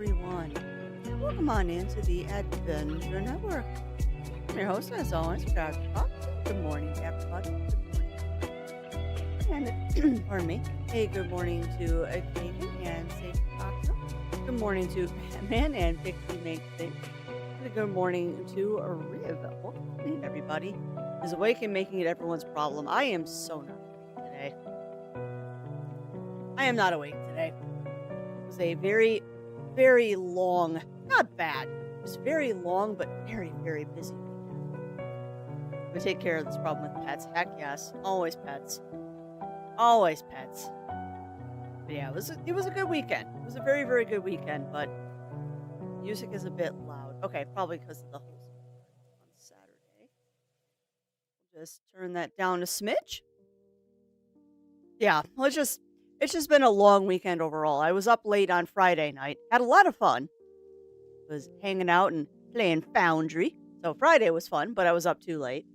everyone. Welcome on into the Adventure Network. I'm your host, as always, Dr. Fox. Good morning, everybody. Good morning. And, pardon me. Hey, good morning to Kagan and Sadie Fox. Good morning to Batman and Pixie Makes Things. Good morning to Riv. Welcome in, everybody. Is awake and making it everyone's problem. I am so not awake today. I am not awake today. It was a very, very long, not bad. It was very long, but very, very busy weekend. We take care of this problem with pets. Heck yes. Always pets. Always pets. But yeah, it was a good weekend. It was a very, very good weekend, but music is a bit loud. Okay, probably because of the whole on Saturday. We'll just turn that down a smidge. Yeah, it's just been a long weekend overall. I was up late on Friday night. Had a lot of fun. Was hanging out and playing Foundry. So Friday was fun, but I was up too late.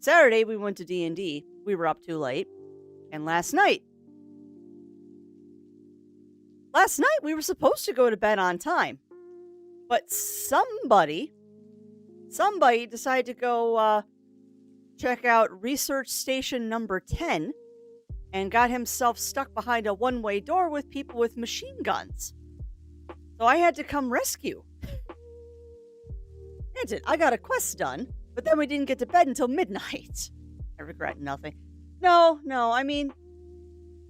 Saturday we went to D&D. We were up too late. And last night we were supposed to go to bed on time. But somebody decided to go check out research station number 10 and got himself stuck behind a one-way door with people with machine guns. So I had to come rescue. Granted, I got a quest done, but then we didn't get to bed until midnight. I regret nothing. No, I mean,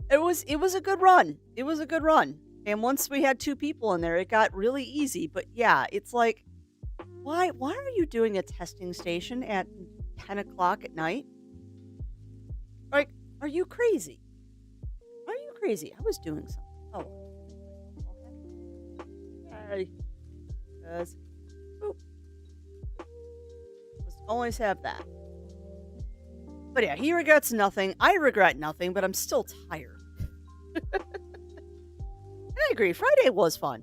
it was a good run. It was a good run. And once we had two people in there, it got really easy. But yeah, it's like, why are you doing a testing station at 10 o'clock at night? Like, are you crazy? Are you crazy? I was doing something. Oh. Okay. Let's always have that. But yeah, he regrets nothing. I regret nothing, but I'm still tired. And I agree. Friday was fun.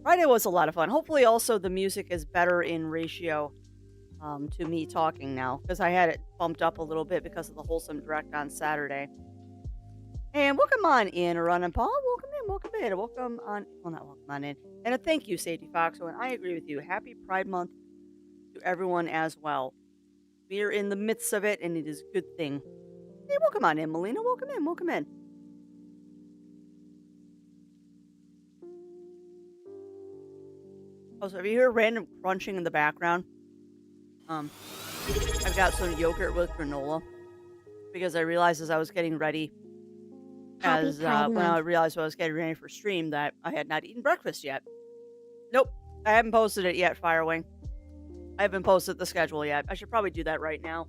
Friday was a lot of fun. Hopefully also the music is better in ratio to me talking now, because I had it bumped up a little bit because of the Wholesome Direct on Saturday. And welcome on in, Run and Paul. Welcome in. Welcome on. Well, not welcome on in. And a thank you, Sadie Fox. And I agree with you. Happy Pride Month to everyone as well. We are in the midst of it, and it is a good thing. Hey, welcome on in, Melina. Welcome in. Also, if you hear random crunching in the background, I've got some yogurt with granola because I realized as I was getting ready, when I realized I was getting ready for stream, that I had not eaten breakfast yet. Nope, I haven't posted it yet, Firewing. I haven't posted the schedule yet. I should probably do that right now.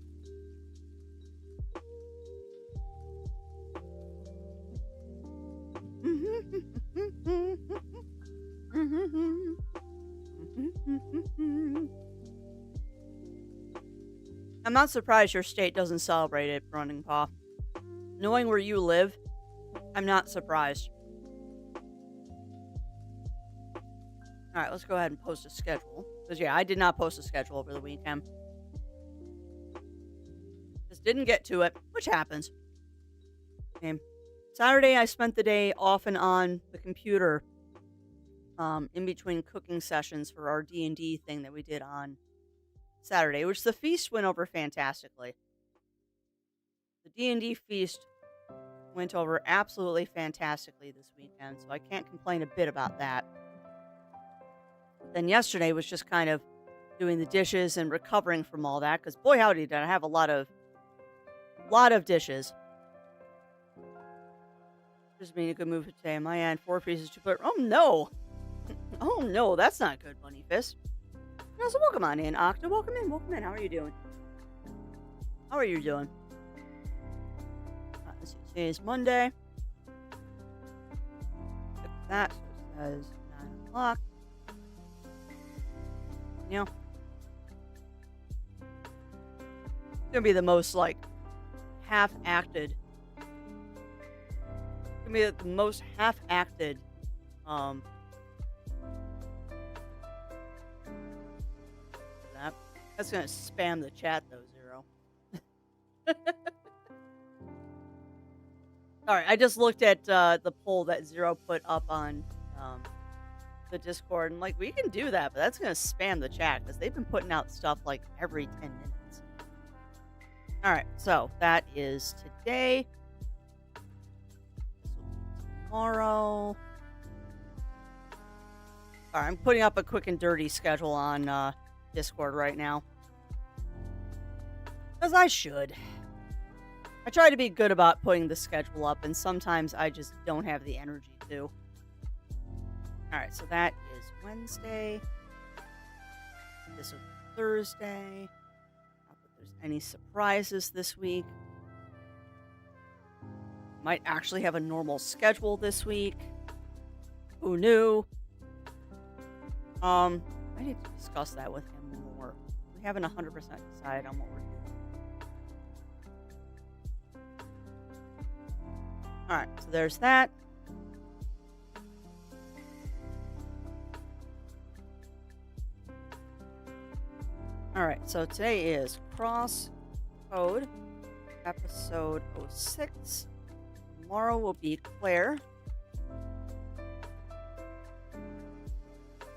I'm not surprised your state doesn't celebrate it, Running Paw. Knowing where you live, I'm not surprised. Alright, let's go ahead and post a schedule. Because, yeah, I did not post a schedule over the weekend. Just didn't get to it, which happens. Okay. Saturday, I spent the day off and on the computer in between cooking sessions for our D&D thing that we did on Saturday, which the feast went over fantastically. The D&D feast went over absolutely fantastically this weekend, so I can't complain a bit about that. Then yesterday was just kind of doing the dishes and recovering from all that, because boy howdy did I have a lot of dishes. Just being a good move today on my end. 4 pieces to put. Oh no! Oh no, that's not good, Bunny Fist. So welcome on in, Octa. Welcome in. How are you doing? Let's see. Today is Monday. Look at that. So it says 9 o'clock. You know, it's gonna be the most half-acted. It's gonna be the most half-acted. That's gonna spam the chat though, Zero. All right, I just looked at the poll that Zero put up on the Discord. And like, we can do that, but that's going to spam the chat because they've been putting out stuff like every 10 minutes. All right, so that is today. Tomorrow. All right, I'm putting up a quick and dirty schedule on Discord right now. Because I should. I try to be good about putting the schedule up, and sometimes I just don't have the energy to. Alright, so that is Wednesday. This is Thursday. Not that there's any surprises this week. Might actually have a normal schedule this week. Who knew? I need to discuss that with him more. We haven't 100% decided on what we're doing. Alright, so there's that. Alright, so today is CrossCode, episode 06. Tomorrow will be Claire.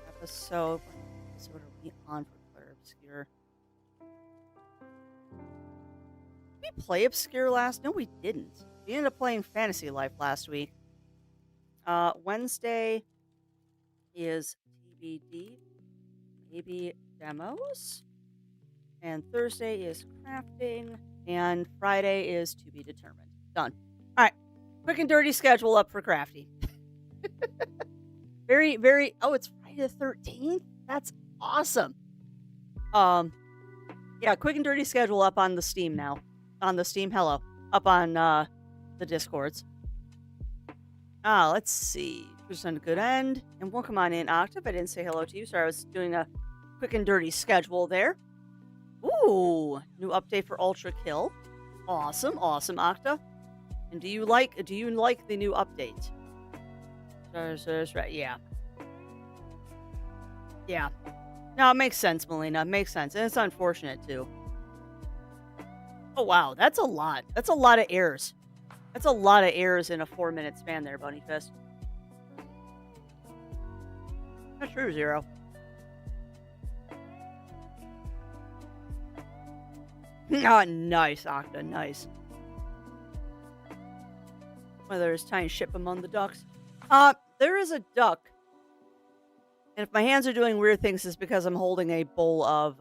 Episode are we on for Claire Obscure? Did we play Obscure last? No, we didn't. We ended up playing Fantasy Life last week. Wednesday is TBD, maybe demos. And Thursday is crafting. And Friday is to be determined. Done. All right. Quick and dirty schedule up for crafty. Very, very. Oh, it's Friday the 13th? That's awesome. Yeah, quick and dirty schedule up on the Steam now. On the Steam Hello. Up on the Discords. Let's see. Who's on a good end? And we'll come on in, Octave. I didn't say hello to you. Sorry, I was doing a quick and dirty schedule there. Ooh, new update for Ultra Kill. Awesome, awesome, Octa. And do you like the new update? Right, yeah. Yeah. No, it makes sense, Melina. It makes sense. And it's unfortunate too. Oh wow, that's a lot. That's a lot of errors. That's a lot of errors in a 4-minute span there, Bunny Fist. That's true, Zero. Ah, nice, Octa, nice. Well, there's tiny ship among the ducks. There is a duck. And if my hands are doing weird things, it's because I'm holding a bowl of,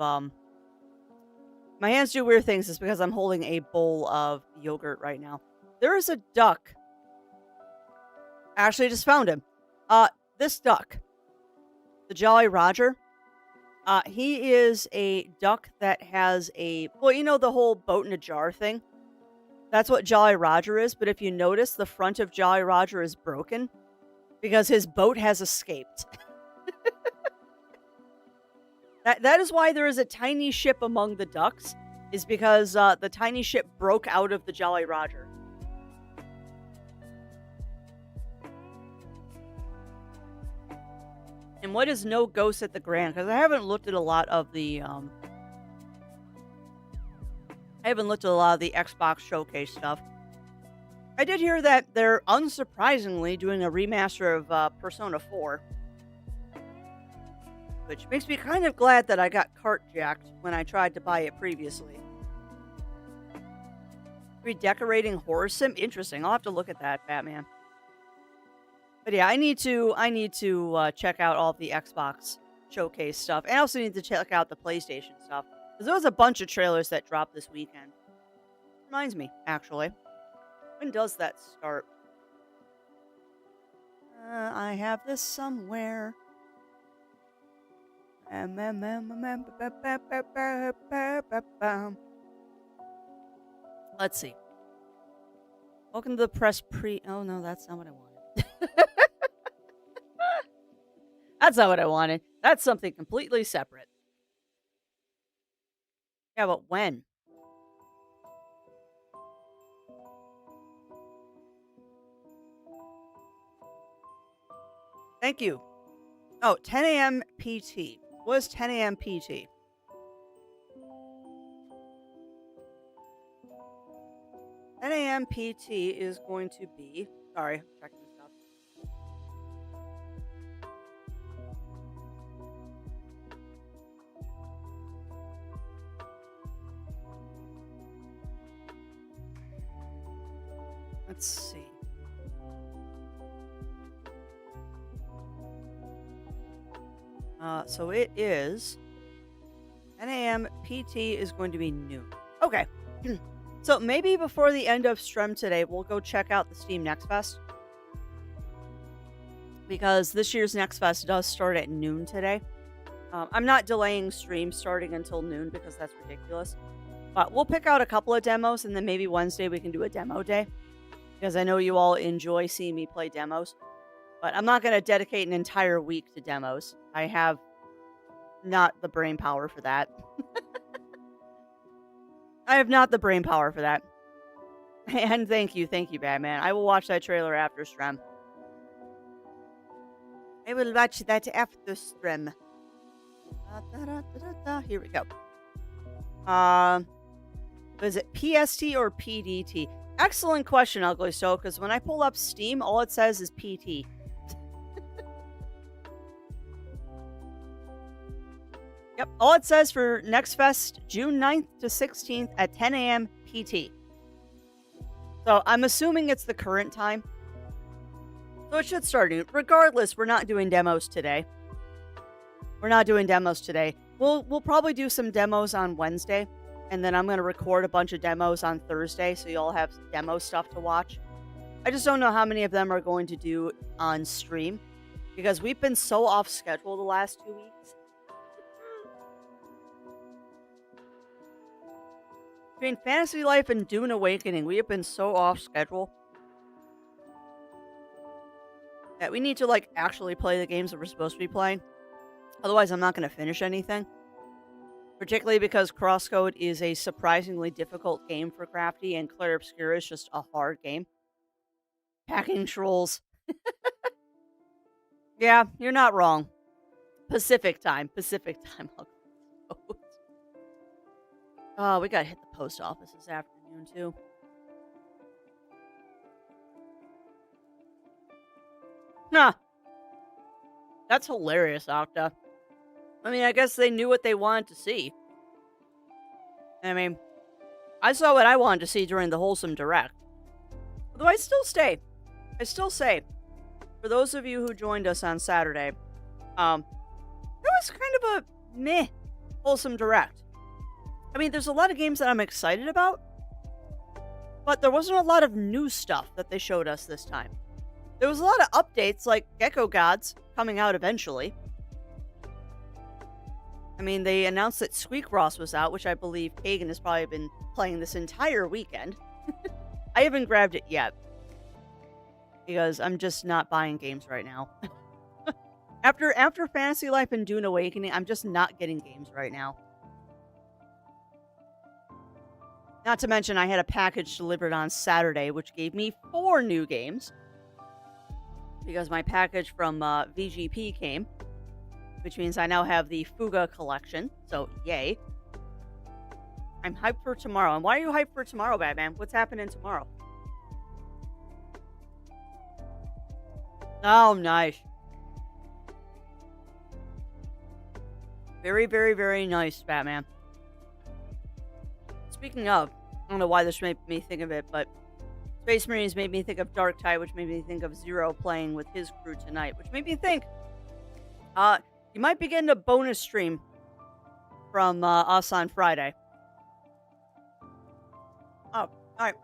my hands do weird things, it's because I'm holding a bowl of yogurt right now. There is a duck. Actually, I just found him. This duck. The Jolly Roger. He is a duck that has a... Well, you know the whole boat in a jar thing? That's what Jolly Roger is, but if you notice, the front of Jolly Roger is broken because his boat has escaped. That is why there is a tiny ship among the ducks, is because the tiny ship broke out of the Jolly Roger. And what is No Ghost at the Grand? Because I haven't looked at a lot of the Xbox Showcase stuff. I did hear that they're unsurprisingly doing a remaster of Persona 4. Which makes me kind of glad that I got cart jacked when I tried to buy it previously. Redecorating horror sim? Interesting. I'll have to look at that, Batman. But yeah, I need to check out all of the Xbox Showcase stuff. And I also need to check out the PlayStation stuff. Because there was a bunch of trailers that dropped this weekend. Reminds me, actually. When does that start? I have this somewhere. Let's see. Welcome to the press pre... Oh, no, that's not what I wanted. That's not what I wanted. That's something completely separate. Yeah, but when? Thank you. Oh, 10 a.m. PT. What is 10 a.m. PT? PT is going to be... Sorry, I'm checking this Let's see. So it is 10 a.m. PT is going to be noon. Okay. So maybe before the end of stream today, we'll go check out the Steam Next Fest. Because this year's Next Fest does start at noon today. I'm not delaying stream starting until noon because that's ridiculous. But we'll pick out a couple of demos and then maybe Wednesday we can do a demo day. Because I know you all enjoy seeing me play demos. But I'm not going to dedicate an entire week to demos. I have not the brain power for that. I have not the brain power for that. And thank you, Batman. I will watch that trailer after stream. I will watch that after stream. Here we go. Is it PST or PDT? Excellent question, Ugly So, because when I pull up Steam, all it says is PT. Yep, all it says for Next Fest, June 9th to 16th at 10 a.m. PT. So I'm assuming it's the current time. So it should start noon. Regardless, we're not doing demos today. We'll probably do some demos on Wednesday. And then I'm going to record a bunch of demos on Thursday. So you'll have demo stuff to watch. I just don't know how many of them are going to do on stream. Because we've been so off schedule the last 2 weeks. Between Fantasy Life and Dune Awakening, we have been so off schedule. That we need to, like, actually play the games that we're supposed to be playing. Otherwise, I'm not going to finish anything. Particularly because CrossCode is a surprisingly difficult game for Crafty, and Clair Obscura is just a hard game. Packing trolls. Yeah, you're not wrong. Pacific time. Oh, we gotta hit the post office this afternoon, too. Nah. That's hilarious, Octa. I mean, I guess they knew what they wanted to see. I mean, I saw what I wanted to see during the Wholesome Direct. Although I still say, for those of you who joined us on Saturday, it was kind of a meh Wholesome Direct. I mean, there's a lot of games that I'm excited about, but there wasn't a lot of new stuff that they showed us this time. There was a lot of updates, like Gecko Gods, coming out eventually. I mean, they announced that Squeakross was out, which I believe Kagan has probably been playing this entire weekend. I haven't grabbed it yet. Because I'm just not buying games right now. After Fantasy Life and Dune Awakening, I'm just not getting games right now. Not to mention, I had a package delivered on Saturday, which gave me 4 new games. Because my package from VGP came. Which means I now have the Fuga collection. So, yay. I'm hyped for tomorrow. And why are you hyped for tomorrow, Batman? What's happening tomorrow? Oh, nice. Very, very, very nice, Batman. Speaking of, I don't know why this made me think of it, but Space Marines made me think of Dark Tide, which made me think of Zero playing with his crew tonight, which made me think, you might be getting a bonus stream from us on Friday. Oh, alright.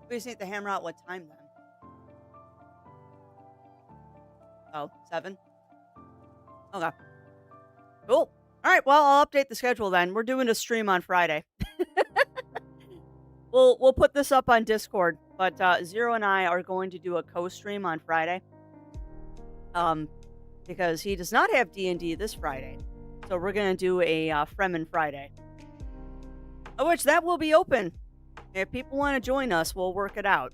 We just need to hammer out what time then. Oh, 7? Okay. Cool. Alright, well, I'll update the schedule then. We're doing a stream on Friday. We'll put this up on Discord, but Zero and I are going to do a co-stream on Friday. Because he does not have D&D this Friday. So we're going to do a Fremen Friday. Which that will be open. If people want to join us, we'll work it out.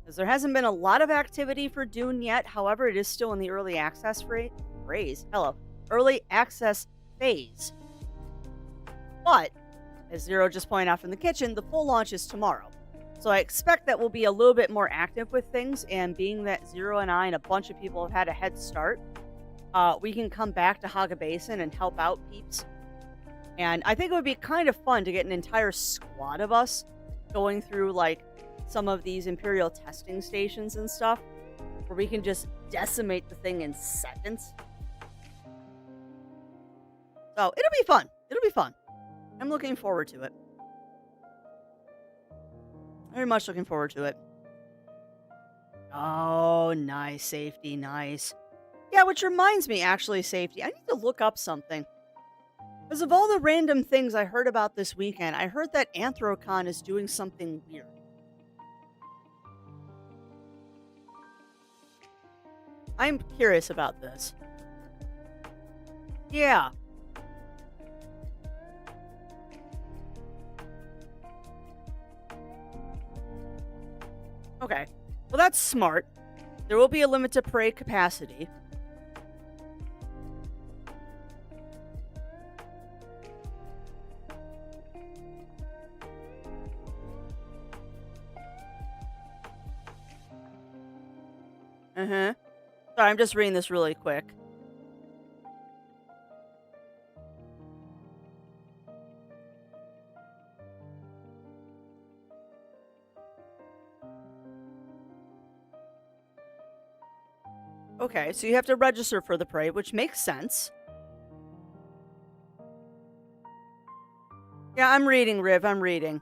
Because there hasn't been a lot of activity for Dune yet. However, it is still in the early access phase. Early access phase. But, as Zero just pointed out from the kitchen, the full launch is tomorrow. So I expect that we'll be a little bit more active with things, and being that Zero and I and a bunch of people have had a head start, we can come back to Haga Basin and help out peeps. And I think it would be kind of fun to get an entire squad of us going through, like, some of these Imperial testing stations and stuff where we can just decimate the thing in seconds. So it'll be fun. It'll be fun. I'm looking forward to it. Very much looking forward to it. Oh, nice. Safety. Nice. Yeah, which reminds me, actually, safety. I need to look up something. Because of all the random things I heard about this weekend, I heard that Anthrocon is doing something weird. I'm curious about this. Yeah. Okay. Well, that's smart. There will be a limit to parade capacity. Sorry, I'm just reading this really quick. Okay, so you have to register for the parade, which makes sense. Yeah, I'm reading, Riv. I'm reading.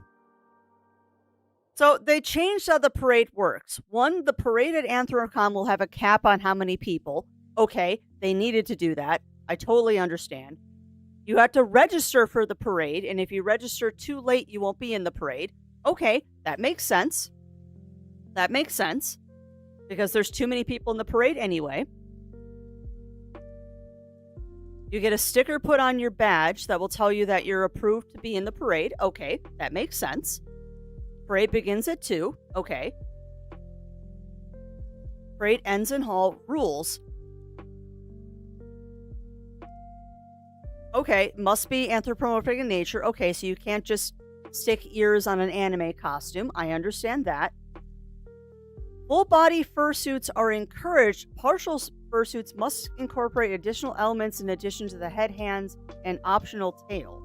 So they changed how the parade works. One, the parade at Anthrocon will have a cap on how many people. Okay, they needed to do that. I totally understand. You have to register for the parade, and if you register too late, you won't be in the parade. Okay, that makes sense. That makes sense. Because there's too many people in the parade anyway. You get a sticker put on your badge that will tell you that you're approved to be in the parade. Okay, that makes sense. Parade begins at 2. Okay. Parade ends in hall. Rules. Okay, must be anthropomorphic in nature. Okay, so you can't just stick ears on an anime costume. I understand that. Full body fursuits are encouraged. Partial fursuits must incorporate additional elements in addition to the head, hands, and optional tail.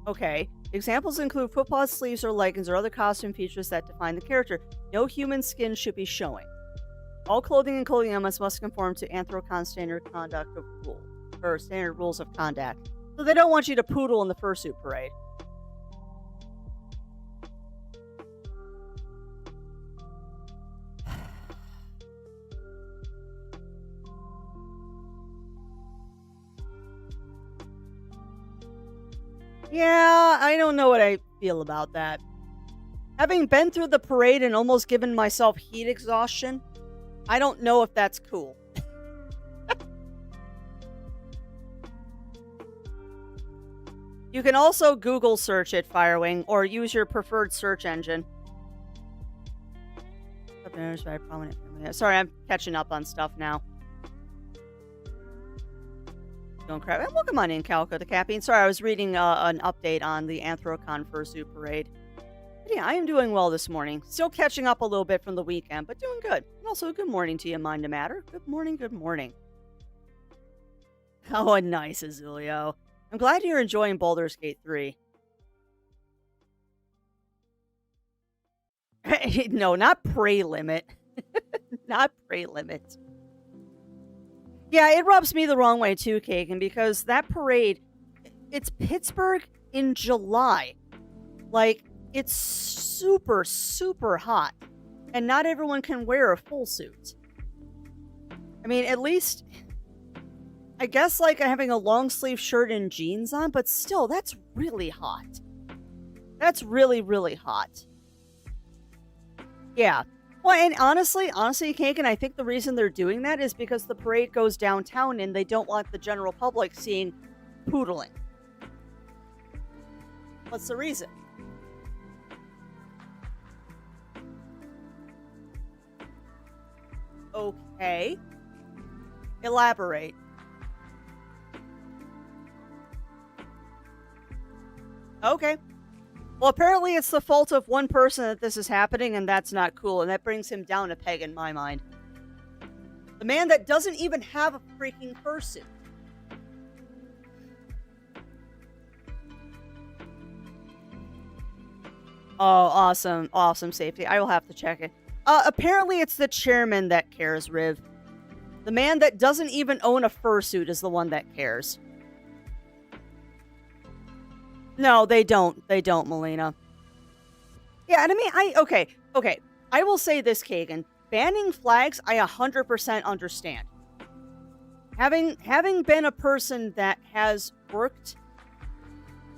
Okay. Examples include footpaws, sleeves, or leggings, or other costume features that define the character. No human skin should be showing. All clothing and clothing elements must conform to Anthrocon standard conduct of rule, or standard rules of conduct. So they don't want you to poodle in the fursuit parade. Yeah, I don't know what I feel about that. Having been through the parade and almost given myself heat exhaustion, I don't know if that's cool. You can also Google search it, Firewing, or use your preferred search engine. Sorry, I'm catching up on stuff now. Don't cry. Well, welcome on in, Calico the Capping. Sorry, I was reading an update on the Anthrocon Fursuit Parade. But yeah, I am doing well this morning. Still catching up a little bit from the weekend, but doing good. And also, good morning to you, Mind to Matter. Good morning, good morning. Oh, nice, Azulio. I'm glad you're enjoying Baldur's Gate 3. No, not Prey Limit. Not Prey Limit. Yeah, it rubs me the wrong way too, Kagan, because that parade, it's Pittsburgh in July. Like, it's super, super hot. And not everyone can wear a full suit. I mean, at least, I guess like having a long sleeve shirt and jeans on, but still, that's really hot. That's really, really hot. Yeah. Well, and honestly, Kagan, I think the reason they're doing that is because the parade goes downtown and they don't want the general public seeing poodling. What's the reason? Okay. Elaborate. Okay. Well, apparently it's the fault of one person that this is happening, and that's not cool, and that brings him down a peg in my mind. The man that doesn't even have a freaking fursuit. Oh, awesome. Awesome safety. I will have to check it. Apparently it's the chairman that cares, Riv. The man that doesn't even own a fursuit is the one that cares. No, they don't. They don't, Melina. Yeah, and I mean, okay. I will say this, Kagan. Banning flags, I 100% understand. Having been a person that has worked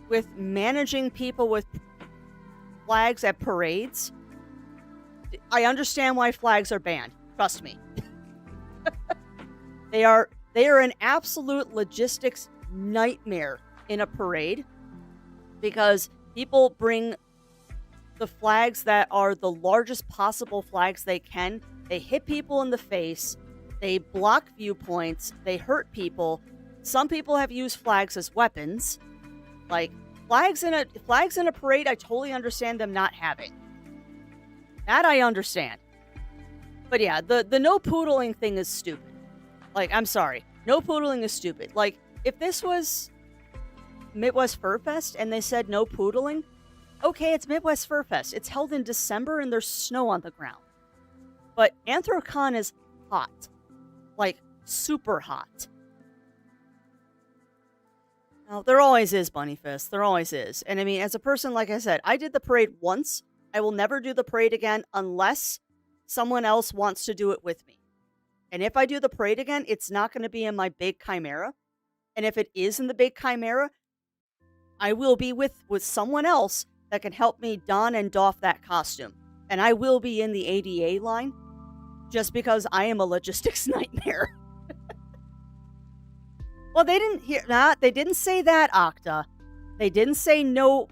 with managing people with flags at parades, I understand why flags are banned. Trust me. They are an absolute logistics nightmare in a parade because people bring the flags that are the largest possible flags they can. They hit people in the face. They block viewpoints. They hurt people. Some people have used flags as weapons. Like flags in a parade, I totally understand them not having. That I understand. But yeah, the no poodling thing is stupid. Like, I'm sorry. No poodling is stupid. Like, if this was Midwest Fur Fest and they said no poodling, okay, it's Midwest Fur Fest. It's held in December and there's snow on the ground. But Anthrocon is hot. Like, super hot. Now, there always is Bunny Fist. There always is. And I mean, as a person, like I said, I did the parade once. I will never do the parade again unless someone else wants to do it with me. And if I do the parade again, it's not going to be in my big Chimera. And if it is in the big Chimera, I will be with someone else that can help me don and doff that costume. And I will be in the ADA line just because I am a logistics nightmare. Well, they didn't hear that. They didn't say that, Octa. They didn't say no.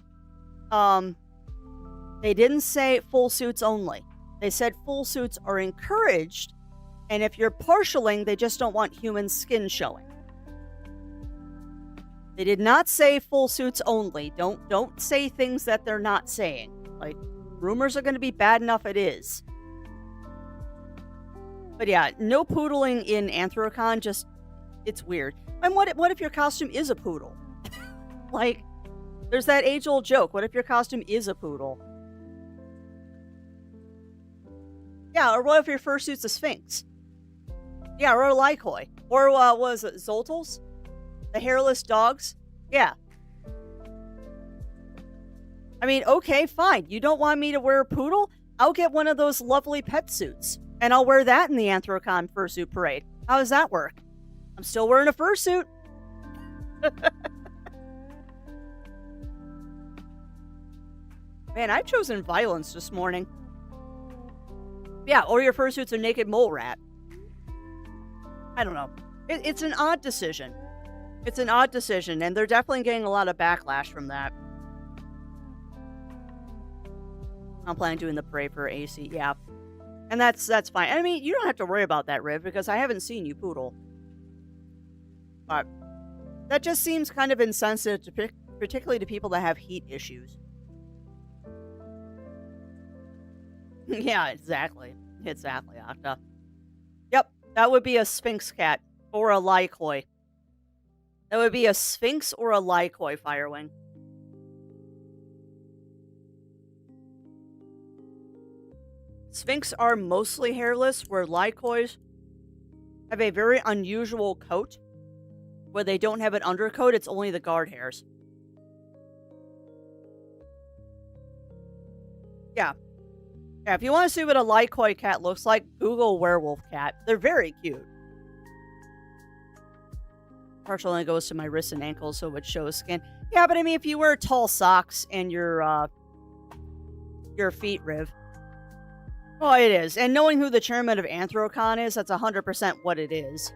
They didn't say full suits only. They said full suits are encouraged. And if you're partialing, they just don't want human skin showing. They did not say full suits only. Don't say things that they're not saying. Like, rumors are going to be bad enough it is. But yeah, no poodling in Anthrocon, just, it's weird. And what if your costume is a poodle? Like, there's that age-old joke. What if your costume is a poodle? Yeah, or what if your fursuit's a Sphinx? Yeah, or a Lycoi. Or, what was it, Zoltals? The hairless dogs? Yeah. I mean, okay, fine. You don't want me to wear a poodle? I'll get one of those lovely pet suits. And I'll wear that in the Anthrocon fursuit parade. How does that work? I'm still wearing a fursuit. Man, I've chosen violence this morning. Yeah, or your fursuit's a naked mole rat. I don't know. It's an odd decision. It's an odd decision, and they're definitely getting a lot of backlash from that. I'm planning on doing the parade for AC, yeah. And that's fine. I mean, you don't have to worry about that, Riv, because I haven't seen you poodle. But that just seems kind of insensitive, particularly to people that have heat issues. Yeah, exactly. Exactly, Octa. Yep, that would be a Sphinx cat or a Lycoi. That would be a Sphinx or a Lycoi Firewing. Sphinx are mostly hairless, where Lycois have a very unusual coat where they don't have an undercoat, it's only the guard hairs. Yeah. Yeah, if you want to see what a Lycoi cat looks like, Google werewolf cat. They're very cute. Partial only goes to my wrists and ankles, so it shows skin. Yeah, but I mean, if you wear tall socks and your feet, Riv. Oh, it is. And knowing who the chairman of Anthrocon is, that's 100% what it is.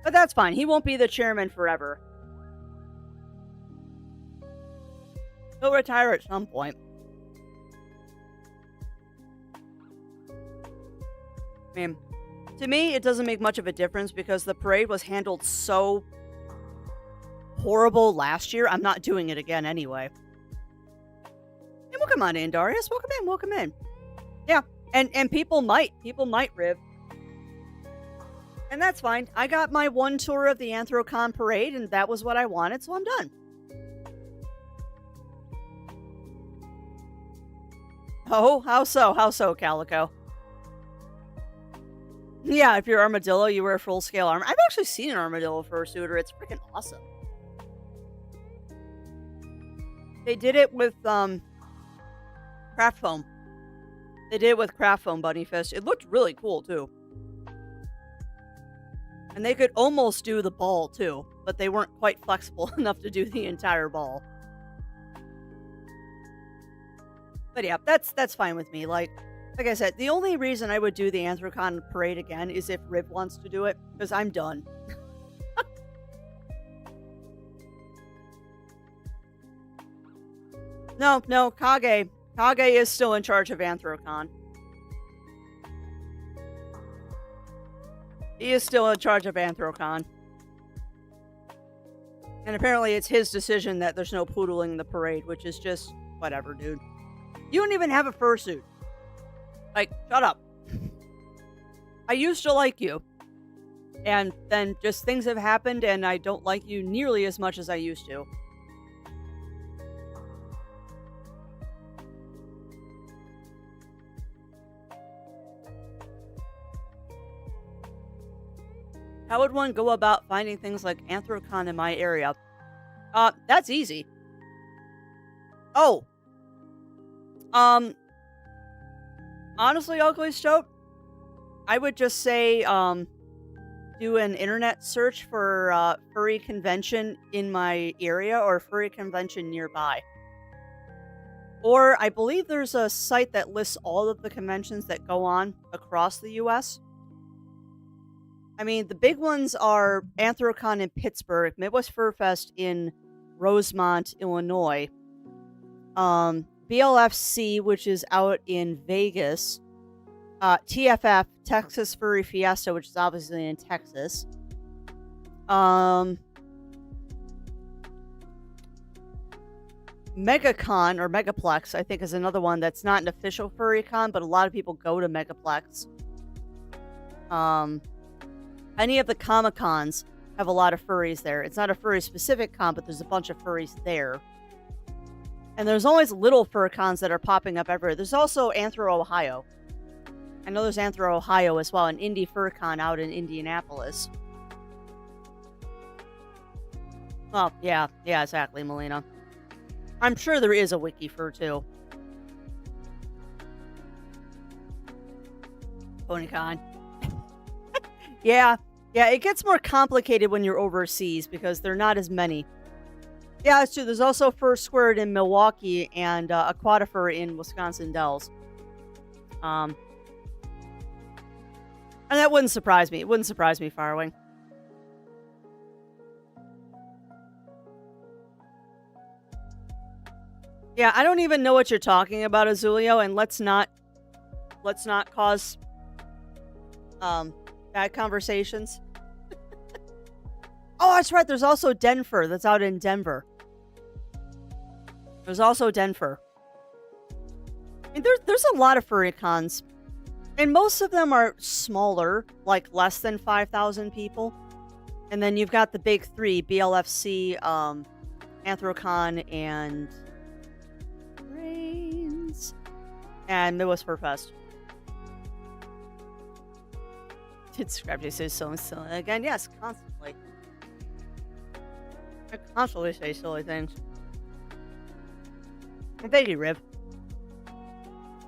But that's fine. He won't be the chairman forever. He'll retire at some point. I mean, to me, it doesn't make much of a difference because the parade was handled so horrible last year. I'm not doing it again anyway. Hey, welcome on in, Darius. Welcome in, welcome in. Yeah, and people might, Riv. And that's fine. I got my one tour of the Anthrocon parade, and that was what I wanted, so I'm done. Oh, how so? How so, Calico? Yeah, if you're armadillo, you wear full scale armor. I've actually seen an armadillo fursuiter. It's freaking awesome. They did it with craft foam. They did it with craft foam bunny fist. It looked really cool too. And they could almost do the ball too, but they weren't quite flexible enough to do the entire ball. But yeah, that's fine with me. Like I said, the only reason I would do the Anthrocon parade again is if Riv wants to do it, because I'm done. No, Kage. Kage is still in charge of Anthrocon. He is still in charge of Anthrocon. And apparently it's his decision that there's no poodling the parade, which is just whatever, dude. You don't even have a fursuit. Like, shut up. I used to like you. And then just things have happened and I don't like you nearly as much as I used to. How would one go about finding things like Anthrocon in my area? That's easy. Oh. Honestly, Ugly Stoat, I would just say, do an internet search for, furry convention in my area or furry convention nearby. Or I believe there's a site that lists all of the conventions that go on across the US. I mean, the big ones are Anthrocon in Pittsburgh, Midwest Fur Fest in Rosemont, Illinois, BLFC, which is out in Vegas, TFF, Texas Furry Fiesta, which is obviously in Texas, MegaCon, or Megaplex, I think is another one that's not an official furry con, but a lot of people go to Megaplex. Any of the Comic-Cons have a lot of furries there. It's not a furry-specific con, but there's a bunch of furries there. And there's always little fur cons that are popping up everywhere. There's also Anthro, Ohio. I know there's Anthro, Ohio as well, an Indie Fur Con out in Indianapolis. Well, yeah, exactly, Melina. I'm sure there is a wiki fur, too. PonyCon. Yeah, it gets more complicated when you're overseas because there are not as many. Yeah, it's true. There's also Fur Squared in Milwaukee and Aquatafur in Wisconsin Dells. And that wouldn't surprise me. It wouldn't surprise me, Farwing. Yeah, I don't even know what you're talking about, Azulio, and let's not cause bad conversations. Oh, that's right. There's also Denver. That's out in Denver. There's also Denver. I mean, there's a lot of furry cons. And most of them are smaller, like less than 5,000 people. And then you've got the big three, BLFC, Anthrocon, and Brains, and Midwest Fur Fest. Did Scrapjay say so silly again? Yes, constantly. I constantly say silly things. And thank you, Rib.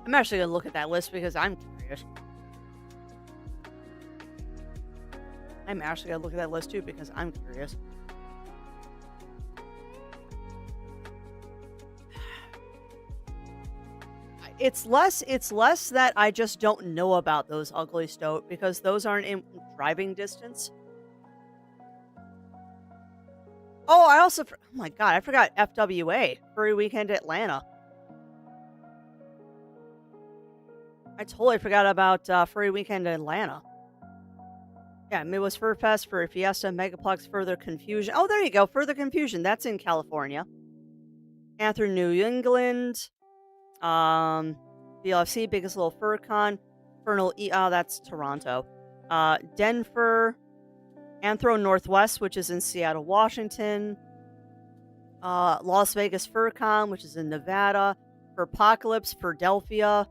I'm actually going to look at that list because I'm curious. I'm actually going to look at that list too because I'm curious. It's less that I just don't know about those Ugly Stoat because those aren't in driving distance. Oh, I also, oh my god, I forgot FWA, Furry Weekend Atlanta. I totally forgot about Furry Weekend Atlanta. Yeah, Midwest Fur Fest, Furry Fiesta, Megaplex, Further Confusion. Oh, there you go, Further Confusion. That's in California. Anther, New England. BLFC, Biggest Little Fur Con. Fernal that's Toronto. Denver. Anthro Northwest, which is in Seattle, Washington. Las Vegas Fur Con, which is in Nevada. Apocalypse, Philadelphia,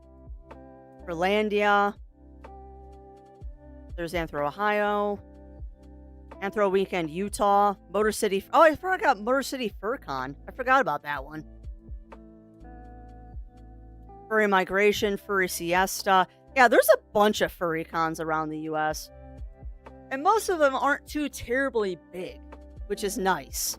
Finlandia. There's Anthro, Ohio. Anthro Weekend, Utah. Motor City. Oh, I forgot Motor City FurCon. I forgot about that one. Furry Migration, Furry Siesta. Yeah, there's a bunch of furry cons around the US. And most of them aren't too terribly big, which is nice.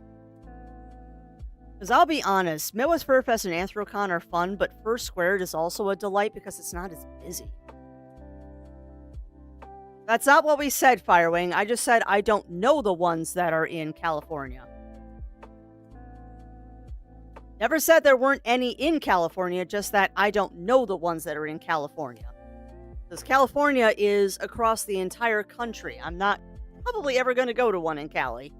Because I'll be honest, Midwest Fur Fest and Anthrocon are fun, but Fur Squared is also a delight because it's not as busy. That's not what we said, Firewing. I just said I don't know the ones that are in California. Never said there weren't any in California, just that I don't know the ones that are in California. Because California is across the entire country. I'm not probably ever going to go to one in Cali.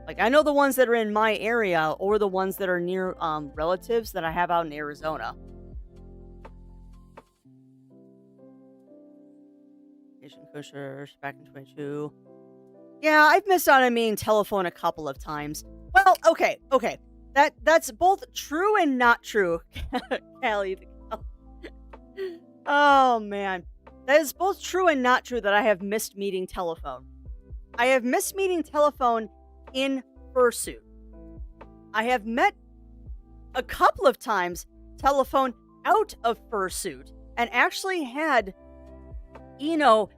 Like, I know the ones that are in my area or the ones that are near relatives that I have out in Arizona. Asian Kushers back in 22. Yeah, I've missed out on meeting Telephone a couple of times. Well, okay. That's both true and not true, Callie. Oh, man. That is both true and not true that I have missed meeting Telephone. I have missed meeting Telephone in fursuit. I have met a couple of times Telephone out of fursuit and actually had Eno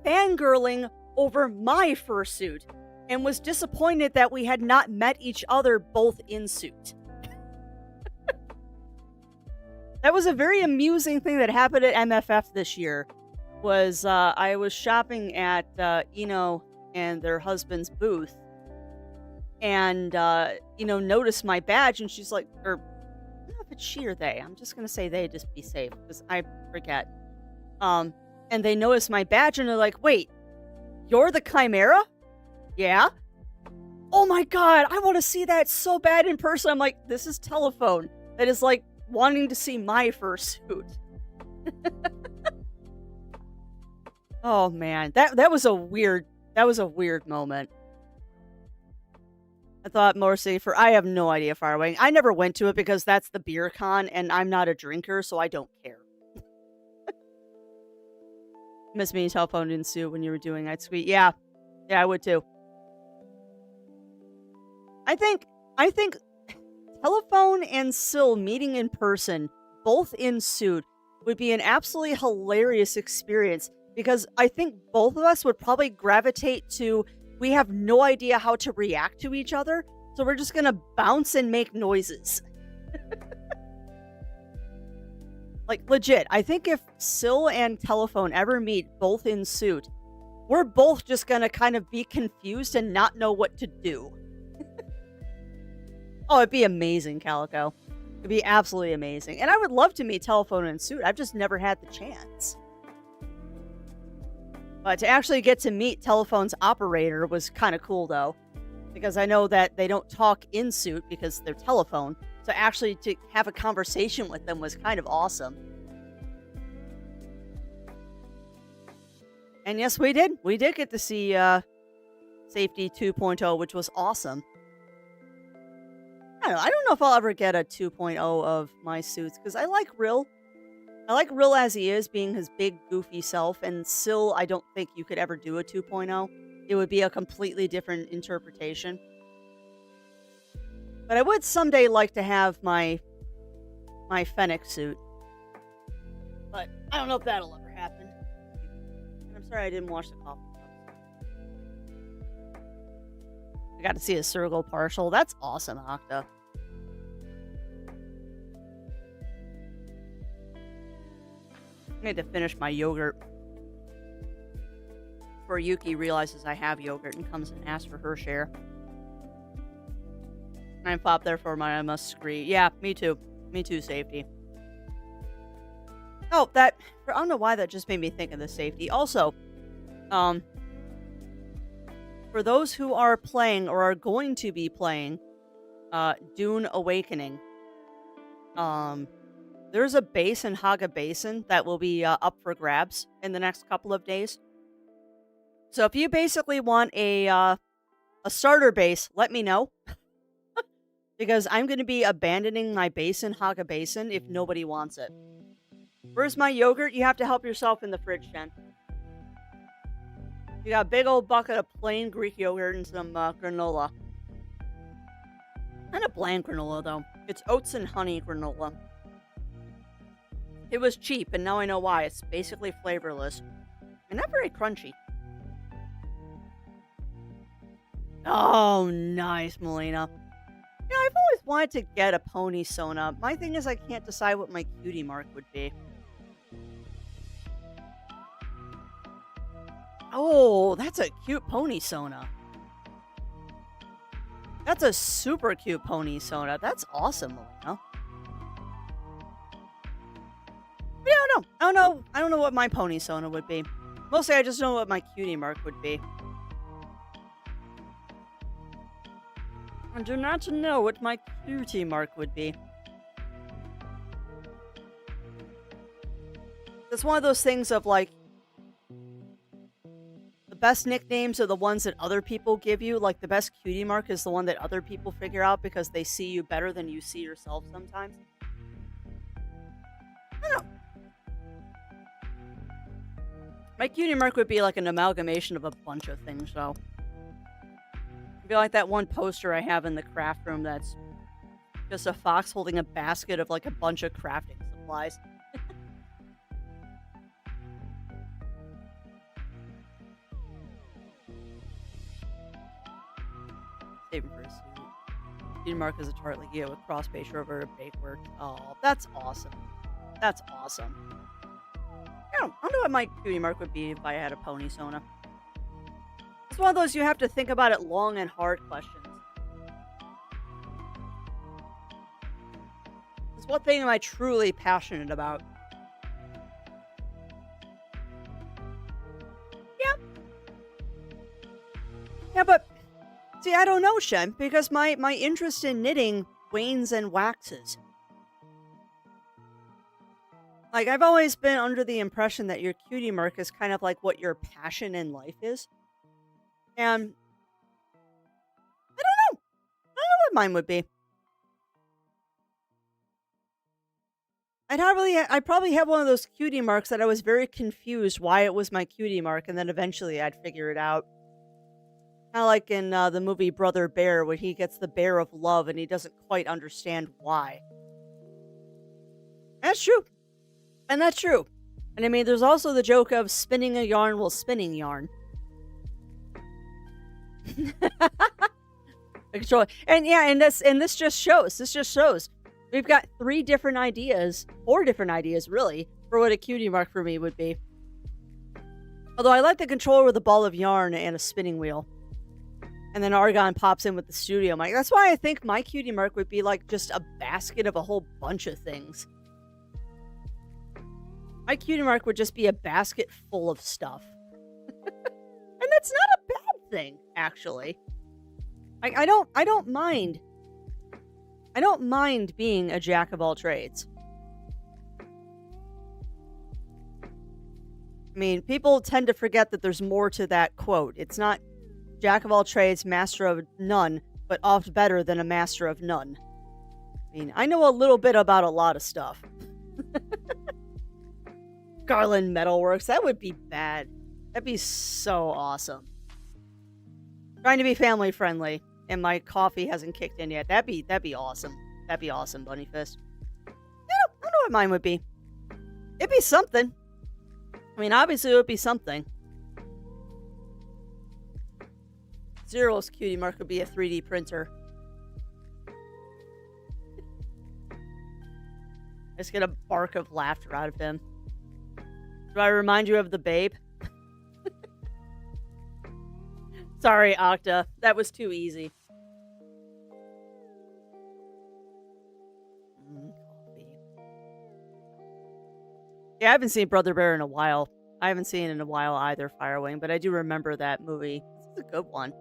fangirling over my fursuit and was disappointed that we had not met each other both in suit. That was a very amusing thing that happened at MFF this year. Was I was shopping at Eno and their husband's booth, and noticed my badge, and she's like, or I don't know if it's she or they. I'm just gonna say they, just be safe because I forget. And they noticed my badge, and they're like, "Wait, you're the Chimera?" Yeah. Oh my god, I want to see that so bad in person. I'm like, this is Telephone. That is like wanting to see my fursuit. Oh man, that was a weird moment. I thought Motor City I have no idea, Firewing. I never went to it because that's the beer con and I'm not a drinker, so I don't care. Miss me Telephone in suit when you were doing I'd Sweet. Yeah, I would too. I think Telephone and Syl meeting in person, both in suit, would be an absolutely hilarious experience because I think both of us would probably gravitate to, we have no idea how to react to each other, so we're just gonna bounce and make noises. Like, legit, I think if Syl and Telephone ever meet both in suit, we're both just gonna kind of be confused and not know what to do. Oh, it'd be amazing, Calico. It'd be absolutely amazing. And I would love to meet Telephone in suit. I've just never had the chance. But to actually get to meet Telephone's operator was kind of cool, though. Because I know that they don't talk in suit because they're Telephone. So actually to have a conversation with them was kind of awesome. And yes, we did. We did get to see Safety 2.0, which was awesome. I don't know if I'll ever get a 2.0 of my suits, because I like Rill. I like Rill as he is, being his big, goofy self, and Syl, I don't think you could ever do a 2.0. It would be a completely different interpretation. But I would someday like to have my Fennec suit. But I don't know if that'll ever happen. And I'm sorry I didn't wash the coffee cups. I got to see a Sergal partial. That's awesome, Octa. I need to finish my yogurt before Yuki realizes I have yogurt and comes and asks for her share. I'm pop there for my I must scree. Yeah, me too. Me too, Safety. Oh, I don't know why that just made me think of the Safety. Also, for those who are playing or are going to be playing Dune Awakening, there's a base in Haga Basin that will be up for grabs in the next couple of days. So if you basically want a starter base, let me know. because I'm going to be abandoning my basin, Haga basin, if nobody wants it. Where's my yogurt? You have to help yourself in the fridge, Jen. You got a big old bucket of plain Greek yogurt and some granola. Kind of bland granola, though. It's oats and honey granola. It was cheap, and now I know why. It's basically flavorless. And not very crunchy. Oh, nice, Melina. You know, I've always wanted to get a pony Sona. My thing is I can't decide what my cutie mark would be. Oh, that's a cute pony Sona. That's a super cute pony Sona. That's awesome, Melina. But I don't know what my pony Sona would be. Mostly I just know what my cutie mark would be. I do not know what my cutie mark would be. It's one of those things of like, the best nicknames are the ones that other people give you. Like the best cutie mark is the one that other people figure out because they see you better than you see yourself sometimes. I don't know. My cutie mark would be like an amalgamation of a bunch of things, though. It'd be like that one poster I have in the craft room that's just a fox holding a basket of like a bunch of crafting supplies. Saving for a suit. Cutie mark is a tartlet gear with cross page over a bakework. Oh, that's awesome. That's awesome. I don't know what my cutie mark would be if I had a pony Sona. It's one of those you have to think about it long and hard questions. It's what thing am I truly passionate about? Yeah. Yeah, but see, I don't know, Shen, because my interest in knitting wanes and waxes. Like, I've always been under the impression that your cutie mark is kind of like what your passion in life is. And I don't know. I don't know what mine would be. I'd probably have one of those cutie marks that I was very confused why it was my cutie mark, and then eventually I'd figure it out. Kind of like in the movie Brother Bear, where he gets the bear of love and he doesn't quite understand why. That's true. And that's true. And I mean, there's also the joke of spinning a yarn while spinning yarn. And yeah, and this just shows. We've got 4 different ideas, really, for what a cutie mark for me would be. Although I like the controller with a ball of yarn and a spinning wheel. And then Argon pops in with the studio mic. That's why I think my cutie mark would be like just a basket of a whole bunch of things. My cutie mark would just be a basket full of stuff. And that's not a bad thing, actually. I don't mind. I don't mind being a jack of all trades. I mean, people tend to forget that there's more to that quote. It's not jack of all trades, master of none, but oft better than a master of none. I mean, I know a little bit about a lot of stuff. Garland Metalworks, that would be bad. That'd be so awesome. Trying to be family friendly, and my coffee hasn't kicked in yet. That'd be awesome. That'd be awesome, Bunny Fist. I don't know what mine would be. It'd be something. I mean, obviously it would be something. Zero's cutie mark would be a 3D printer. I just get a bark of laughter out of him. Do I remind you of the babe? Sorry, Octa. That was too easy. Coffee. Yeah, I haven't seen Brother Bear in a while. I haven't seen it in a while either, Firewing, but I do remember that movie. This is a good one.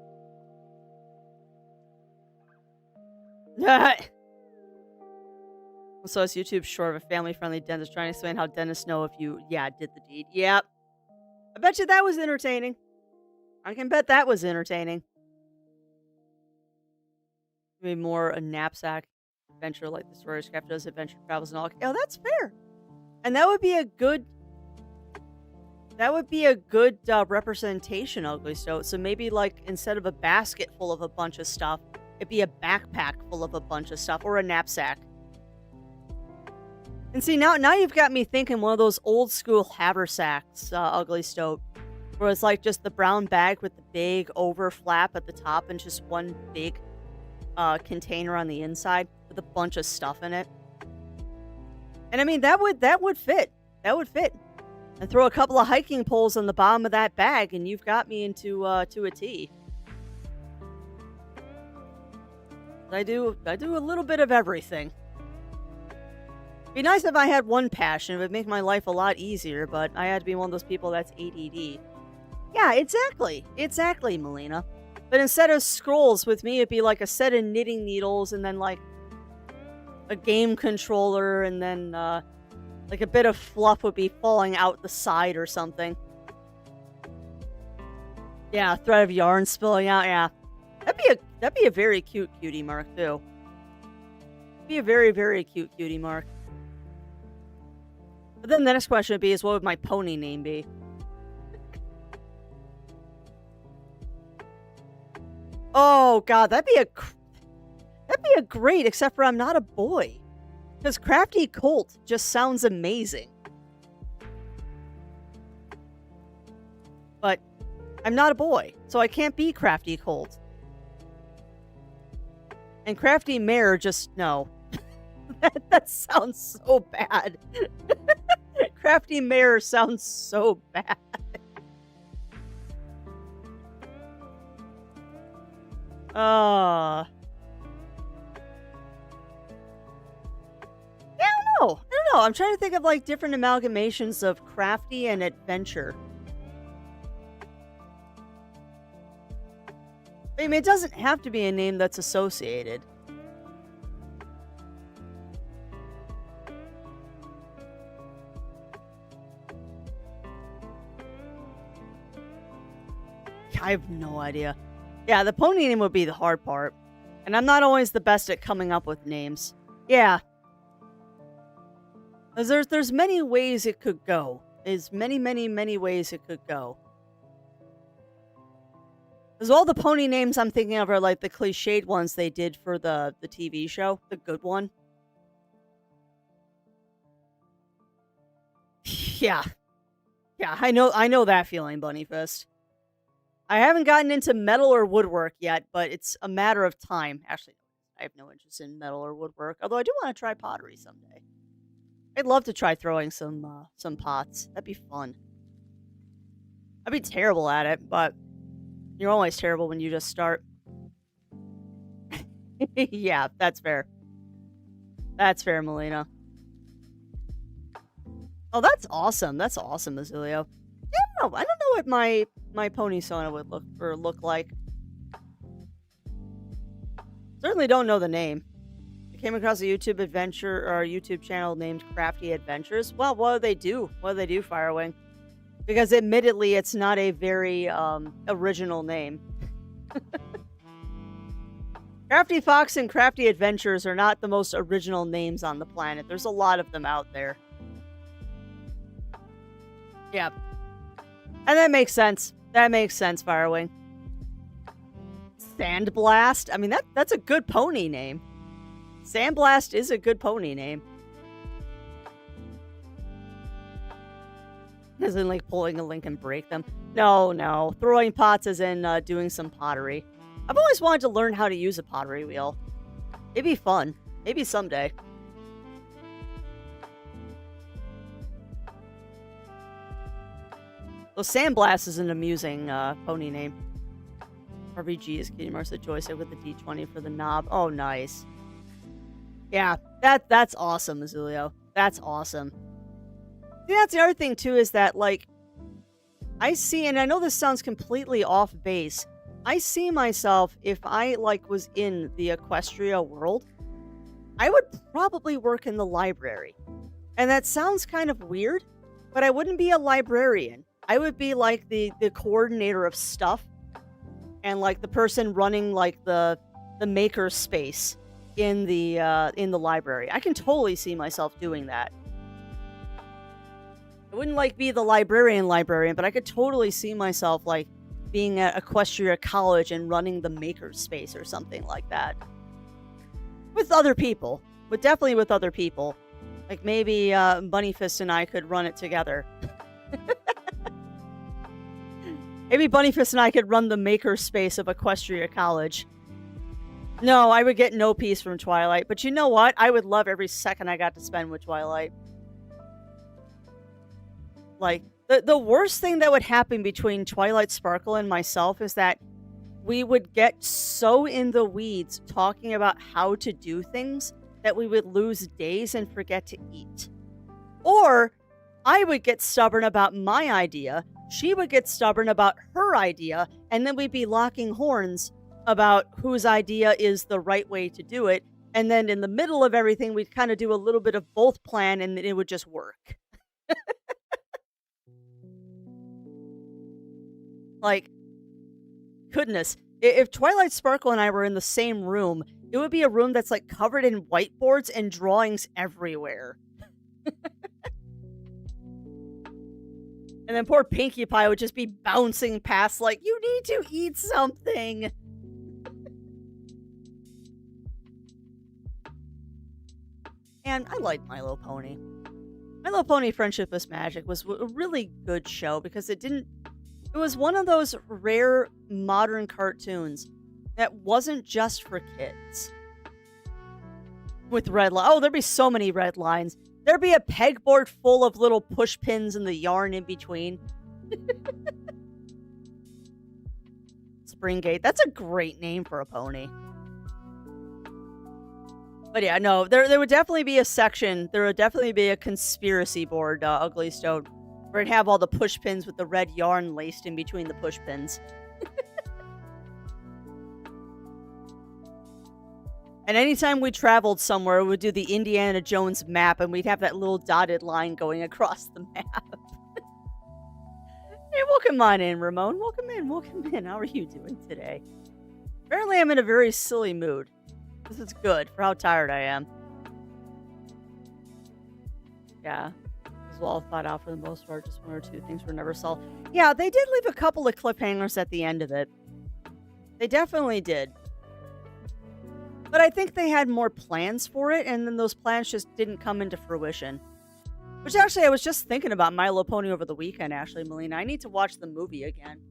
So it's YouTube short of a family-friendly dentist trying to explain how dentists know if you, did the deed. Yep. I bet you that was entertaining. I can bet that was entertaining. Maybe more a knapsack adventure like the Stories Craft does, adventure travels and all. Oh, that's fair. And that would be a good representation of Ugly Stove. So maybe like instead of a basket full of a bunch of stuff, it'd be a backpack full of a bunch of stuff or a knapsack. And see, now you've got me thinking one of those old school haversacks, Ugly Stove, where it's like just the brown bag with the big over flap at the top and just one big container on the inside with a bunch of stuff in it. And I mean that would fit. That would fit. And throw a couple of hiking poles on the bottom of that bag, and you've got me to a T. I do a little bit of everything. Be nice if I had one passion. It would make my life a lot easier, but I had to be one of those people that's ADD. Yeah, exactly. Exactly, Melina. But instead of scrolls, with me, it'd be like a set of knitting needles and then like a game controller and then like a bit of fluff would be falling out the side or something. Yeah, a thread of yarn spilling out, yeah. That'd be a very cute cutie mark, too. Be a very, very cute cutie mark. But then the next question would be is what would my pony name be? Oh god, that'd be a great, except for I'm not a boy. Because Crafty Colt just sounds amazing. But I'm not a boy, so I can't be Crafty Colt. And Crafty Mare just no. that sounds so bad. Crafty Mare sounds so bad. I don't know. I'm trying to think of like different amalgamations of crafty and adventure. I mean, it doesn't have to be a name that's associated. I have no idea. Yeah, the pony name would be the hard part. And I'm not always the best at coming up with names. Yeah. There's many ways it could go. There's many, many, many ways it could go. Because all the pony names I'm thinking of are like the cliched ones they did for the TV show. The good one. Yeah. Yeah, I know that feeling, Bunny Fist. I haven't gotten into metal or woodwork yet, but it's a matter of time. Actually, I have no interest in metal or woodwork, although I do want to try pottery someday. I'd love to try throwing some pots. That'd be fun. I'd be terrible at it, but you're always terrible when you just start. Yeah, that's fair. That's fair, Melina. Oh, that's awesome. That's awesome, Azulio. I don't know what my pony Sona would look like. Certainly don't know the name. I came across a YouTube adventure or a YouTube channel named Crafty Adventures. Well, what do they do? What do they do, Firewing? Because admittedly, it's not a very original name. Crafty Fox and Crafty Adventures are not the most original names on the planet. There's a lot of them out there. Yeah. And that makes sense. That makes sense, Firewing. Sandblast? I mean, that's a good pony name. Sandblast is a good pony name. As in, like, pulling a link and break them. No. Throwing pots as in doing some pottery. I've always wanted to learn how to use a pottery wheel. It'd be fun. Maybe someday. Well, Sandblast is an amusing pony name. RBG is Kitty Marks the joystick with the D20 for the knob. Oh, nice. Yeah, that's awesome, Azulio. That's awesome. See, that's the other thing, too, is that, like, I see, and I know this sounds completely off base, I see myself, if I, like, was in the Equestria world, I would probably work in the library. And that sounds kind of weird, but I wouldn't be a librarian. I would be, like, the coordinator of stuff, and, like, the person running, like, the the maker space in the library. I can totally see myself doing that. I wouldn't like be the librarian, but I could totally see myself like being at Equestria College and running the maker space or something like that. With other people. Definitely with other people. Like maybe Bunnyfist and I could run it together. Maybe Bunnyfist and I could run the maker space of Equestria College. No, I would get no peace from Twilight. But you know what? I would love every second I got to spend with Twilight. Like, the worst thing that would happen between Twilight Sparkle and myself is that we would get so in the weeds talking about how to do things that we would lose days and forget to eat. Or I would get stubborn about my idea, she would get stubborn about her idea, and then we'd be locking horns about whose idea is the right way to do it. And then in the middle of everything, we'd kind of do a little bit of both plan and it would just work. Like, goodness, if Twilight Sparkle and I were in the same room, it would be a room that's like covered in whiteboards and drawings everywhere. And then poor Pinkie Pie would just be bouncing past like, you need to eat something. And I liked My Little Pony. My Little Pony Friendship is Magic was a really good show because it was one of those rare modern cartoons that wasn't just for kids. With red lines. Oh, there'd be so many red lines. There'd be a pegboard full of little push pins and the yarn in between. Springgate. That's a great name for a pony. But yeah, no, there would definitely be a section. There would definitely be a conspiracy board, Ugly Stone, where it'd have all the push pins with the red yarn laced in between the push pins. And anytime we traveled somewhere, we'd do the Indiana Jones map, and we'd have that little dotted line going across the map. Hey, welcome on in, Ramon. Welcome in. How are you doing today? Apparently, I'm in a very silly mood. This is good for how tired I am. Yeah. It was well thought out for the most part. Just one or two things were never solved. Yeah, they did leave a couple of cliffhangers at the end of it. They definitely did. But I think they had more plans for it, and then those plans just didn't come into fruition. Which actually, I was just thinking about My Little Pony over the weekend, actually, Melina. I need to watch the movie again.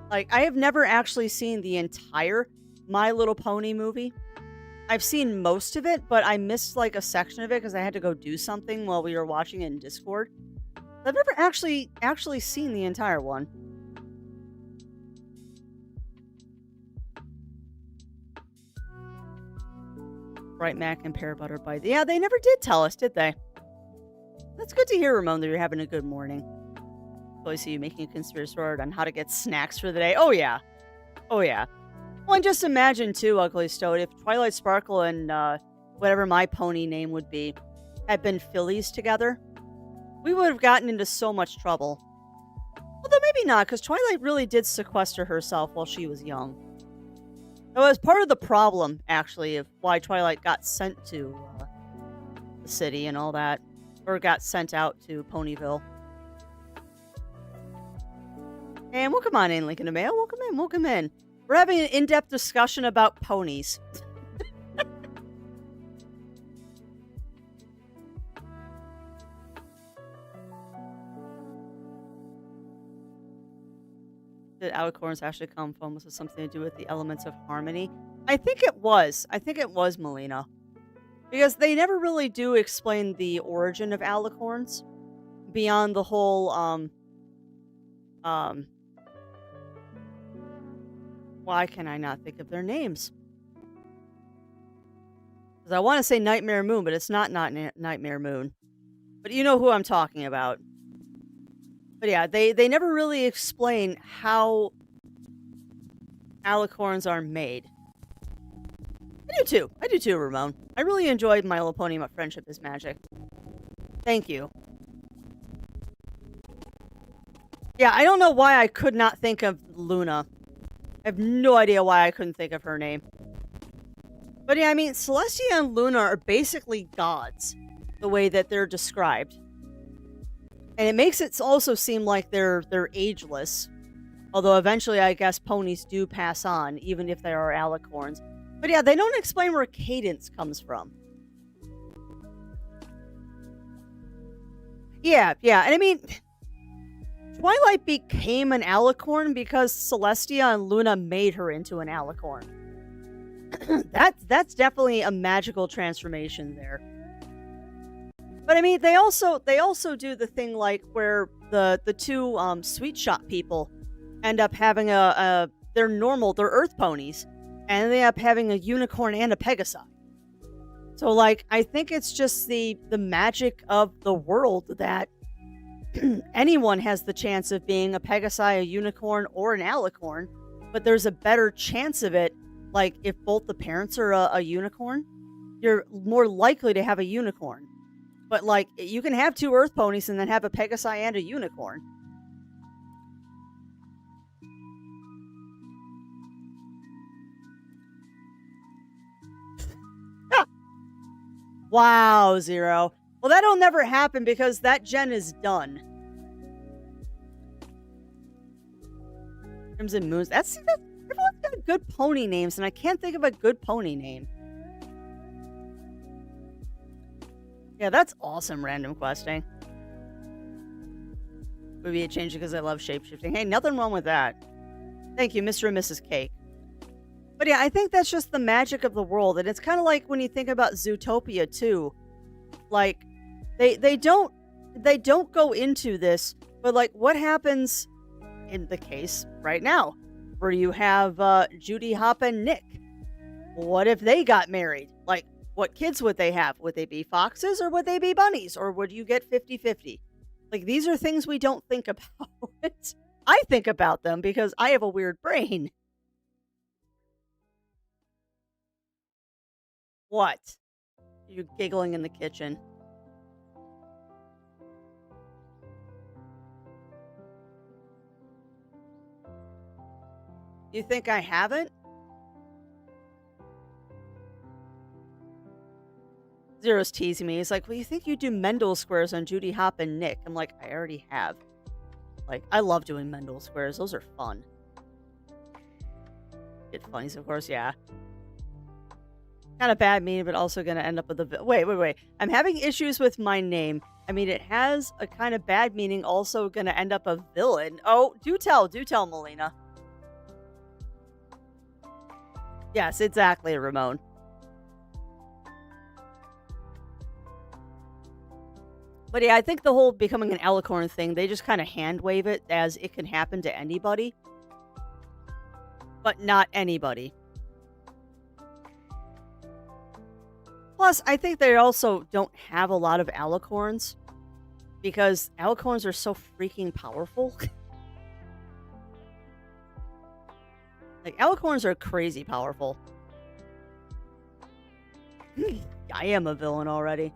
Like, I have never actually seen the entire My Little Pony movie. I've seen most of it, but I missed, like, a section of it because I had to go do something while we were watching it in Discord. I've never actually seen the entire one. Bright Mac and Pear Butter Bite. Yeah, they never did tell us, did they? That's good to hear, Ramon, that you're having a good morning. I see you making a conspiracy board on how to get snacks for the day. Oh, yeah. Oh, yeah. Well, and just imagine, too, Ugly Stone, if Twilight Sparkle and whatever my pony name would be had been fillies together, we would have gotten into so much trouble. Although maybe not, because Twilight really did sequester herself while she was young. It was part of the problem, actually, of why Twilight got sent to the city and all that. Or got sent out to Ponyville. And welcome on in, Lincoln Mail. Welcome in. We're having an in-depth discussion about ponies. Did alicorns actually come from? Was it something to do with the elements of harmony? I think it was. Melina. Because they never really do explain the origin of alicorns beyond the whole, why can I not think of their names? Because I want to say Nightmare Moon, but it's not Nightmare Moon. But you know who I'm talking about. But yeah, they never really explain how alicorns are made. I do too, Ramon. I really enjoyed My Little Pony, My Friendship is Magic. Thank you. Yeah, I don't know why I could not think of Luna. I have no idea why I couldn't think of her name. But yeah, I mean, Celestia and Luna are basically gods, the way that they're described. And it makes it also seem like they're ageless. Although eventually, I guess, ponies do pass on, even if they are alicorns. But yeah, they don't explain where cadence comes from. Yeah. And I mean, Twilight became an alicorn because Celestia and Luna made her into an alicorn. That's definitely a magical transformation there. But I mean, they also do the thing like where the two sweet shop people end up having they're Earth ponies, and they end up having a unicorn and a Pegasi. So like, I think it's just the magic of the world that anyone has the chance of being a Pegasi, a unicorn, or an alicorn, but there's a better chance of it. Like, if both the parents are a unicorn, you're more likely to have a unicorn. But, like, you can have two Earth ponies and then have a Pegasi and a unicorn. Wow, Zero. Well, that'll never happen because that gen is done. Crimson Moons. Everyone's got good pony names, and I can't think of a good pony name. Yeah, that's awesome random questing. Would be a change because I love shapeshifting. Hey, nothing wrong with that. Thank you, Mr. and Mrs. Cake. But yeah, I think that's just the magic of the world, and it's kind of like when you think about Zootopia too. Like, they don't go into this, but like, what happens in the case right now, where you have Judy Hop and Nick? What if they got married? Like, what kids would they have? Would they be foxes or would they be bunnies? Or would you get 50-50? Like, these are things we don't think about. I think about them because I have a weird brain. What? You're giggling in the kitchen. You think I haven't? Zero's teasing me. He's like, well, you think you do Mendel squares on Judy Hop and Nick? I'm like, I already have. Like, I love doing Mendel squares. Those are fun. Get funnies, of course, yeah. Kind of bad meaning, but also going to end up with a... Wait. I'm having issues with my name. I mean, it has a kind of bad meaning, also going to end up a villain. Oh, do tell, Melina. Yes, exactly, Ramon. But yeah, I think the whole becoming an alicorn thing, they just kind of hand wave it as it can happen to anybody. But not anybody. Plus, I think they also don't have a lot of alicorns. Because alicorns are so freaking powerful. Like, alicorns are crazy powerful. I am a villain already.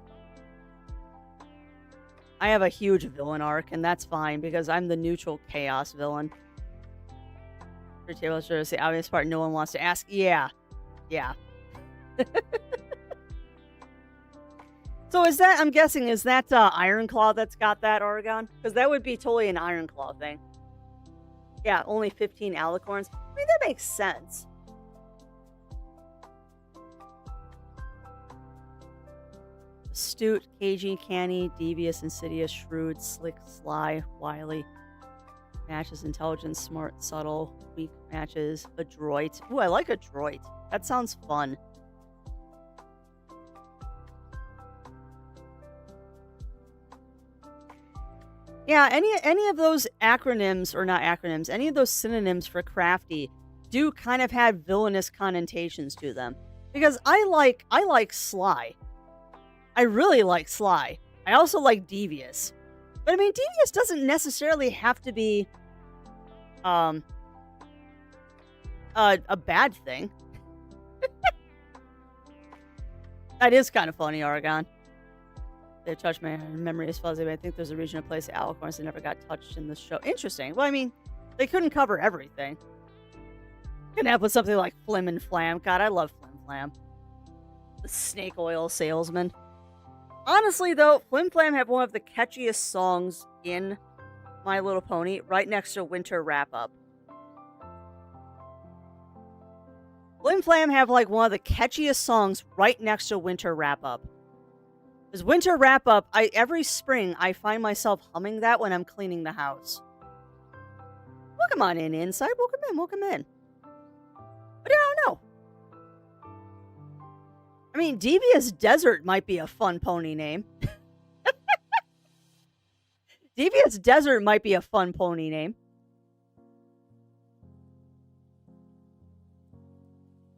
I have a huge villain arc, and that's fine, because I'm the neutral chaos villain. For table sure to say obvious part no one wants to ask. Yeah. So is that, I'm guessing, is that Ironclaw that's got that, Oregon? Because that would be totally an Ironclaw thing. Yeah, only 15 alicorns. I mean, that makes sense. Astute, cagey, canny, devious, insidious, shrewd, slick, sly, wily. Matches intelligence, smart, subtle, weak matches, adroit. Ooh, I like adroit. That sounds fun. Yeah, any of those acronyms, or not acronyms, any of those synonyms for crafty do kind of have villainous connotations to them. Because I like sly. I really like sly. I also like devious. But I mean, devious doesn't necessarily have to be a bad thing. That is kind of funny, Oregon. They touched my memory is fuzzy, but I think there's a region of place alicorns that never got touched in the show. Interesting. Well, I mean, they couldn't cover everything. Gonna have with something like Flim and Flam. God, I love Flim Flam. The snake oil salesman. Honestly, though, Flim Flam have one of the catchiest songs in My Little Pony, right next to Winter Wrap Up. Flim Flam have like one of the catchiest songs right next to Winter Wrap Up. Because Winter Wrap Up, every spring I find myself humming that when I'm cleaning the house. Welcome on in, Inside. Welcome in. But I don't know. I mean, Devious Desert might be a fun pony name. Devious Desert might be a fun pony name.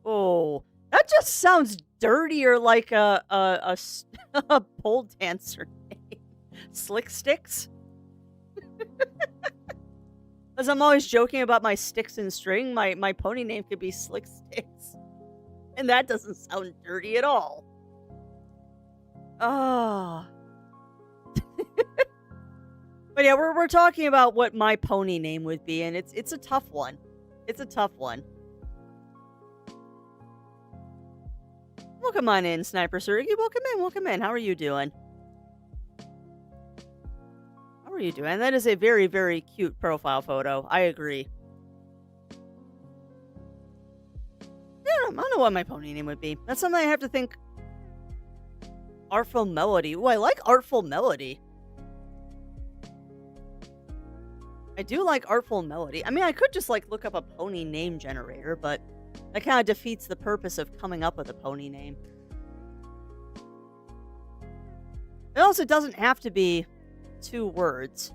Oh, that just sounds dirtier like a pole dancer name. Slick Sticks? As I'm always joking about my sticks and string, my pony name could be Slick Sticks. And that doesn't sound dirty at all. Oh. But yeah, we're talking about what my pony name would be, and it's a tough one. It's a tough one. Welcome on in, Sniper Surgi. Welcome in. How are you doing? How are you doing? That is a very, very cute profile photo. I agree. I don't know what my pony name would be. That's something I have to think. Artful Melody. Ooh, I like Artful Melody. I do like Artful Melody. I mean, I could just like look up a pony name generator, but that kind of defeats the purpose of coming up with a pony name. It also doesn't have to be 2 words.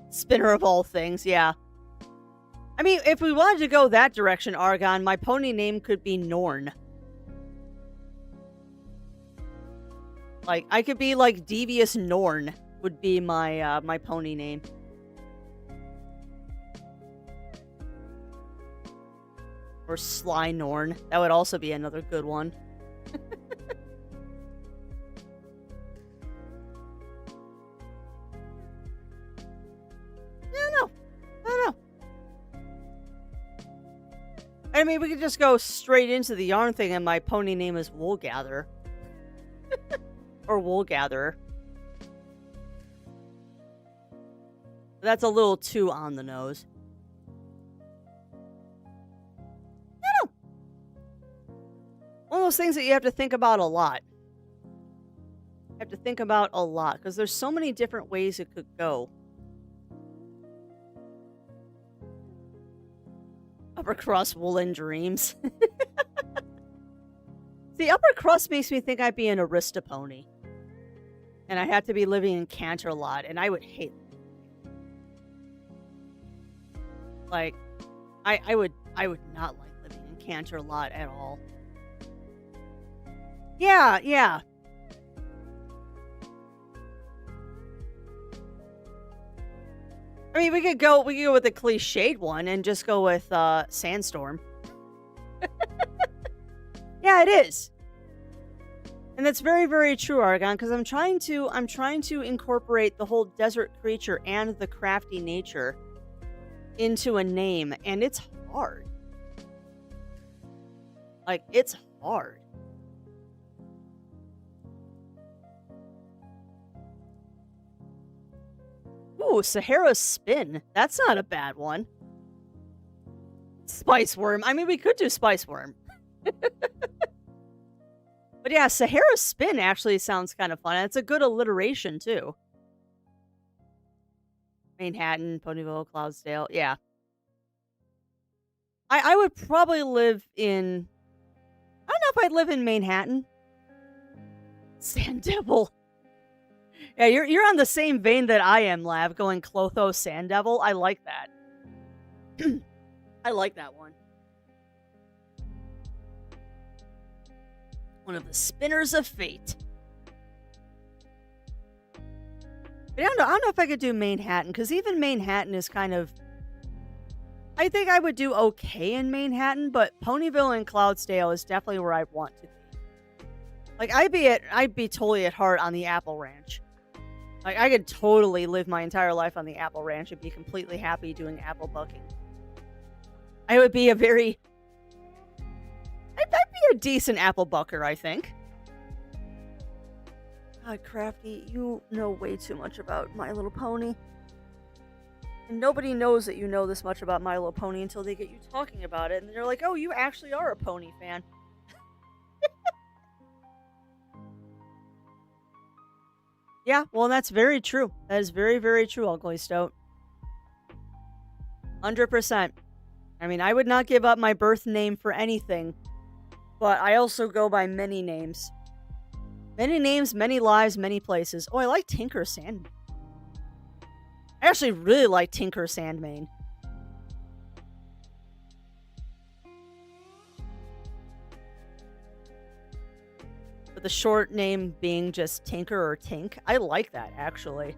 Spinner of all things, yeah. I mean, if we wanted to go that direction, Argon, my pony name could be Norn. Like, I could be like Devious Norn would be my my pony name. Or Sly Norn. That would also be another good one. I don't know. I mean, we could just go straight into the yarn thing, and my pony name is Wool Gatherer. Or Wool Gatherer. That's a little too on the nose. One of those things that you have to think about a lot. You have to think about a lot, because there's so many different ways it could go. Upper crust woolen dreams. The upper crust makes me think I'd be an Aristopony. And I have to be living in Canterlot, and I would hate it. Like, I would not like living in Canterlot at all. Yeah. I mean, we could go with the cliched one and just go with Sandstorm. Yeah, it is. And that's very, very true, Argon, because I'm trying to incorporate the whole desert creature and the crafty nature into a name, and it's hard. Like, it's hard. Ooh, Sahara's Spin. That's not a bad one. Spice Worm. I mean, we could do Spice Worm. But yeah, Sahara's Spin actually sounds kind of fun. And it's a good alliteration, too. Manhattan, Ponyville, Cloudsdale. Yeah. I would probably live in... I don't know if I'd live in Manhattan. Sand Devil. Yeah, you're on the same vein that I am, Lav, going Clotho Sand Devil. I like that. I like that one. One of the spinners of fate. But I don't know if I could do Manhattan, because even Manhattan is kind of... I think I would do okay in Manhattan, but Ponyville and Cloudsdale is definitely where I want to be. Like, I'd be totally at heart on the Apple Ranch. Like, I could totally live my entire life on the Apple Ranch and be completely happy doing apple bucking. I would be I'd be a decent apple bucker, I think. God, Crafty, you know way too much about My Little Pony. And nobody knows that you know this much about My Little Pony until they get you talking about it, and they're like, oh, you actually are a pony fan. Yeah, well, that's very true. That is very, very true, Ugly Stoat. 100%. I mean, I would not give up my birth name for anything, but I also go by many names. Many names, many lives, many places. Oh, I like Tinker Sandman. I actually really like Tinker Sandman. But the short name being just Tinker or Tink. I like that, actually.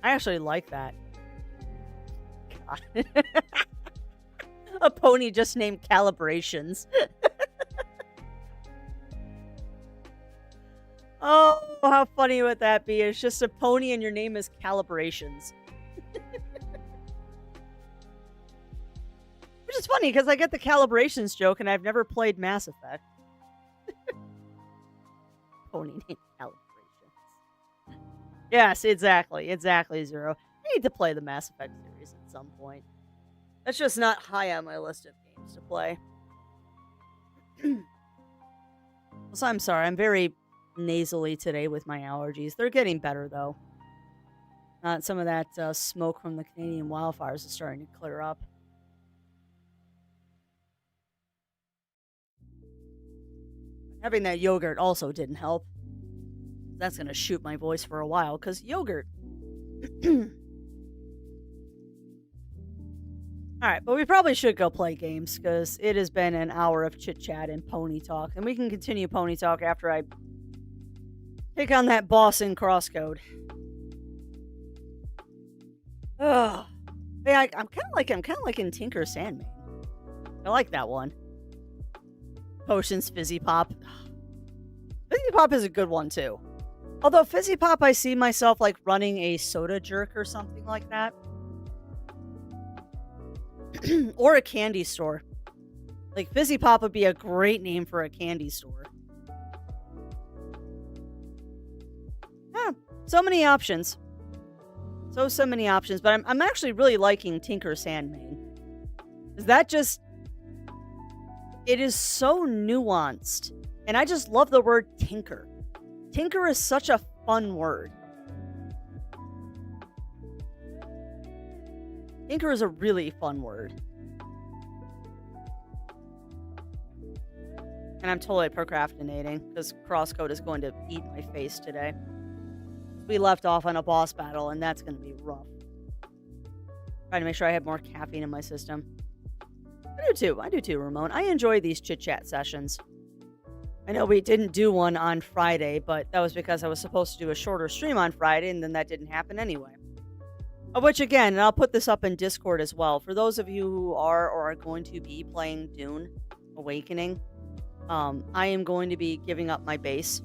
I actually like that. God. A pony just named Calibrations. Oh, how funny would that be? It's just a pony and your name is Calibrations. Which is funny, because I get the Calibrations joke and I've never played Mass Effect. Pony named Calibrations. Yes, exactly. Exactly, Zero. I need to play the Mass Effect series at some point. That's just not high on my list of games to play. So I'm sorry, I'm very nasally today with my allergies. They're getting better, though. Some of that smoke from the Canadian wildfires is starting to clear up. Having that yogurt also didn't help. That's going to shoot my voice for a while, because yogurt. Alright, but we probably should go play games, because it has been an hour of chit-chat and pony talk, and we can continue pony talk after I take on that boss in CrossCode. Ugh. Hey, I'm kind of like in Tinker Sandman. I like that one. Potions, Fizzy Pop. Fizzy Pop is a good one, too. Although Fizzy Pop, I see myself like running a soda jerk or something like that. Or a candy store. Like, Fizzy Pop would be a great name for a candy store. Yeah, so many options. So many options. But I'm actually really liking Tinker Sandman. Is that just... It is so nuanced. And I just love the word tinker. Tinker is such a fun word. Tinker is a really fun word. And I'm totally procrastinating because CrossCode is going to eat my face today. We left off on a boss battle and that's going to be rough. Trying to make sure I have more caffeine in my system. I do too, Ramon. I enjoy these chit-chat sessions. I know we didn't do one on Friday, but that was because I was supposed to do a shorter stream on Friday, and then that didn't happen anyway. Of which, again, and I'll put this up in Discord as well, for those of you who are or are going to be playing Dune Awakening, I am going to be giving up my base.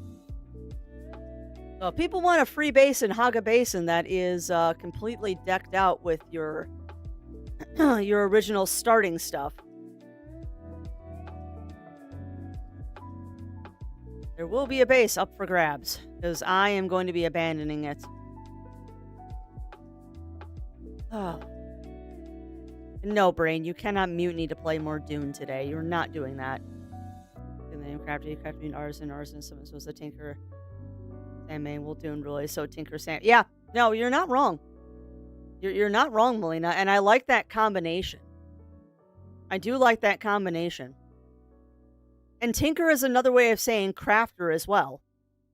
So if people want a free base in Haga Basin that is completely decked out with your your original starting stuff, there will be a base up for grabs, because I am going to be abandoning it. Oh. No, Brain, you cannot mutiny to play more Dune today. You're not doing that. And then crafty an artisan, someone supposed to tinker. Sandman will Dune really, so tinker sand. Yeah, no, you're not wrong. You're not wrong, Melina, and I like that combination. I do like that combination. And tinker is another way of saying crafter as well.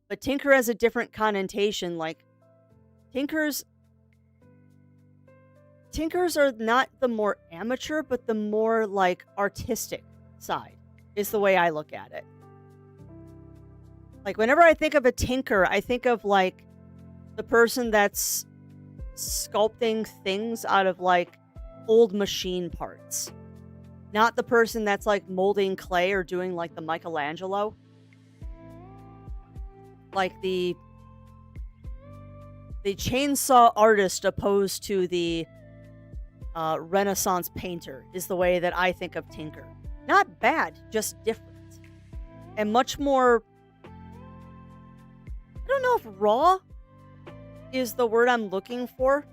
But tinker has a different connotation, like tinkers are not the more amateur, but the more like artistic side is the way I look at it. Like whenever I think of a tinker, I think of like the person that's sculpting things out of like old machine parts. Not the person that's like molding clay or doing like the Michelangelo. Like the chainsaw artist opposed to the Renaissance painter is the way that I think of Tinker. Not bad, just different. And much more, I don't know if raw is the word I'm looking for.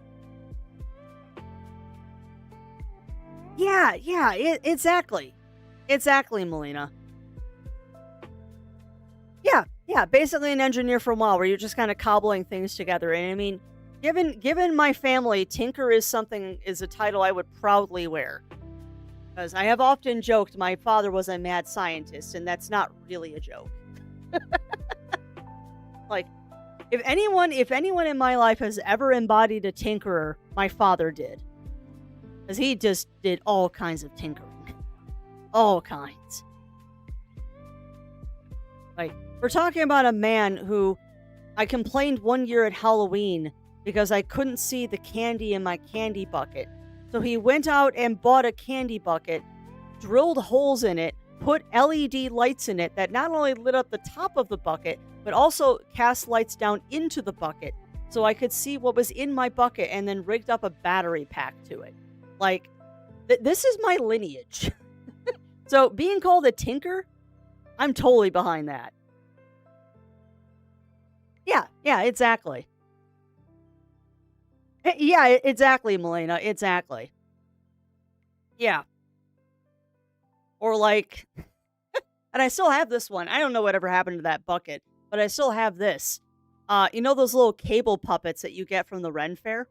Yeah, exactly. Exactly, Melina. Yeah, basically an engineer from WoW where you're just kind of cobbling things together. And I mean, given my family, Tinker is a title I would proudly wear. Because I have often joked my father was a mad scientist, and that's not really a joke. Like, if anyone in my life has ever embodied a tinkerer, my father did. Because he just did all kinds of tinkering. All kinds. Like, we're talking about a man who I complained one year at Halloween because I couldn't see the candy in my candy bucket. So he went out and bought a candy bucket, drilled holes in it, put LED lights in it that not only lit up the top of the bucket, but also cast lights down into the bucket so I could see what was in my bucket, and then rigged up a battery pack to it. Like, this is my lineage. So being called a tinker, I'm totally behind that. Yeah, exactly. Yeah, exactly, Melina. Exactly. Yeah. Or like, and I still have this one. I don't know whatever happened to that bucket, but I still have this. You know those little cable puppets that you get from the Ren Fair?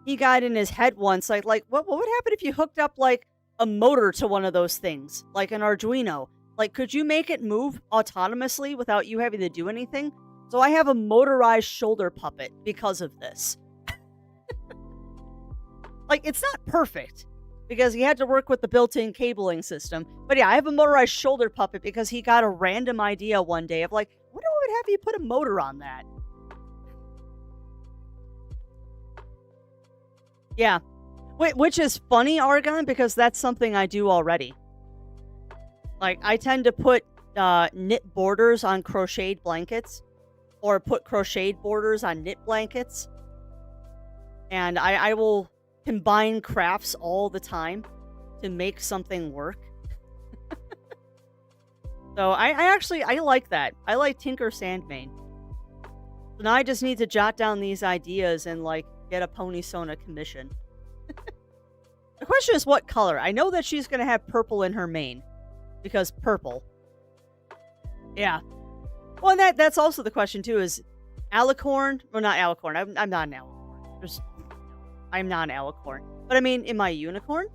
He got in his head once, like what would happen if you hooked up like a motor to one of those things, like an Arduino? Like, could you make it move autonomously without you having to do anything? So I have a motorized shoulder puppet because of this. Like, it's not perfect because he had to work with the built-in cabling system. But yeah, I have a motorized shoulder puppet because he got a random idea one day of like, I wonder what would have you put a motor on that? Yeah. Which is funny, Argon, because that's something I do already. Like, I tend to put knit borders on crocheted blankets, or put crocheted borders on knit blankets. And I will combine crafts all the time to make something work. So I like that. I like Tinker Sandmane. So now I just need to jot down these ideas and like get a Pony Sona commission. The question is what color? I know that she's going to have purple in her mane. Because purple. Yeah. Well, and that's also the question, too, is alicorn, or not alicorn, I'm not an alicorn. I'm not an alicorn. But I mean, am I a unicorn?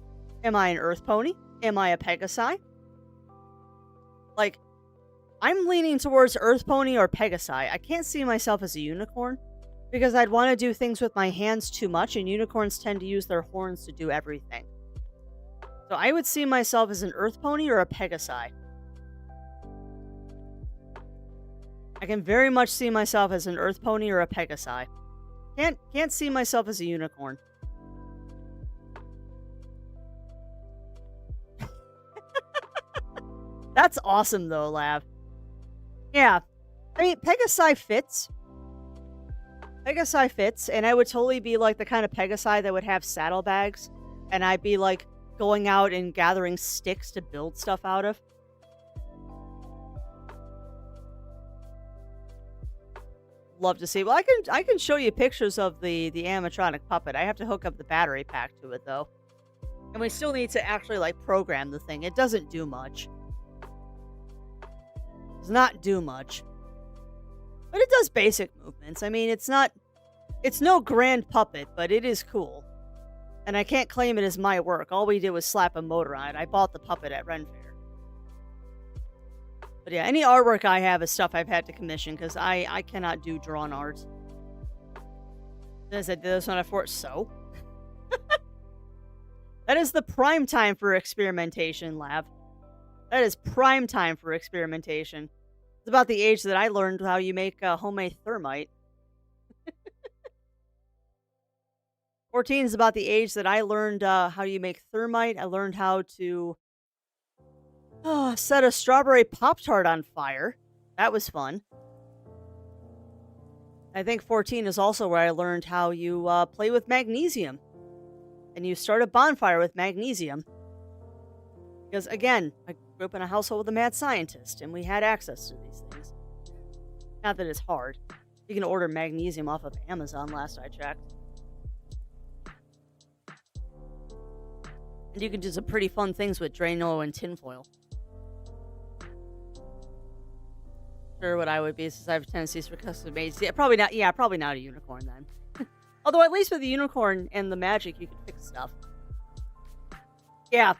Am I an earth pony? Am I a pegasi? Like, I'm leaning towards earth pony or pegasi. I can't see myself as a unicorn, because I'd want to do things with my hands too much, and unicorns tend to use their horns to do everything. So I would see myself as an earth pony or a pegasi. I can very much see myself as an earth pony or a pegasi. Can't see myself as a unicorn. That's awesome though, Lav. Yeah. I mean, pegasi fits. Pegasi fits, and I would totally be like the kind of pegasi that would have saddlebags, and I'd be like going out and gathering sticks to build stuff out of. Love to see. Well, I can show you pictures of the animatronic puppet. I have to hook up the battery pack to it though. And we still need to actually like program the thing. It doesn't do much. It does not do much. But it does basic movements. I mean, it's no grand puppet, but it is cool. And I can't claim it as my work. All we did was slap a motor on it. I bought the puppet at Ren Fair. But yeah, any artwork I have is stuff I've had to commission because I cannot do drawn art. As I did this one at so. That is the prime time for experimentation, Lav. That is prime time for experimentation. It's about the age that I learned how you make homemade thermite. 14 is about the age that I learned how you make thermite. I learned how to set a strawberry Pop-Tart on fire. That was fun. I think 14 is also where I learned how you play with magnesium. and you start a bonfire with magnesium. Because again, I grew up in a household with a mad scientist, and we had access to these things. Not that it's hard. You can order magnesium off of Amazon last I checked. And you can do some pretty fun things with Drano and tinfoil. Sure what I would be, since I have tendencies for custom made. Yeah, probably not. Yeah, probably not a unicorn then. Although at least with the unicorn and the magic, you can fix stuff. Yeah.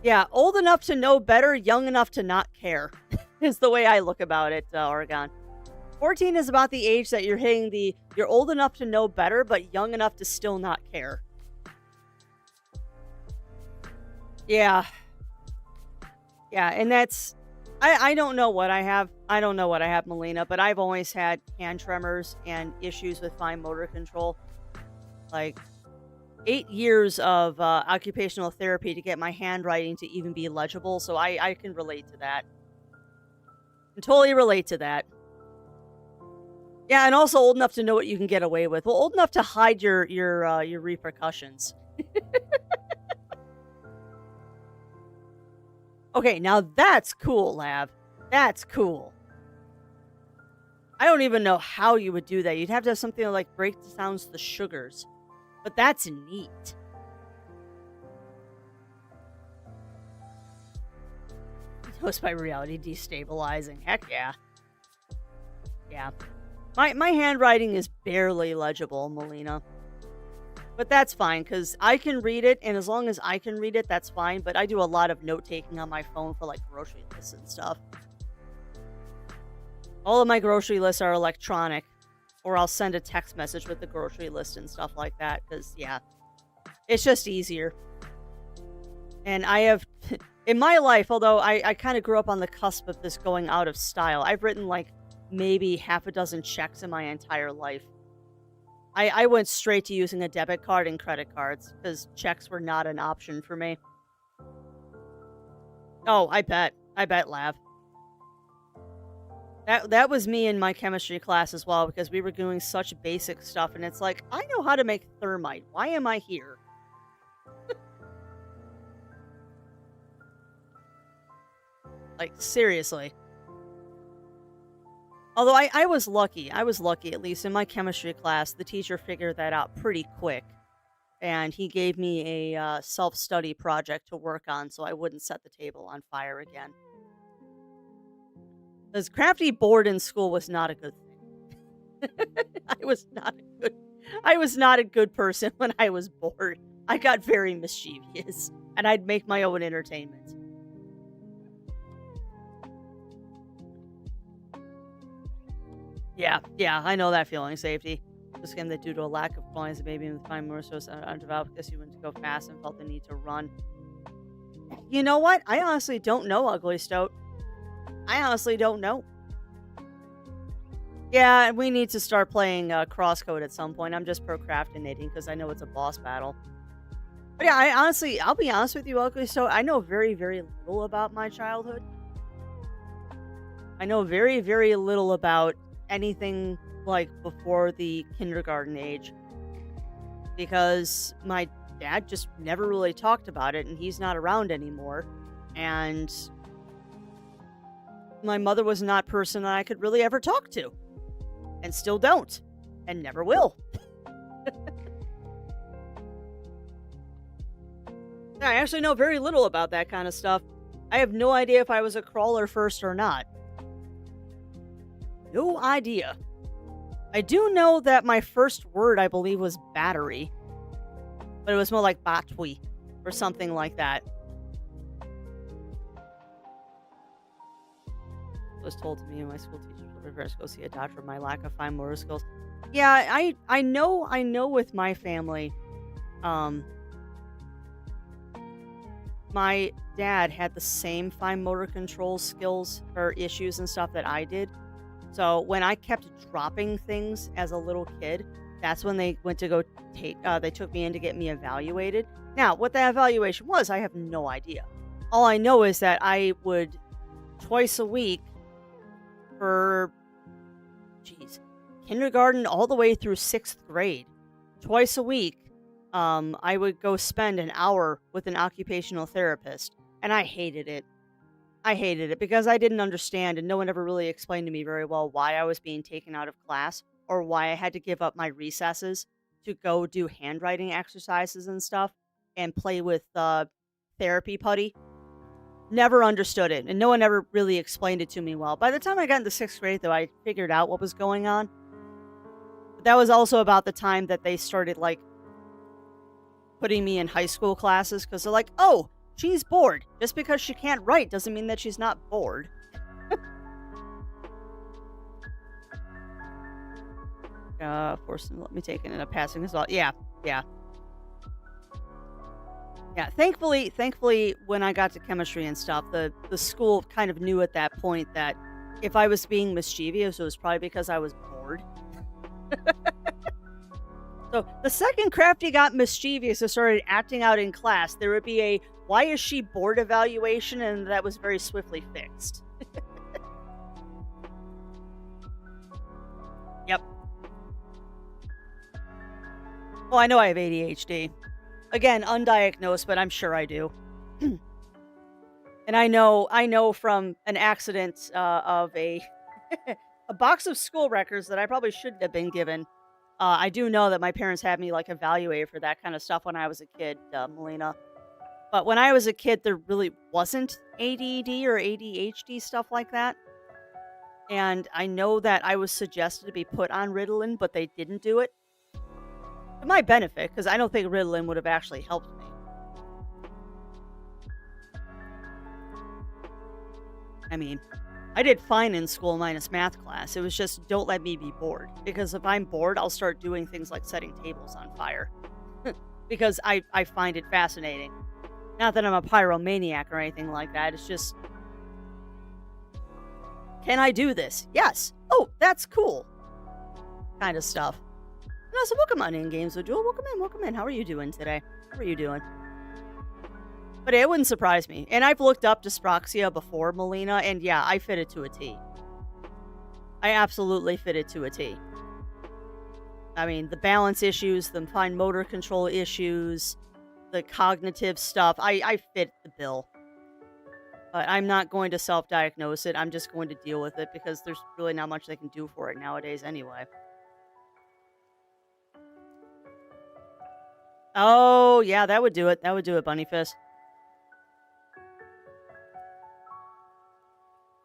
Yeah, old enough to know better, young enough to not care, is the way I look about it, Oregon. 14 is about the age that you're hitting you're old enough to know better, but young enough to still not care. Yeah. Yeah, and that's... I don't know what I have. I don't know what I have, Melina, but I've always had hand tremors and issues with fine motor control. Like, 8 years of occupational therapy to get my handwriting to even be legible, so I can relate to that. I can totally relate to that. Yeah, and also old enough to know what you can get away with. Well, old enough to hide your repercussions. Okay, now that's cool, Lav. That's cool. I don't even know how you would do that. You'd have to have something that, like, breaks down the sugars. But that's neat. Dosed by reality destabilizing. Heck yeah. Yeah. My handwriting is barely legible, Melina. But that's fine, because I can read it, and as long as I can read it, that's fine. But I do a lot of note-taking on my phone for, like, grocery lists and stuff. All of my grocery lists are electronic, or I'll send a text message with the grocery list and stuff like that, because, yeah, it's just easier. And I have, in my life, although I kind of grew up on the cusp of this going out of style, I've written, like, maybe half a dozen checks in my entire life. I went straight to using a debit card and credit cards, because checks were not an option for me. Oh, I bet, Lav. That was me in my chemistry class as well, because we were doing such basic stuff, and it's like, I know how to make thermite. Why am I here? Like, seriously. Although I was lucky. I was lucky, at least in my chemistry class. The teacher figured that out pretty quick. And he gave me a self-study project to work on so I wouldn't set the table on fire again. Because crafty bored in school was not a good thing. I was not a good person when I was bored. I got very mischievous. And I'd make my own entertainment. Yeah, I know that feeling, Safety. This game that due to a lack of points, maybe in the time more so undeveloped because you went to go fast and felt the need to run. You know what? I honestly don't know, Ugly Stoat. I honestly don't know. Yeah, we need to start playing CrossCode at some point. I'm just procrastinating because I know it's a boss battle. But yeah, I'll be honest with you, Ugly Stoat. I know very, very little about my childhood. I know very, very little about anything like before the kindergarten age, because my dad just never really talked about it, and he's not around anymore, and my mother was not a person that I could really ever talk to, and still don't, and never will. I actually know very little about that kind of stuff. I have no idea if I was a crawler first or not. No idea. I do know that my first word, I believe, was battery. But it was more like batwi or something like that. It was told to me my school teacher told me to go see a doctor for my lack of fine motor skills. Yeah, I know with my family, my dad had the same fine motor control skills or issues and stuff that I did. So when I kept dropping things as a little kid, that's when they went to go they took me in to get me evaluated. Now, what that evaluation was, I have no idea. All I know is that I would twice a week for, kindergarten all the way through 6th grade, twice a week, I would go spend an hour with an occupational therapist, and I hated it. I hated it because I didn't understand, and no one ever really explained to me very well why I was being taken out of class or why I had to give up my recesses to go do handwriting exercises and stuff and play with therapy putty. Never understood it, and no one ever really explained it to me well. By the time I got into sixth grade, though, I figured out what was going on. But that was also about the time that they started like putting me in high school classes because they're like, oh, she's bored. Just because she can't write doesn't mean that she's not bored. Forced them to let me take it in a passing as well. Yeah, yeah. Yeah, thankfully, when I got to chemistry and stuff, the school kind of knew at that point that if I was being mischievous, it was probably because I was bored. So the second Crafty got mischievous and started acting out in class, there would be a "Why is she bored?" evaluation, and that was very swiftly fixed. Yep. Well, I know I have ADHD. Again, undiagnosed, but I'm sure I do. And I know from an accident of a a box of school records that I probably shouldn't have been given. I do know that my parents had me like evaluated for that kind of stuff when I was a kid, Melina. But when I was a kid, there really wasn't ADD or ADHD stuff like that. And I know that I was suggested to be put on Ritalin, but they didn't do it. To my benefit, because I don't think Ritalin would have actually helped me. I mean, I did fine in school minus math class. It was just don't let me be bored. Because if I'm bored, I'll start doing things like setting tables on fire. Because I find it fascinating. Not that I'm a pyromaniac or anything like that. It's just, can I do this? Yes. Oh, that's cool. Kind of stuff. And also, welcome on in games with Jewel. Welcome in. How are you doing today? How are you doing? But it wouldn't surprise me. And I've looked up dyspraxia before, Melina, and yeah, I fit it to a T. I absolutely fit it to a T. I mean, the balance issues, the fine motor control issues, the cognitive stuff, I fit the bill. But I'm not going to self-diagnose it. I'm just going to deal with it because there's really not much they can do for it nowadays anyway. Oh, yeah, that would do it. That would do it, Bunny Fist.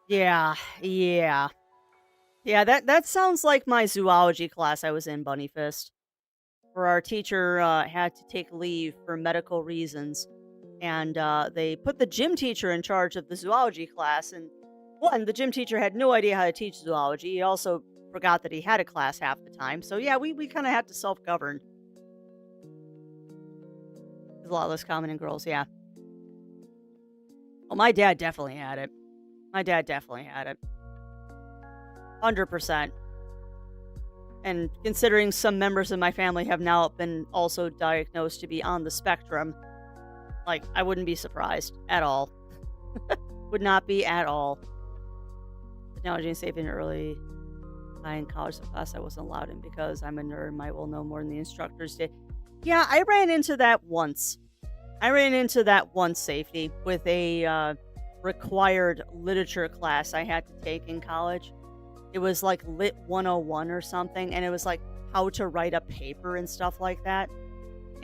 Yeah, yeah. Yeah, that sounds like my zoology class I was in, Bunny Fist, where our teacher had to take leave for medical reasons. And they put the gym teacher in charge of the zoology class. And one, the gym teacher had no idea how to teach zoology. He also forgot that he had a class half the time. So yeah, we kind of had to self-govern. It's a lot less common in girls, yeah. Well, my dad definitely had it. My dad definitely had it. 100%. And considering some members of my family have now been also diagnosed to be on the spectrum, like, I wouldn't be surprised at all. Would not be at all. Technology and saving early. In college class I wasn't allowed in because I'm a nerd. I will know more than the instructors did. Yeah, I ran into that once. Safety, with a required literature class I had to take in college. It was like Lit 101 or something, and it was like how to write a paper and stuff like that.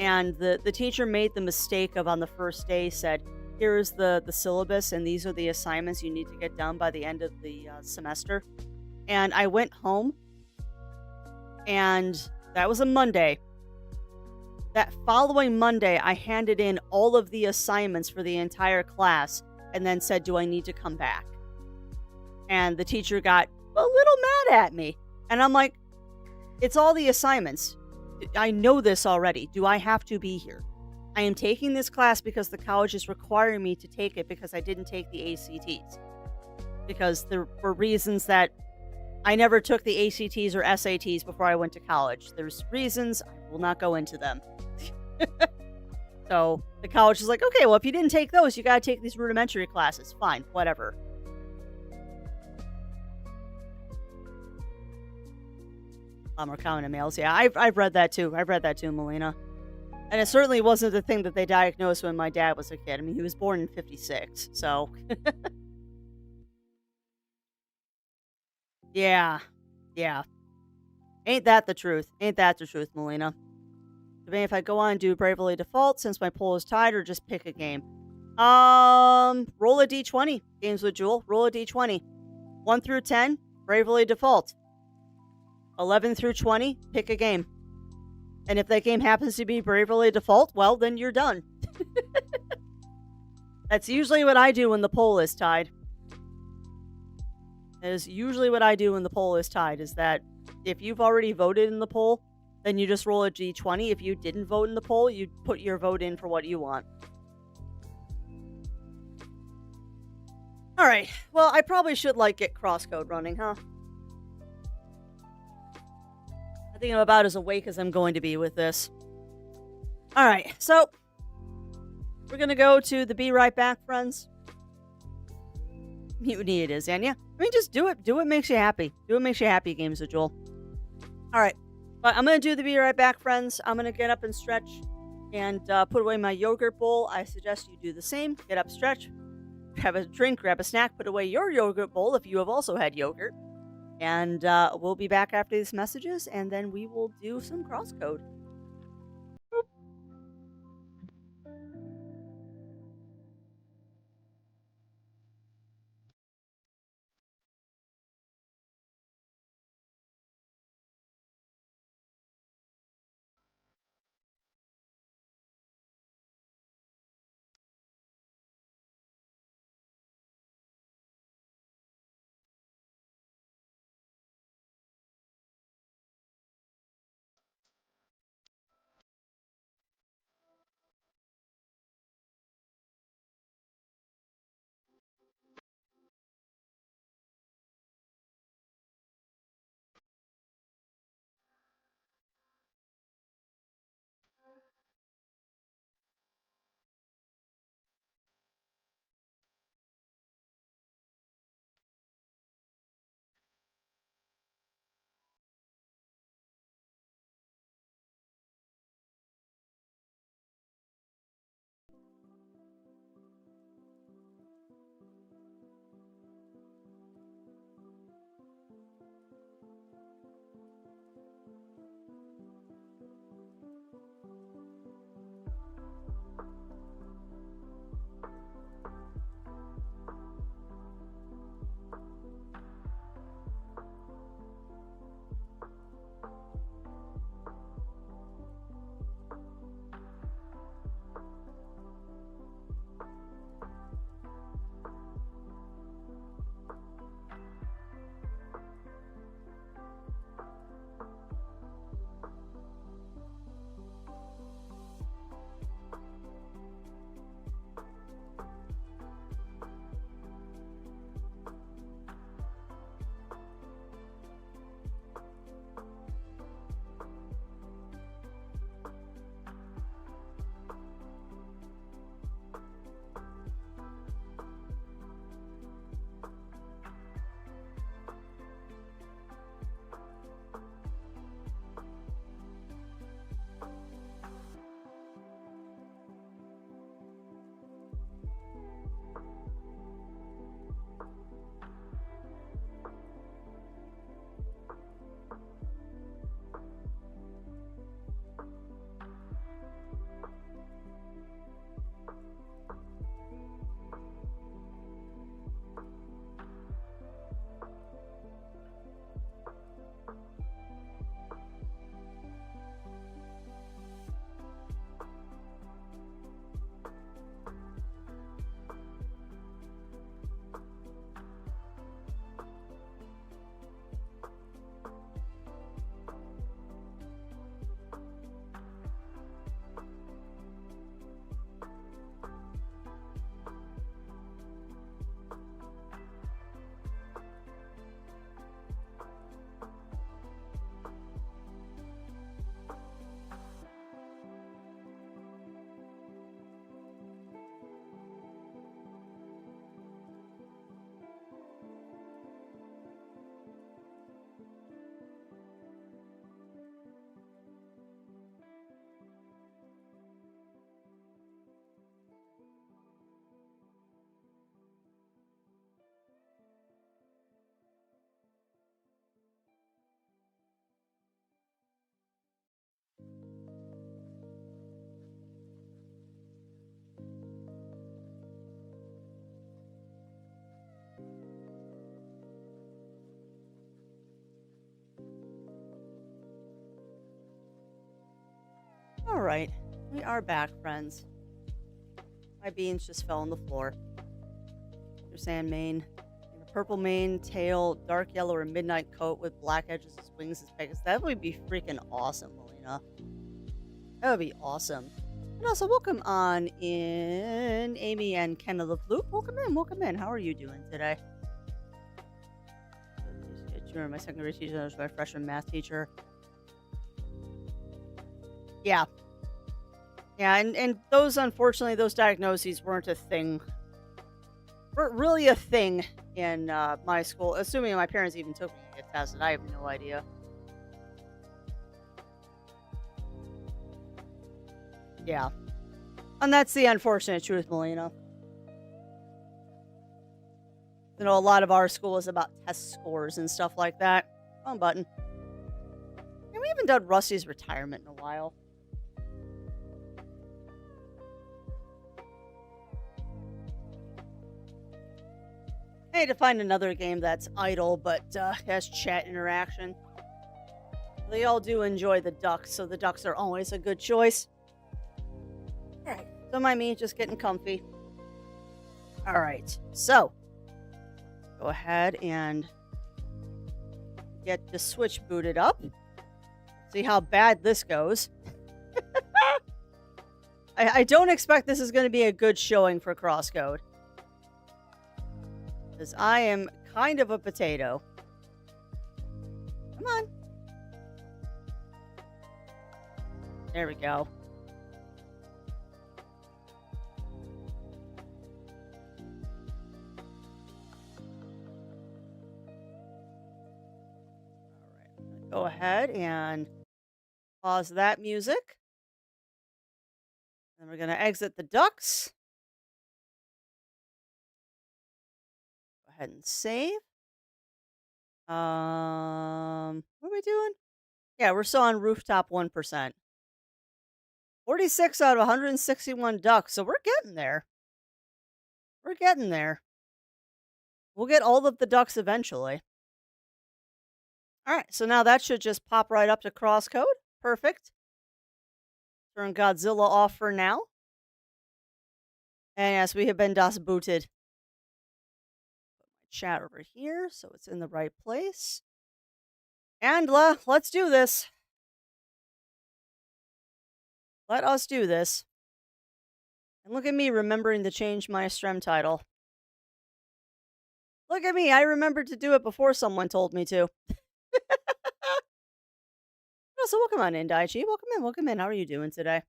And the teacher made the mistake of, on the first day, said, here's the syllabus, and these are the assignments you need to get done by the end of the semester. And I went home, and that was a Monday. That following Monday, I handed in all of the assignments for the entire class and then said, do I need to come back? And the teacher got a little mad at me. And I'm like, it's all the assignments. I know this already. Do I have to be here? I am taking this class because the college is requiring me to take it because I didn't take the ACTs. Because there were reasons that I never took the ACTs or SATs before I went to college. There's reasons, I will not go into them. So the college is like, okay, well, if you didn't take those, you gotta take these rudimentary classes. Fine, whatever. A lot more common in males. Yeah, I've read that too. I've read that too, Melina. And it certainly wasn't the thing that they diagnosed when my dad was a kid. I mean, he was born in '56, so yeah, yeah. Ain't that the truth? Ain't that the truth, Melina? Debate if I go on and do Bravely Default since my poll is tied, or just pick a game. Roll a d20. Games with Jewel. Roll a d20. 1 through 10, Bravely Default. 11 through 20, pick a game. And if that game happens to be Bravely Default, well, then you're done. That's usually what I do when the poll is tied. Is that if you've already voted in the poll, then you just roll a d20. If you didn't vote in the poll, you put your vote in for what you want. All right. Well, I probably should get CrossCode running, huh? I think I'm about as awake as I'm going to be with this. All right. So we're going to go to the Be Right Back, friends. Mutiny it is, Anya. I mean, just do it. Do what makes you happy. Do what makes you happy, Games with Joel. All right. But I'm going to do the Be Right Back, friends. I'm going to get up and stretch and put away my yogurt bowl. I suggest you do the same. Get up, stretch, grab a drink, grab a snack, put away your yogurt bowl if you have also had yogurt. And we'll be back after these messages, and then we will do some CrossCode. All right. We are back, friends. My beans just fell on the floor. Your sand mane. And a purple mane, tail, dark yellow or midnight coat with black edges as wings as Pegasus. That would be freaking awesome, Melina. That would be awesome. And also, welcome on in Amy and Ken of the Flute. Welcome in, welcome in. How are you doing today? You're my second grade teacher. I was my freshman math teacher. Yeah. Yeah, and those, unfortunately, those diagnoses weren't a thing. Weren't really a thing in my school, assuming my parents even took me to get tested. I have no idea. Yeah. And that's the unfortunate truth, Melina. You know, a lot of our school is about test scores and stuff like that. Wrong button. And we haven't done Rusty's retirement in a while. I need to find another game that's idle but has chat interaction. They all do enjoy the ducks, so the ducks are always a good choice. Alright, don't mind me, just getting comfy. Alright, so go ahead and get the Switch booted up. See how bad this goes. I don't expect this is going to be a good showing for CrossCode. Because I am kind of a potato. Come on. There we go. Alright, go ahead and pause that music. Then we're going to exit the ducks. Go ahead and save. What are we doing? Yeah, we're still on rooftop 1%. 46 out of 161 ducks, so we're getting there. We're getting there. We'll get all of the ducks eventually. Alright, so now that should just pop right up to CrossCode. Perfect. Turn Godzilla off for now. And yes, we have been DOS booted. Put my chat over here so it's in the right place. And let's do this. Let us do this. And look at me remembering to change my stream title. Look at me, I remembered to do it before someone told me to. So welcome on in, Daichi. Welcome in. How are you doing today?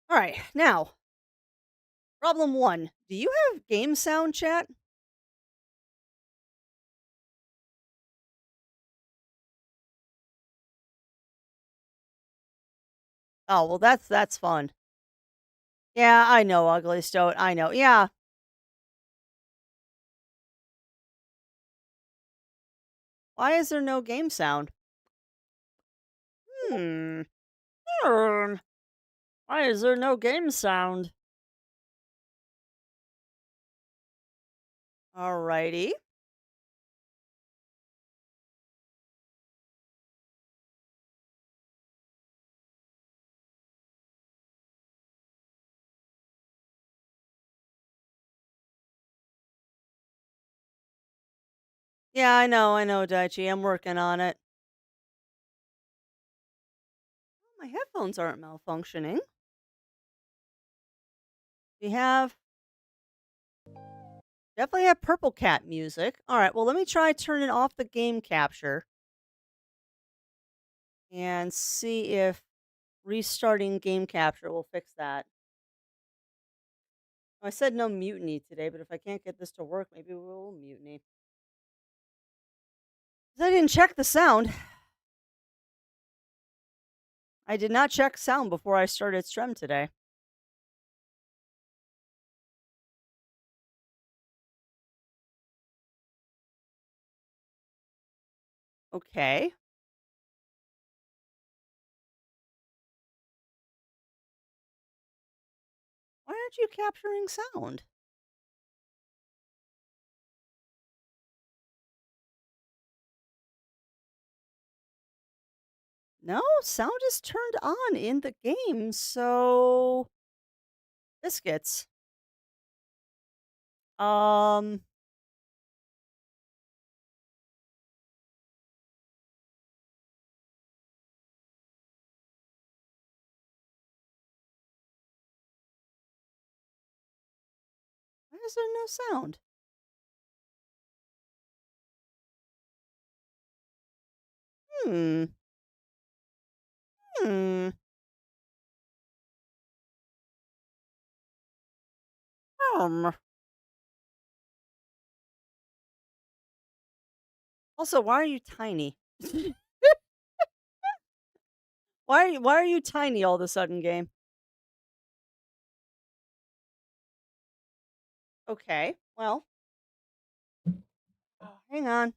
All right, now, problem 1. Do you have game sound, chat? Oh, well, that's fun. Yeah, I know, Ugly Stoat. I know. Yeah. Why is there no game sound? Hmm. Why is there no game sound? Alrighty. Yeah, I know, Daichi. I'm working on it. Oh, my headphones aren't malfunctioning. We have definitely have Purple Cat music. All right, well, let me try turning off the game capture and see if restarting game capture will fix that. I said no mutiny today, but if I can't get this to work, maybe we'll mutiny. 'Cause I didn't check the sound. I did not check sound before I started stream today. Okay. Why aren't you capturing sound? No, sound is turned on in the game, so biscuits. Um, why is there no sound? Hmm. Hmm. Hmm. Also, why are you tiny? Why are you tiny all of a sudden, game? Okay. Well, hang on.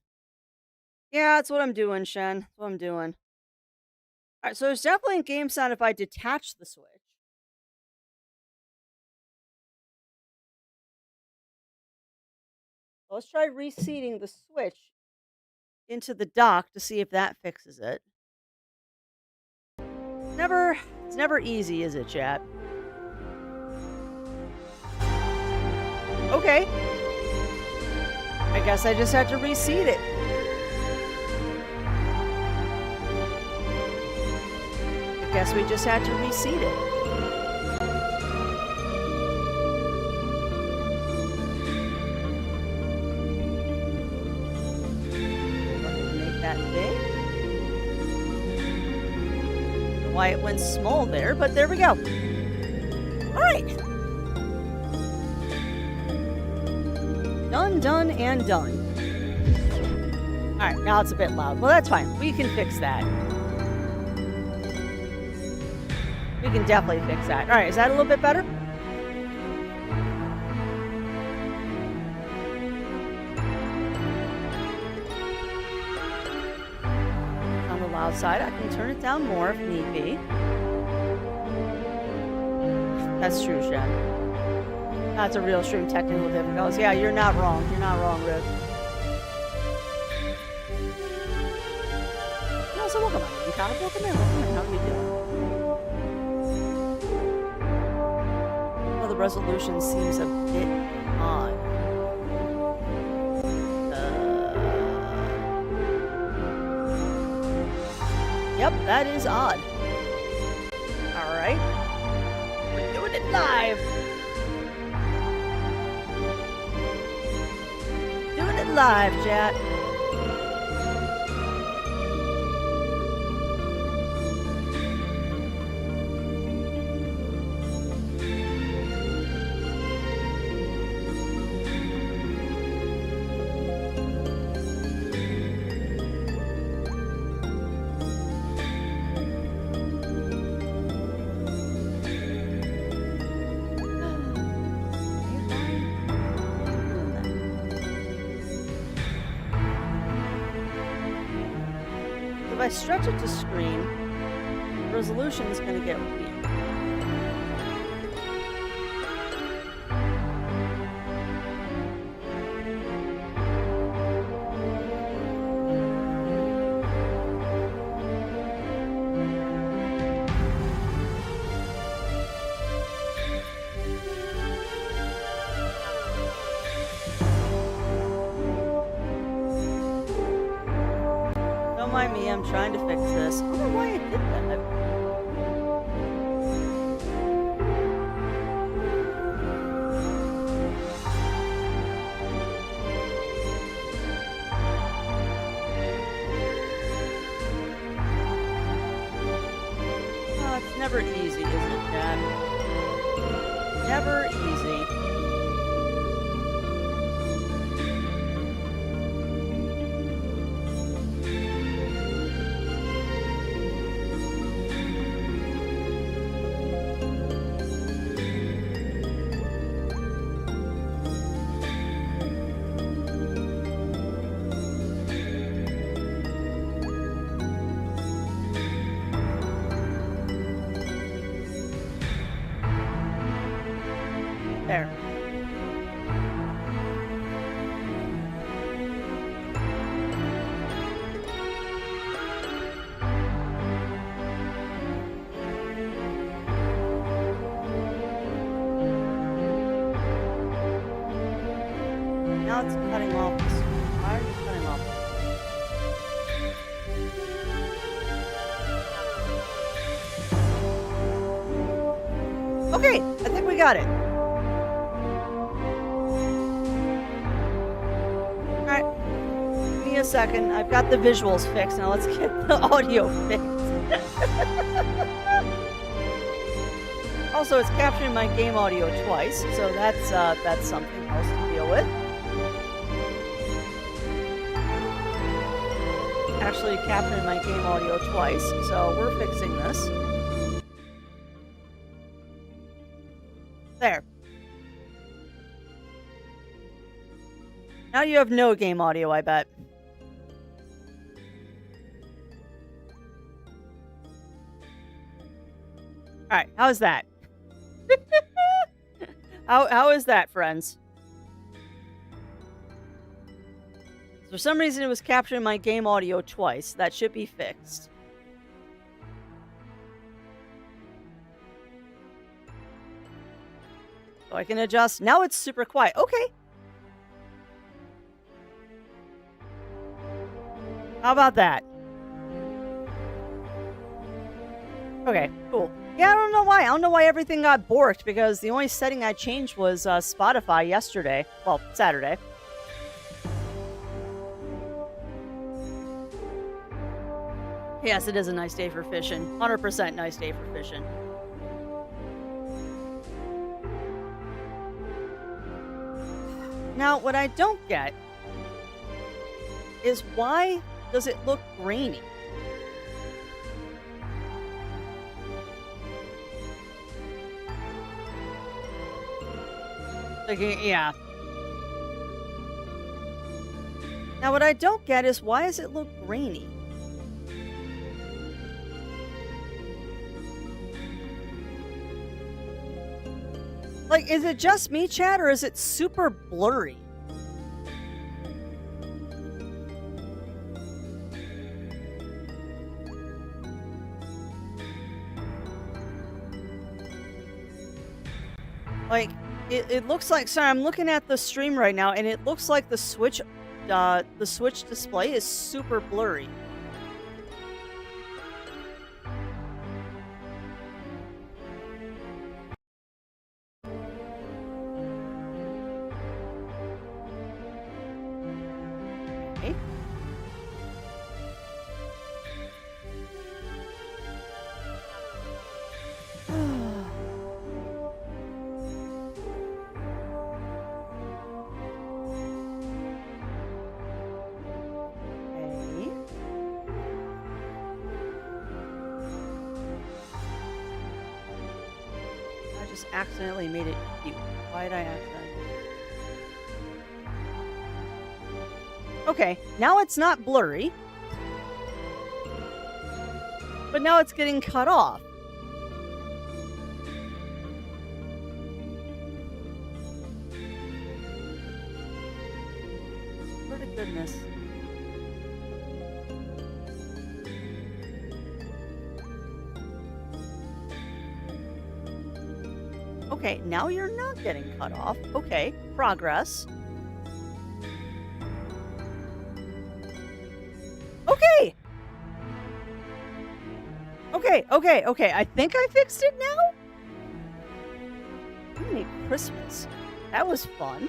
Yeah, that's what I'm doing, Shen. That's what I'm doing. All right, so there's definitely a game sound if I detach the switch. Let's try reseating the switch into the dock to see if that fixes it. It's never easy, is it, chat? Okay. I guess I just have to reseat it. I guess we just had to reseat it. Make that big. Don't know why it went small there, but there we go. All right. Done, and done. All right, now it's a bit loud. Well, that's fine. We can fix that. We can definitely fix that. All right, is that a little bit better? On the loud side, I can turn it down more if need be. That's true, Shen. That's a real stream technical difficulties. Yeah, you're not wrong. You're not wrong, Rick. No, so welcome on. You kind of welcome in. How are you doing? Well, the resolution seems a bit odd. Yep, that is odd. All right. We're doing it live. Doing it live, chat. If I stretch it to screen, the resolution is going to get weak. Don't mind me, I'm trying to fix this. I don't know why it did that. Oh, it's never easy, is it, Chad? Never easy. now it's cutting off. Why are you cutting off? Okay, I think we got it. Alright. Give me a second. I've got the visuals fixed. Now let's get the audio fixed. Also, it's capturing my game audio twice, so that's something else to deal with. Actually capturing my game audio twice, so we're fixing this. There. Now you have no game audio, I bet. Alright, how's that? How is that, friends? For some reason, it was capturing my game audio twice. That should be fixed. So I can adjust. Now it's super quiet. Okay. How about that? Okay, cool. Yeah, I don't know why. I don't know why everything got borked, because the only setting I changed was Spotify yesterday. Well, Saturday. Yes, it is a nice day for fishing. 100% nice day for fishing. Now, what I don't get is why does it look grainy? Like, yeah. Now, what I don't get is why does it look grainy? Like, is it just me, chat, or is it super blurry? Like, it looks like, sorry, I'm looking at the stream right now, and it looks like the Switch display is super blurry. Okay. Accidentally made it cute. Why did I accidentally? Okay, now it's not blurry. But now it's getting cut off. For the goodness. Okay, now you're not getting cut off. Okay, progress. Okay! Okay. I think I fixed it now? Merry Christmas. That was fun.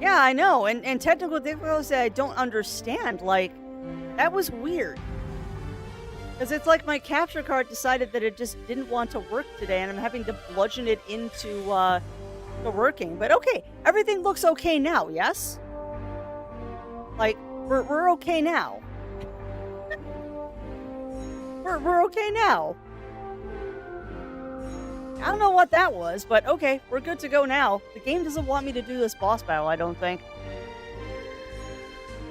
Yeah, I know. And technical difficulties that I don't understand. Like, that was weird. Because it's like my capture card decided that it just didn't want to work today, and I'm having to bludgeon it into the working. But okay, everything looks okay now, yes? Like, we're okay now. we're okay now. I don't know what that was, but okay, we're good to go now. The game doesn't want me to do this boss battle, I don't think.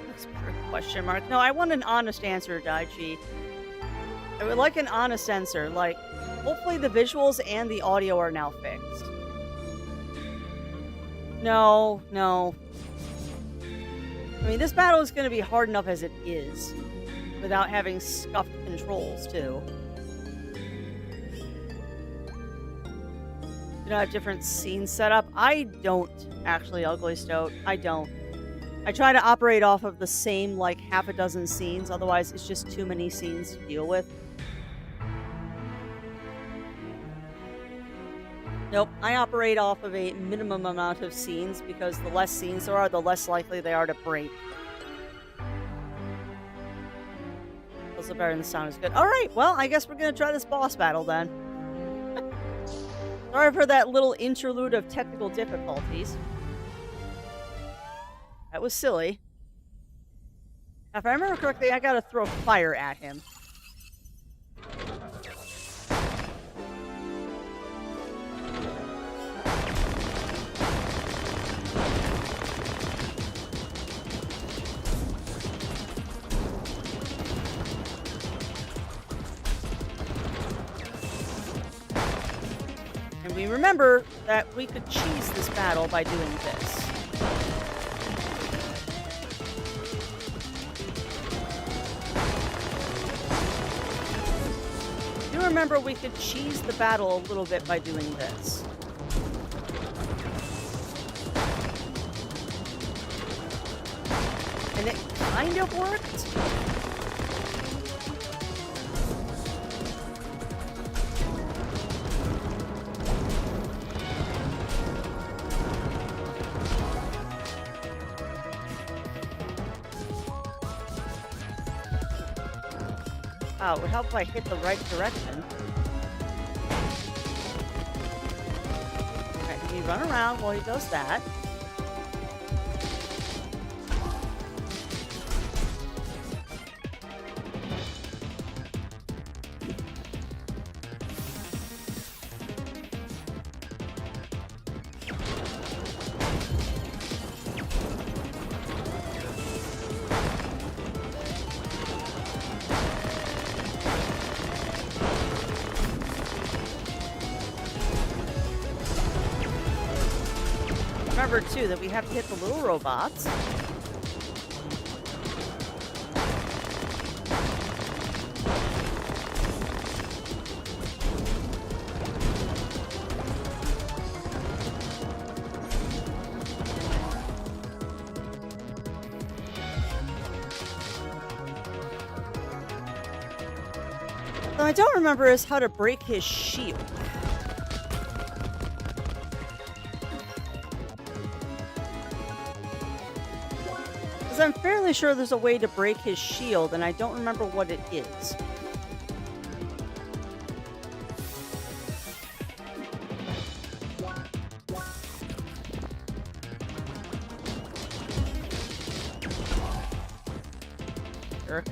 That's a question mark. No, I want an honest answer, Daichi. I would like an honest answer, like, hopefully the visuals and the audio are now fixed. No. I mean, this battle is going to be hard enough as it is, without having scuffed controls, too. have different scenes set up. I don't actually, Ugly Stoat. I don't. I try to operate off of the same like half a dozen scenes, otherwise it's just too many scenes to deal with. Nope, I operate off of a minimum amount of scenes because the less scenes there are, the less likely they are to break. Also better than the sound is good. Alright, well, I guess we're gonna try this boss battle then. Sorry for that little interlude of technical difficulties. That was silly. If I remember correctly, I gotta throw fire at him. And we remember that we could cheese this battle by doing this. Remember, we could cheese the battle a little bit by doing this. And it kind of worked. Oh, it would help if I hit the right direction. Alright, he run around while he does that. Remember, too, that we have to hit the little robots. What I don't remember is how to break his shield. I'm fairly sure there's a way to break his shield, and I don't remember what it is. Sure.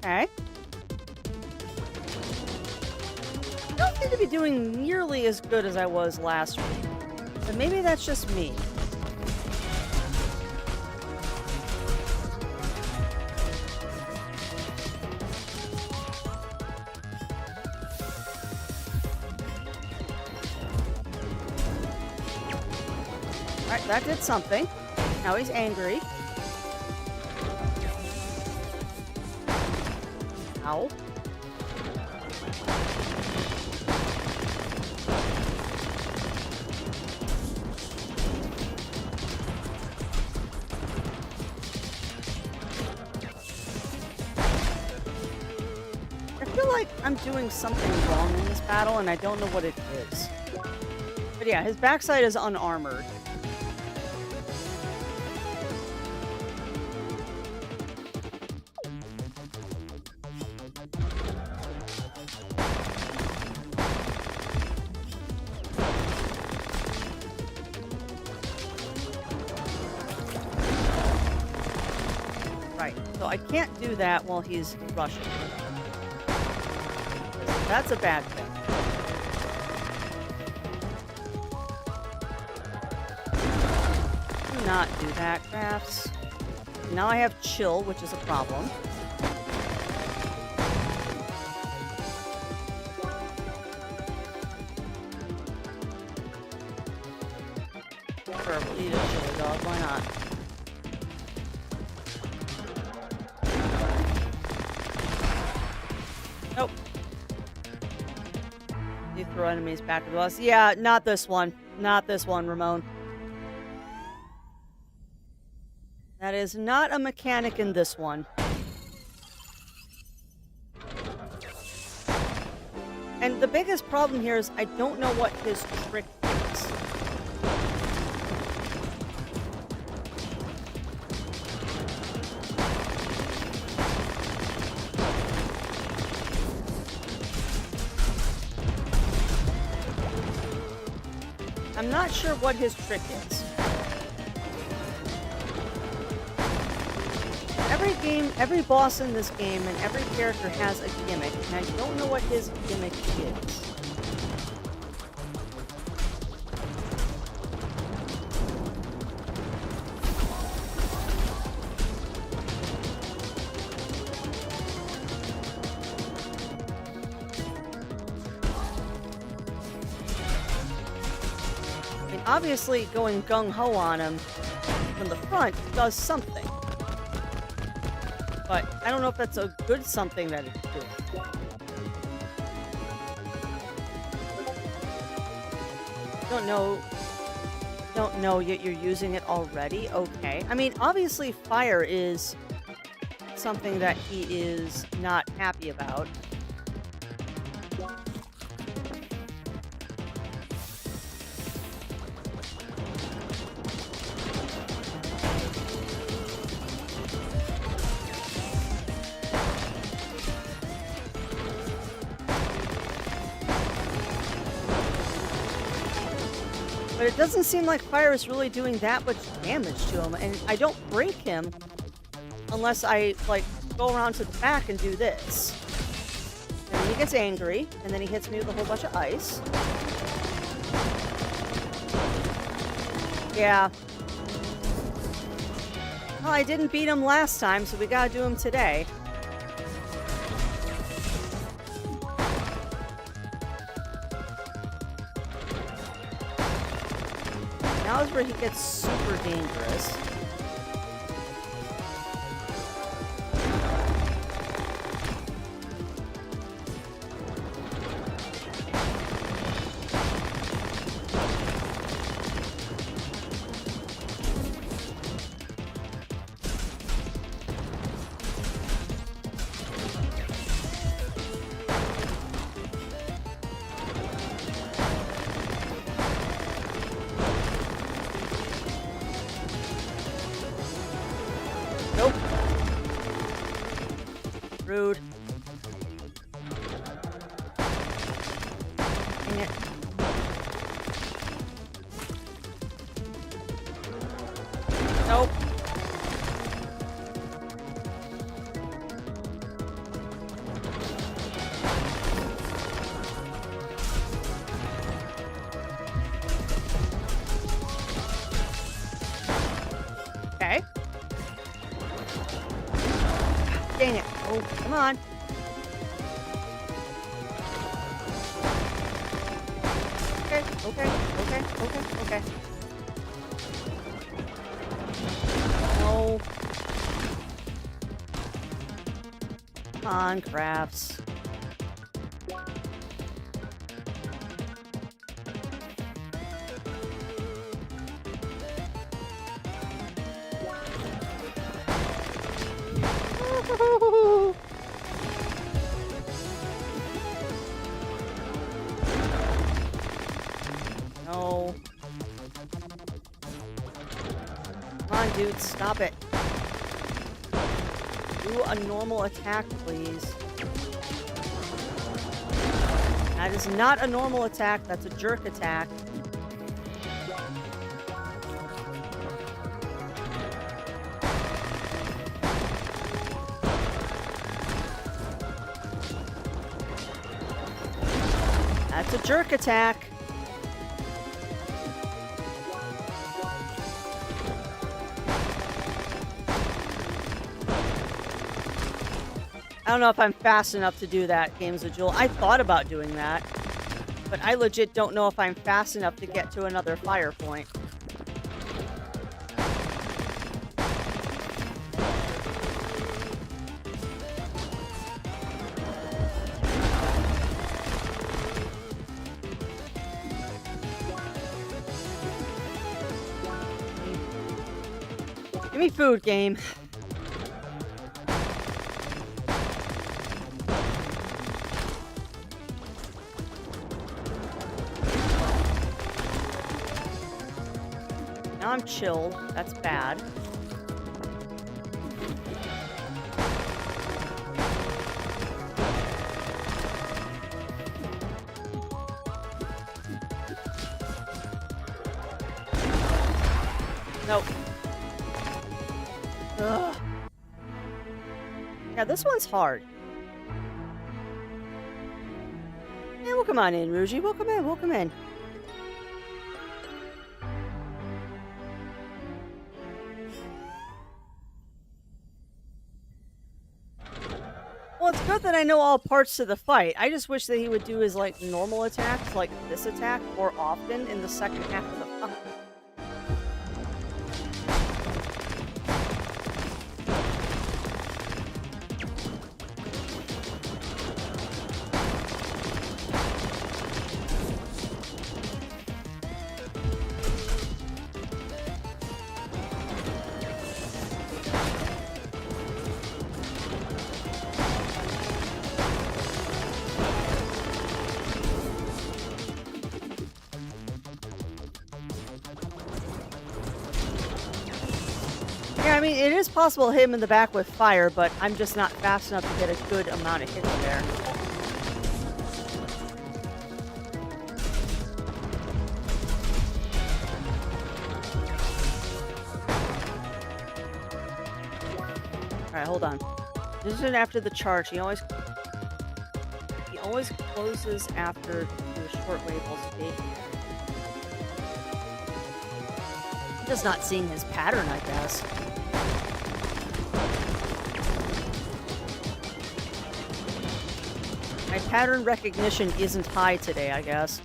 Okay. I don't seem to be doing nearly as good as I was last week. But maybe that's just me. Alright, that did something. Now he's angry. Ow. I feel like I'm doing something wrong in this battle, and I don't know what it is. But yeah, his backside is unarmored. Right, so I can't do that while he's rushing. That's a bad thing. Do not do that, Crafts. now I have chill, which is a problem. Sure, we'll eat a chili dog. Why not? Nope. You throw enemies back to us. Yeah, not this one. Not this one, Ramon. That is not a mechanic in this one. And the biggest problem here is I don't know what his trick is. I'm not sure what his trick is. Every game, every boss in this game, and every character has a gimmick, and I don't know what his gimmick is. I mean, obviously, going gung-ho on him from the front does something. But I don't know if that's a good something that it's doing. Don't know yet you're using it already? Okay. I mean, obviously fire is something that he is not happy about. But it doesn't seem like fire is really doing that much damage to him, and I don't break him unless I, like, go around to the back and do this. And then he gets angry, and then he hits me with a whole bunch of ice. Yeah. Well, I didn't beat him last time, so we gotta do him today. Now is where he gets super dangerous. Nope. Rude. Dang it. Nope. Okay. Dang it. Oh, come on. Okay. No. Come on, crafts. No. Come on, dude, stop it. Do a normal attack, please. That is not a normal attack, that's a jerk attack. That's a jerk attack. I don't know if I'm fast enough to do that, Games of Jewel. I thought about doing that, but I legit don't know if I'm fast enough to get to another fire point. Give me food, game. Now I'm chilled. That's bad. Nope. Ugh. Yeah, this one's hard. Yeah, welcome on in, Ruji. Welcome in, welcome in. Well, it's good that I know all parts to the fight. I just wish that he would do his, like, normal attacks, like this attack, more often in the second half of the fight. Yeah, I mean, it is possible to hit him in the back with fire, but I'm just not fast enough to get a good amount of hits there. Alright, hold on. This is after the charge. He always closes after the short wave will stay. Just not seeing his pattern, I guess. My pattern recognition isn't high today, I guess.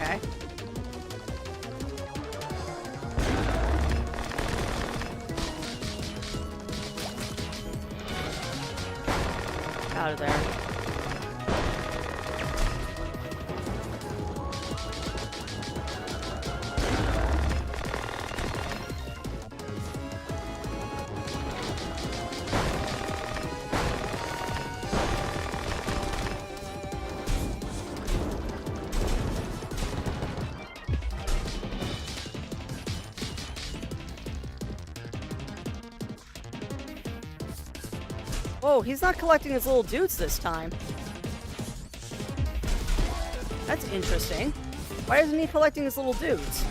Okay. Out of there. Whoa, he's not collecting his little dudes this time. That's interesting. Why isn't he collecting his little dudes?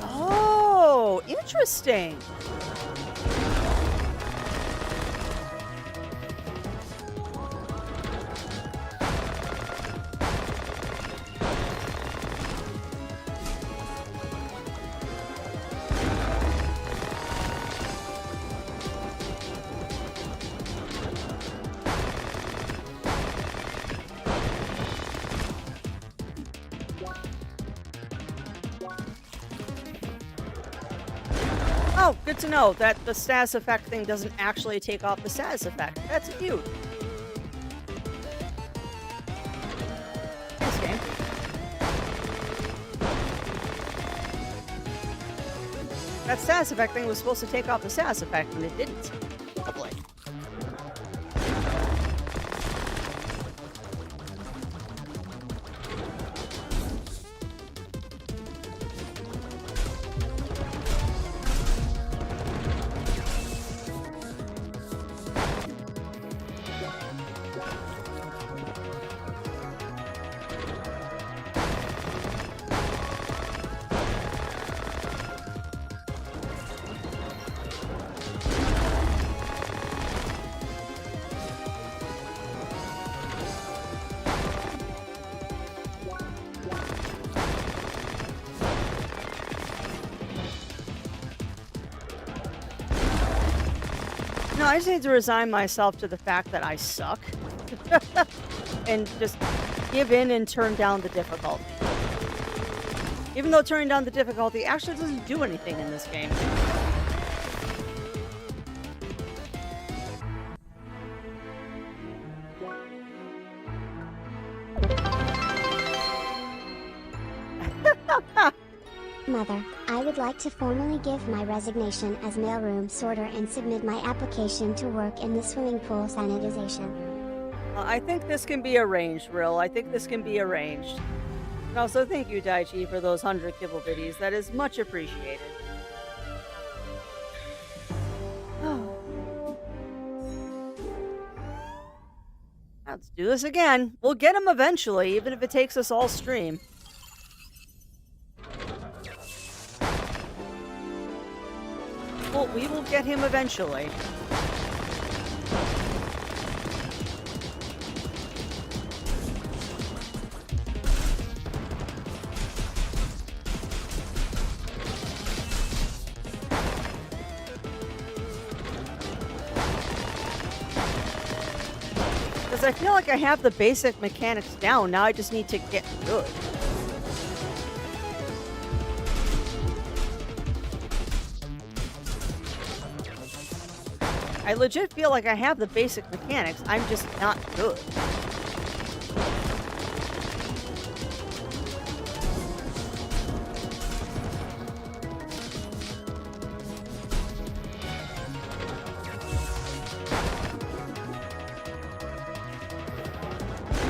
Oh, interesting. Oh, good to know that the status effect thing doesn't actually take off the status effect. That's cute. Thanks, game. That sass effect thing was supposed to take off the sass effect, and it didn't. Lovely. No, I just need to resign myself to the fact that I suck. And just give in and turn down the difficulty. Even though turning down the difficulty actually doesn't do anything in this game. Mother, I would like to formally give my resignation as mailroom sorter and submit my application to work in the swimming pool sanitization. I think this can be arranged, Rill. I think this can be arranged. And also, thank you, Daichi, for those 100 kibble biddies. That is much appreciated. Let's do this again. We'll get him eventually, even if it takes us all stream. We will get him eventually. Because I feel like I have the basic mechanics down. Now I just need to get good. I legit feel like I have the basic mechanics. I'm just not good.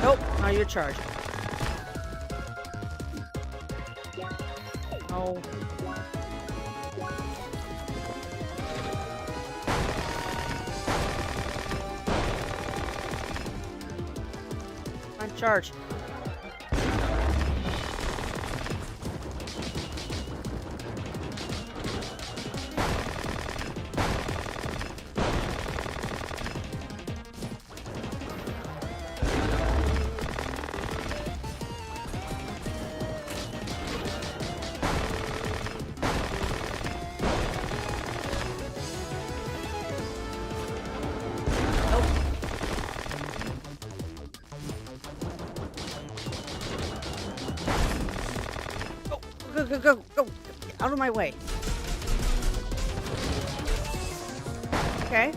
Nope, now you're charging. Oh. Charge. Go. Get out of my way. Okay.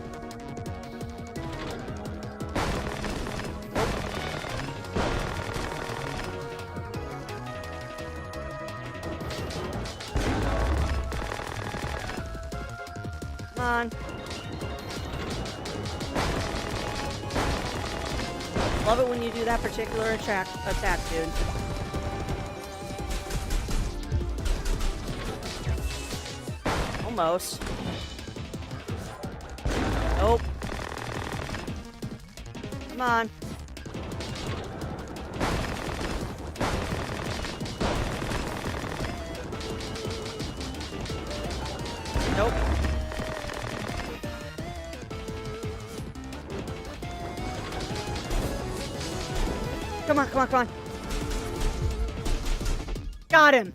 Come on. Love it when you do that particular attack, dude. Almost. Nope. Come on. Nope. Come on. Got him.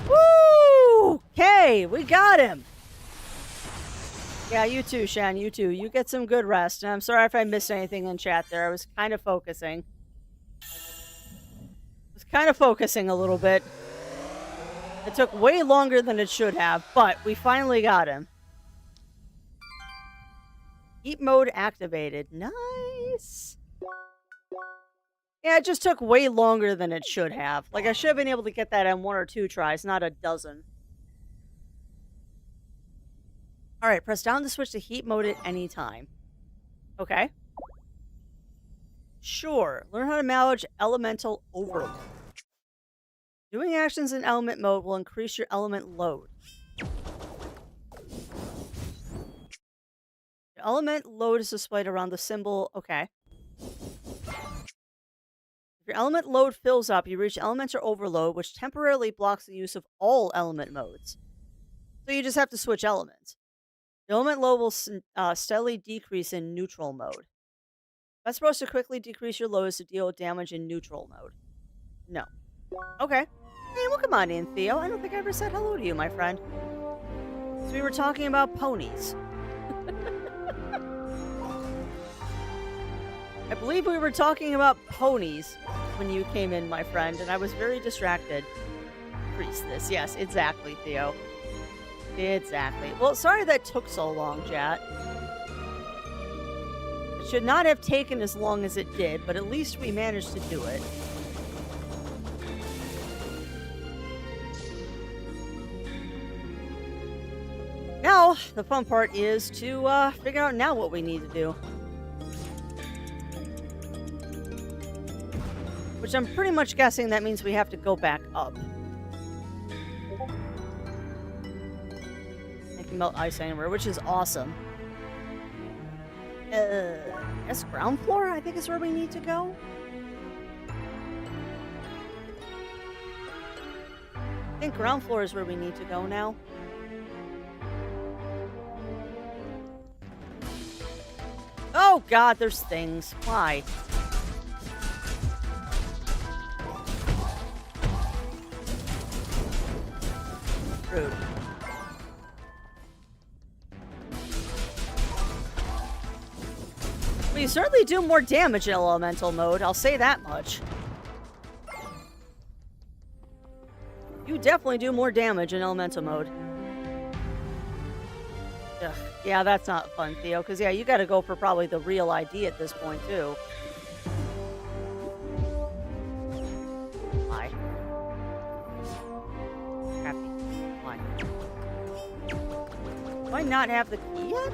Woo! Okay, we got him. Yeah, you too, Shan. You too. You get some good rest. And I'm sorry if I missed anything in chat there. I was kind of focusing. A little bit. It took way longer than it should have, but we finally got him. Eat mode activated. Nice. Yeah, it just took way longer than it should have. Like, I should have been able to get that in 1 or 2 tries, not a dozen. Alright, press down to switch to heat mode at any time. Okay. Sure. Learn how to manage elemental overload. Doing actions in element mode will increase your element load. Your element load is displayed around the symbol. Okay. If your element load fills up, you reach elemental overload, which temporarily blocks the use of all element modes. So you just have to switch elements. The element load will steadily decrease in neutral mode. That's supposed to quickly decrease your loads to deal damage in neutral mode. No. Okay. Hey, well, come on in, Theo. I don't think I ever said hello to you, my friend. So we were talking about ponies. I believe we were talking about ponies when you came in, my friend, and I was very distracted. Increase this. Yes, exactly, Theo. Exactly. Well, sorry that took so long, chat. It should not have taken as long as it did, but at least we managed to do it. Now, the fun part is to figure out now what we need to do. Which I'm pretty much guessing that means we have to go back up. I can melt ice anywhere, which is awesome. Yes, ground floor, I think is where we need to go. I think ground floor is where we need to go now. Oh god, there's things. Why? Rude. Well, you certainly do more damage in elemental mode, I'll say that much. You definitely do more damage in elemental mode. Ugh. Yeah, that's not fun, Theo, because, yeah, you gotta go for probably the real ID at this point, too. Why? Happy. Why? Do I not have the key yet?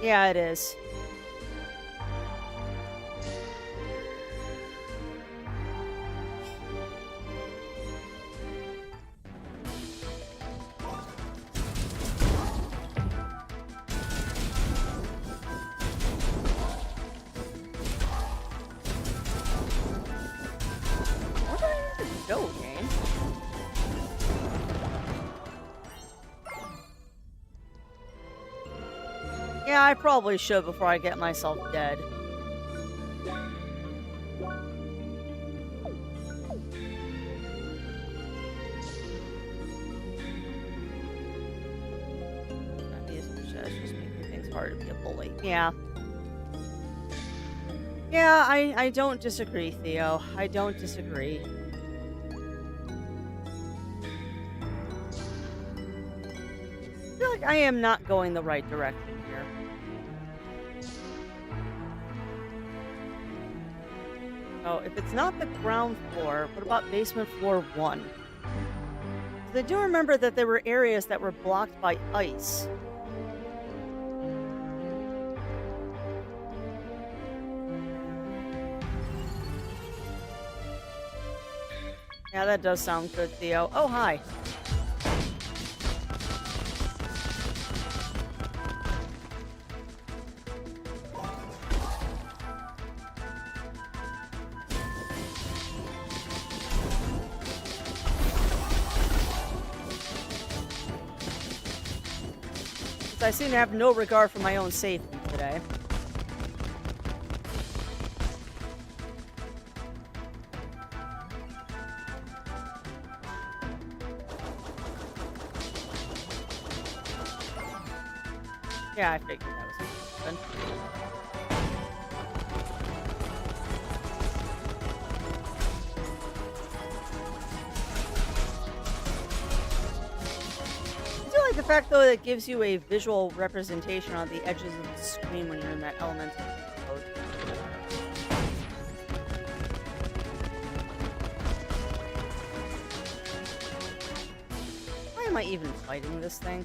Yeah, it is. Where do I need to go, game? Yeah, I probably should before I get myself dead. That's just making things hard to be a bully. Yeah. Yeah, I don't disagree, Theo. I don't disagree. I feel like I am not going the right direction here. Oh, if it's not the ground floor, what about basement floor 1? So I do remember that there were areas that were blocked by ice. Yeah, that does sound good, Theo. Oh, hi. I seem to have no regard for my own safety today. Yeah, I figured that was going to happen. The fact, though, that it gives you a visual representation on the edges of the screen when you're in that elemental mode. am I even fighting this thing?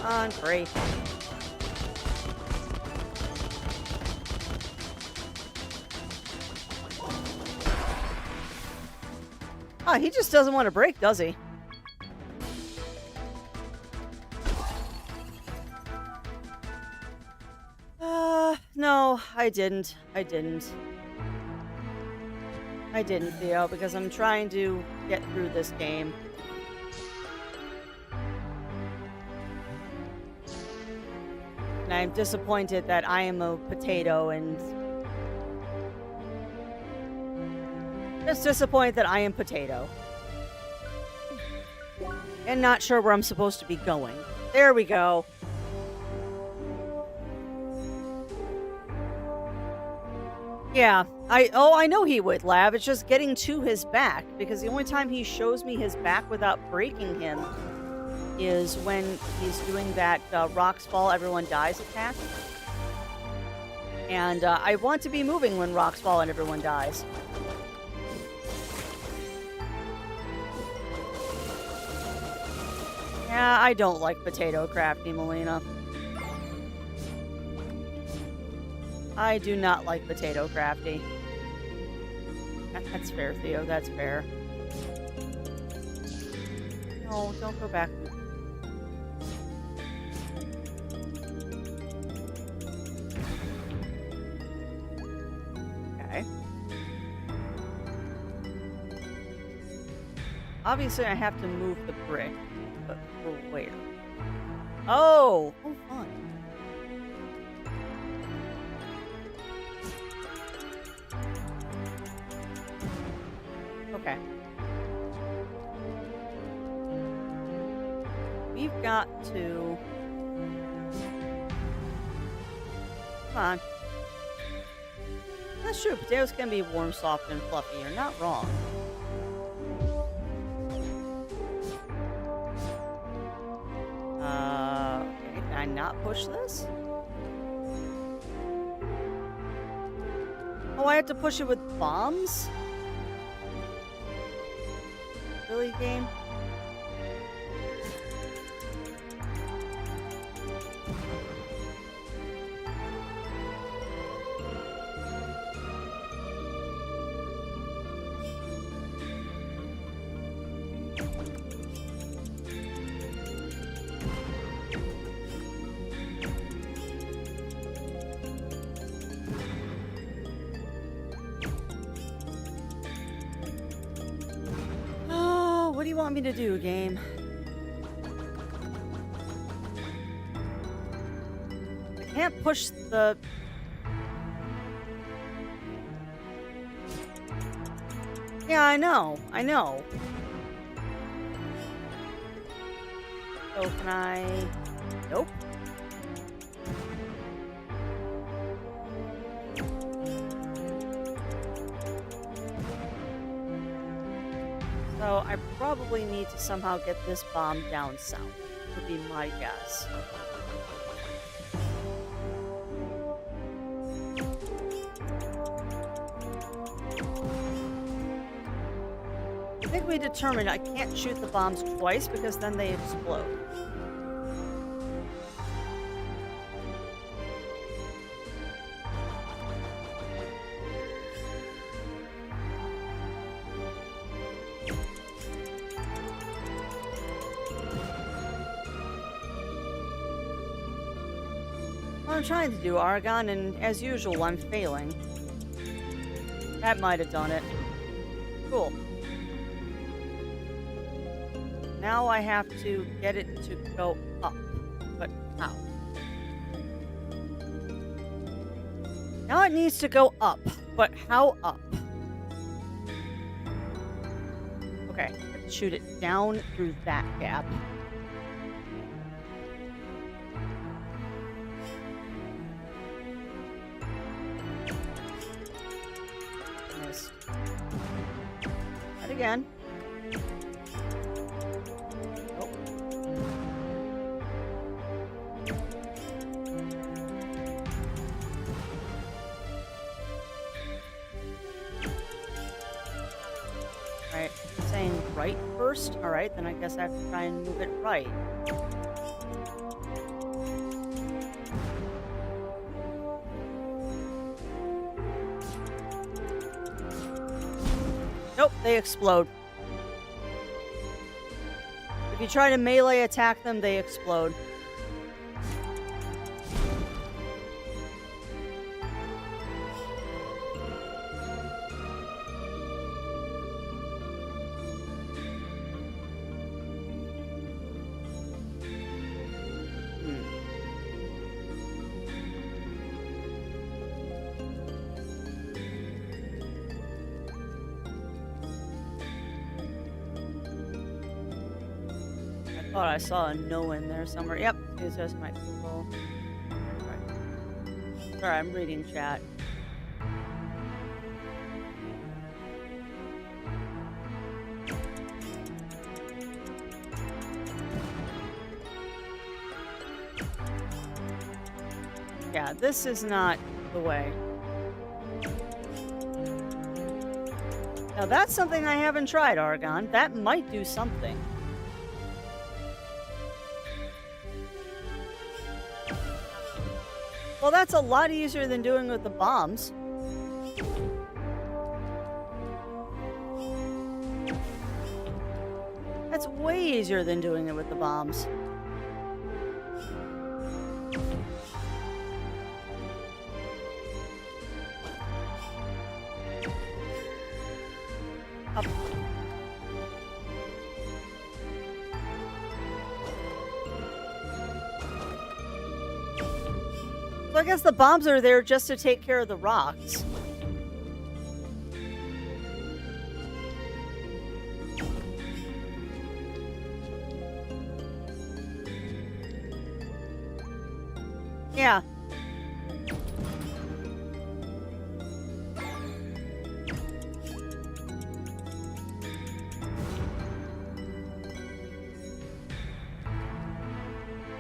Come on, break. Oh, he just doesn't want to break, does he? No, I didn't. I didn't, Theo, because I'm trying to get through this game. And I'm disappointed that I am a potato and... Just disappointed that I am potato. And not sure where I'm supposed to be going. There we go. Yeah, I know he would, Lav. It's just getting to his back, because the only time he shows me his back without breaking him is when he's doing that rocks fall, everyone dies attack. And I want to be moving when rocks fall and everyone dies. Yeah, I don't like potato crafty, Melina. I do not like potato crafty. That's fair, Theo. That's fair. No, don't go back. Okay. Obviously, I have to move the brick, but for where? Oh! Oh, fun. Okay. We've got to... Come on. That's true. Potatoes can be warm, soft, and fluffy. You're not wrong. Okay. Can I not push this? Oh, I have to push it with bombs? Really, game? What do you want me to do, game? I can't push the... Yeah, I know. I know. So can I... Nope. So I probably need to somehow get this bomb down south, would be my guess. I think we determined I can't shoot the bombs twice because then they explode. What I'm trying to do, Argon, and as usual, I'm failing. That might have done it. Cool. Now I have to get it to go up. But how? Now it needs to go up. But how up? Okay, let's shoot it down through that gap. Missed. That again. right first. All right, then I guess I have to try and move it right. Nope, they explode. If you try to melee attack them, they explode. Thought I saw a no in there somewhere. Yep, it's just my Google. Sorry, I'm reading chat. Yeah, this is not the way. Now that's something I haven't tried, Argon. That might do something. Well, that's a lot easier than doing with the bombs. That's way easier than doing it with the bombs. Up. So I guess the bombs are there just to take care of the rocks. Yeah.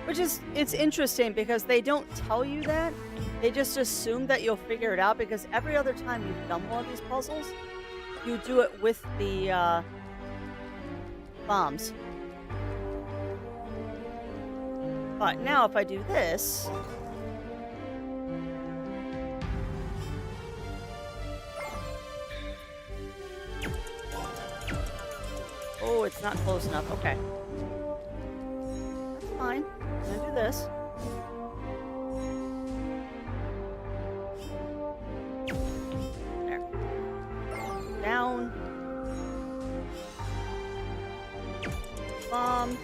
Which is, it's interesting because they don't tell you that. They just assume that you'll figure it out because every other time you've done one of these puzzles, you do it with the bombs. But now if I do this... Oh, it's not close enough. Okay. That's fine. I'm gonna do this. There. Down. Bomb.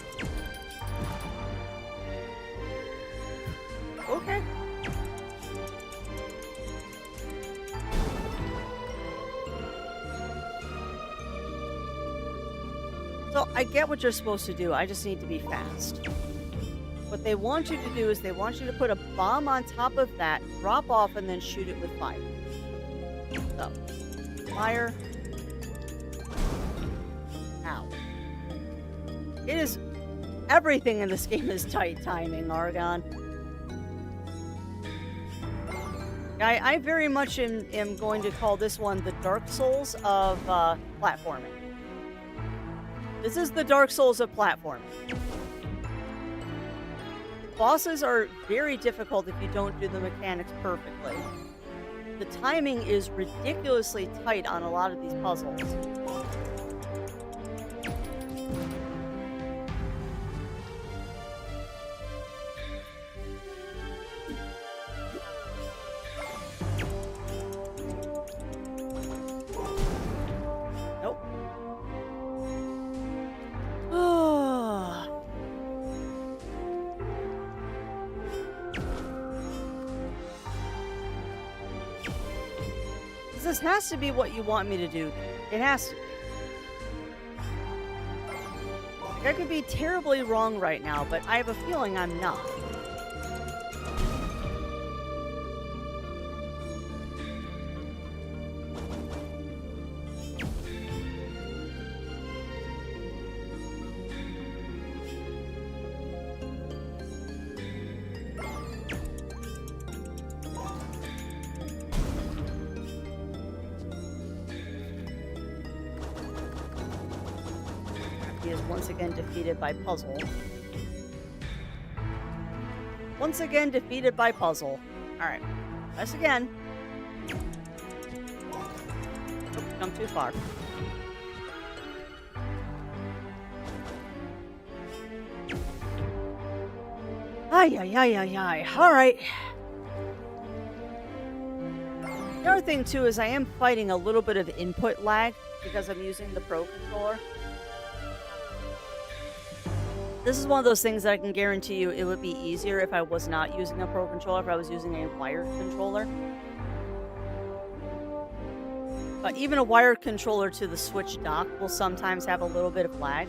Okay. So I get what you're supposed to do. I just need to be fast. What they want you to do is they want you to put a bomb on top of that, drop off, and then shoot it with fire. So, fire. Ow. It is... Everything in this game is tight timing, Argon. I very much am going to call this one the Dark Souls of platforming. This is the Dark Souls of platforming. Bosses are very difficult if you don't do the mechanics perfectly. The timing is ridiculously tight on a lot of these puzzles. This has to be what you want me to do. It has to be. Like, I could be terribly wrong right now, but I have a feeling I'm not. is once again defeated by puzzle. Once again defeated by puzzle. Alright. Press again. Nope, come too far. Ay, ay, ay, ay, ay. Alright. The other thing, too, is I am fighting a little bit of input lag because I'm using the Pro Controller. This is one of those things that I can guarantee you it would be easier if I was not using a Pro Controller, if I was using a wired controller. But even a wired controller to the Switch dock will sometimes have a little bit of lag.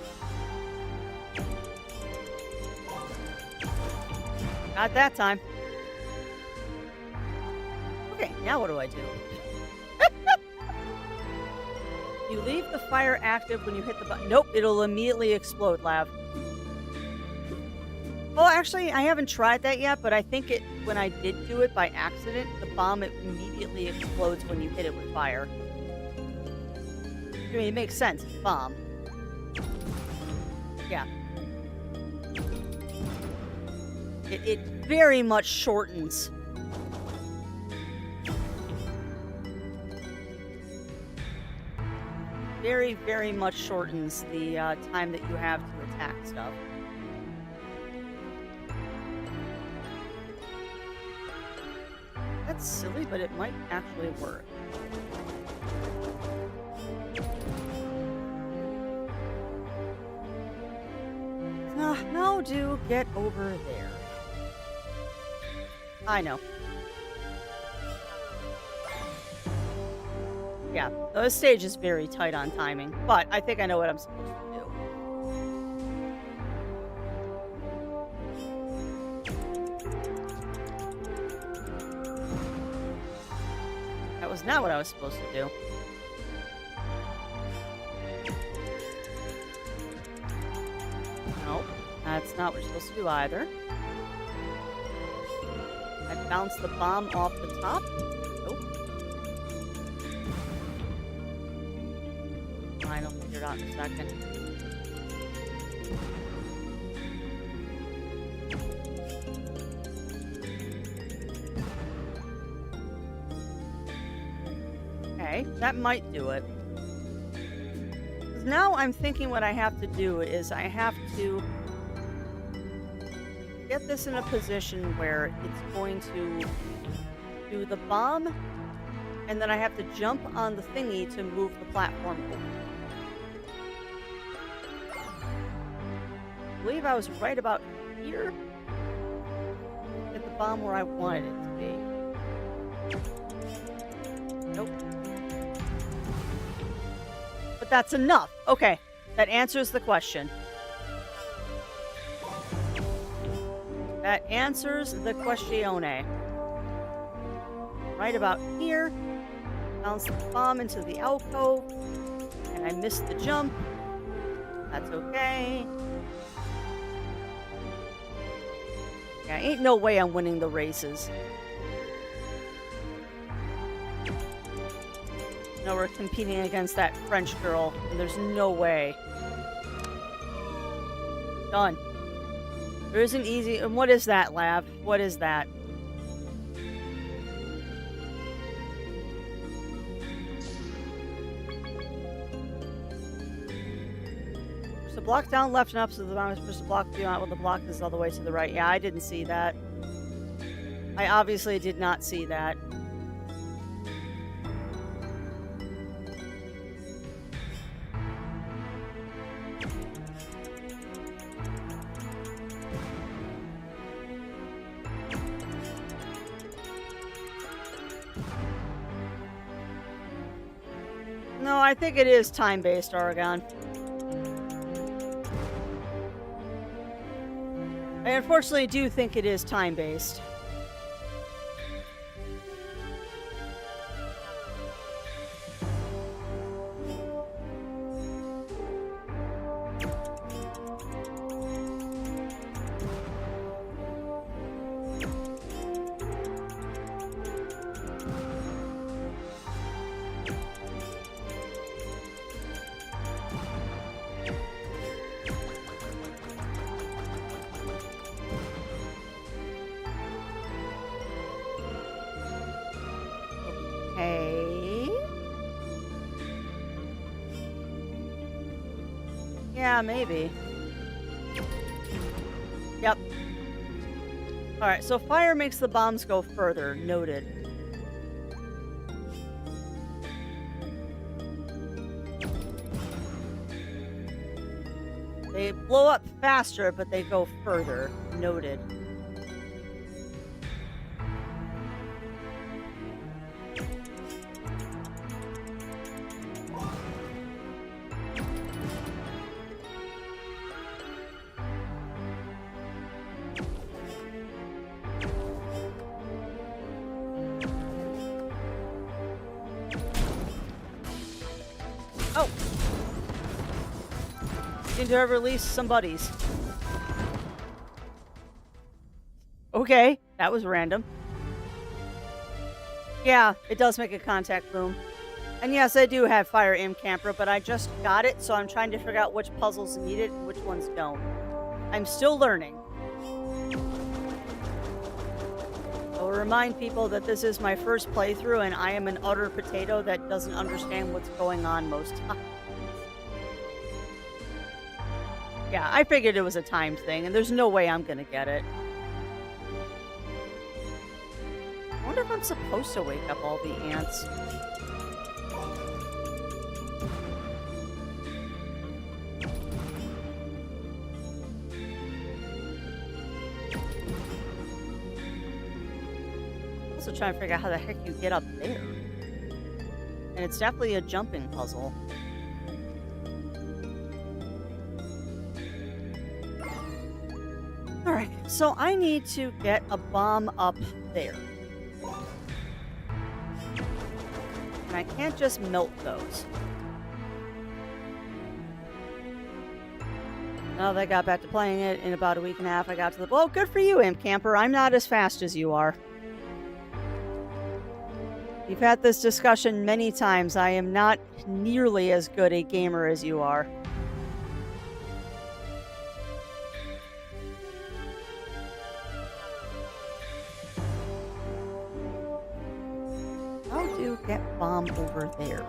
Not that time. Okay, now what do I do? You leave the fire active when you hit the button. Nope, it'll immediately explode, Lav. Well, actually, I haven't tried that yet, but I think when I did do it by accident, the bomb immediately explodes when you hit it with fire. I mean, it makes sense. It's a bomb. Yeah. It very much shortens. Very, very much shortens the time that you have to attack stuff. That's silly, but it might actually work. Now do get over there. I know. Yeah, this stage is very tight on timing, but I think I know what I'm supposed to do. That was not what I was supposed to do. Nope, that's not what you're supposed to do either. I bounced the bomb off the top. Nope. Fine, I'll figure it out in a second. Okay, that might do it. Now I'm thinking what I have to do is I have to get this in a position where it's going to do the bomb, and then I have to jump on the thingy to move the platform over. I believe I was right about here. Get the bomb where I wanted it to be. Nope. But that's enough. Okay, that answers the question. That answers the questione. Right about here. Bounce the bomb into the alcove. And I missed the jump. That's okay. Yeah, ain't no way I'm winning the races. No, we're competing against that French girl, and there's no way. Done. There isn't easy. And what is that, Lab? What is that? There's a block down, left, and up, so the bomb is supposed to block beyond when the block is all the way to the right. Yeah, I didn't see that. I obviously did not see that. No, I think it is time-based, Oregon. I unfortunately do think it is time-based. Yeah, maybe. Yep. Alright, so fire makes the bombs go further. Noted. They blow up faster, but they go further. Noted. Oh! Seem to have released some buddies. Okay, that was random. Yeah, it does make a contact boom. And yes, I do have Fire Imp Camper, but I just got it, so I'm trying to figure out which puzzles need it and which ones don't. I'm still learning. I'll remind people that this is my first playthrough, and I am an utter potato that doesn't understand what's going on most times. Yeah, I figured it was a timed thing, and there's no way I'm gonna get it. I wonder if I'm supposed to wake up all the ants. Also trying to figure out how the heck you get up there. And it's definitely a jumping puzzle. Alright, so I need to get a bomb up there. And I can't just melt those. Now that I got back to playing it in about a week and a half, I got to the... Well, good for you, Imp Camper. I'm not as fast as you are. We've had this discussion many times. I am not nearly as good a gamer as you are. How do get bomb over there?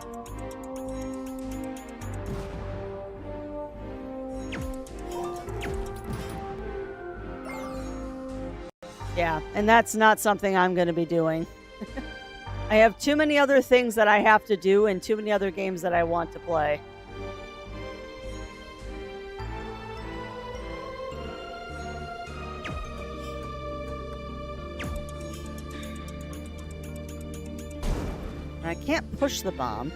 Yeah, and that's not something I'm going to be doing. I have too many other things that I have to do and too many other games that I want to play. And I can't push the bomb.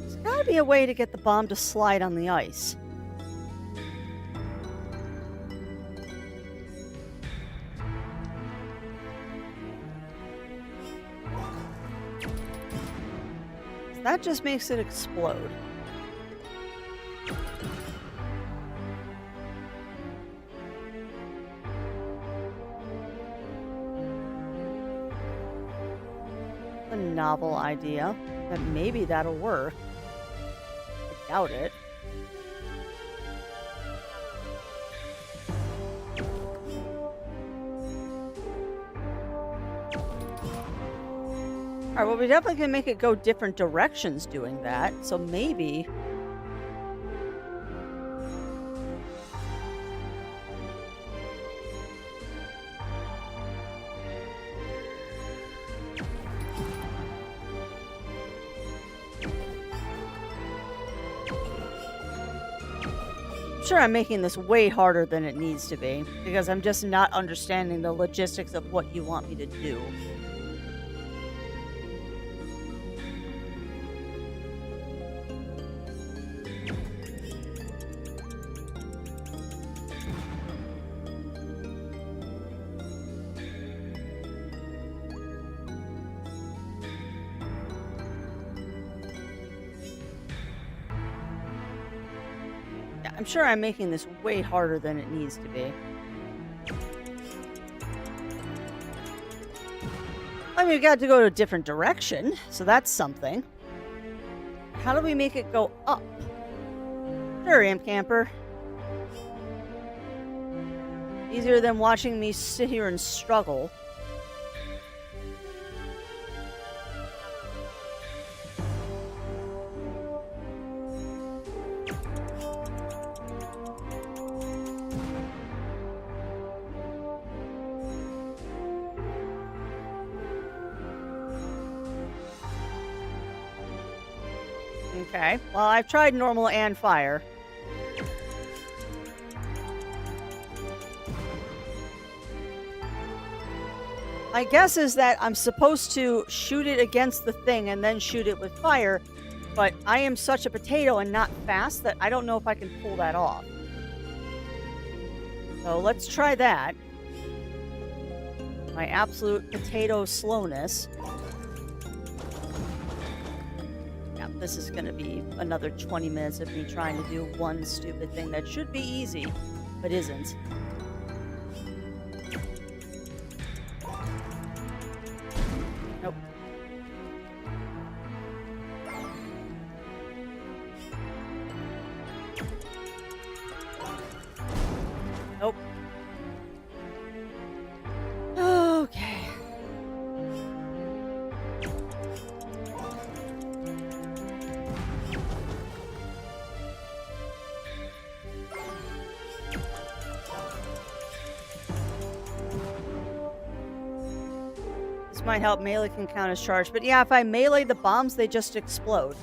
There's gotta be a way to get the bomb to slide on the ice. That just makes it explode. A novel idea, but maybe that'll work. I doubt it. Alright, well, we definitely can make it go different directions doing that, so maybe... Sure, I'm making this way harder than it needs to be, because I'm just not understanding the logistics of what you want me to do. I'm sure I'm making this way harder than it needs to be. I mean, we got to go to a different direction, so that's something. How do we make it go up? Sure, Imp Camper. Easier than watching me sit here and struggle. Okay, well, I've tried normal and fire. My guess is that I'm supposed to shoot it against the thing and then shoot it with fire, but I am such a potato and not fast that I don't know if I can pull that off. So let's try that. My absolute potato slowness. Yeah, this is going to be another 20 minutes of me trying to do one stupid thing that should be easy, but isn't. Nope. Nope. Okay. This might help. Melee can count as charged, but yeah, if I melee the bombs, they just explode.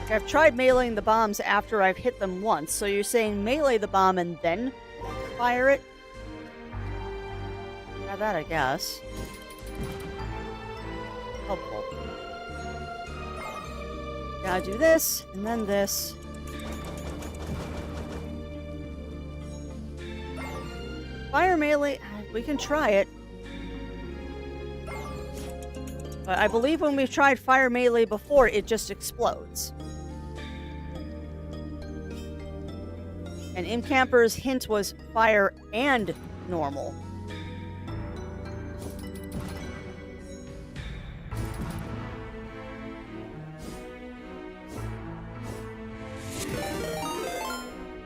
Like, I've tried meleeing the bombs after I've hit them once, so you're saying melee the bomb and then fire it? Try that, I guess. Helpful. Gotta do this, and then this. Fire melee, we can try it. But I believe when we've tried fire melee before, it just explodes. And Imcamper's hint was fire and normal.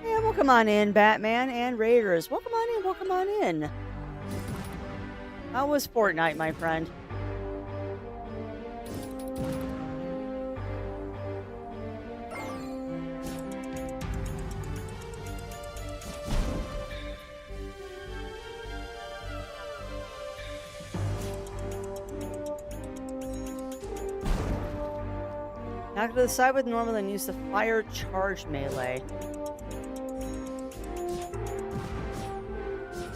Yeah, well, come on in, Batman and Raiders. Welcome on in, welcome on in. How was Fortnite, my friend? Knock to the side with normal, then use the fire charge melee.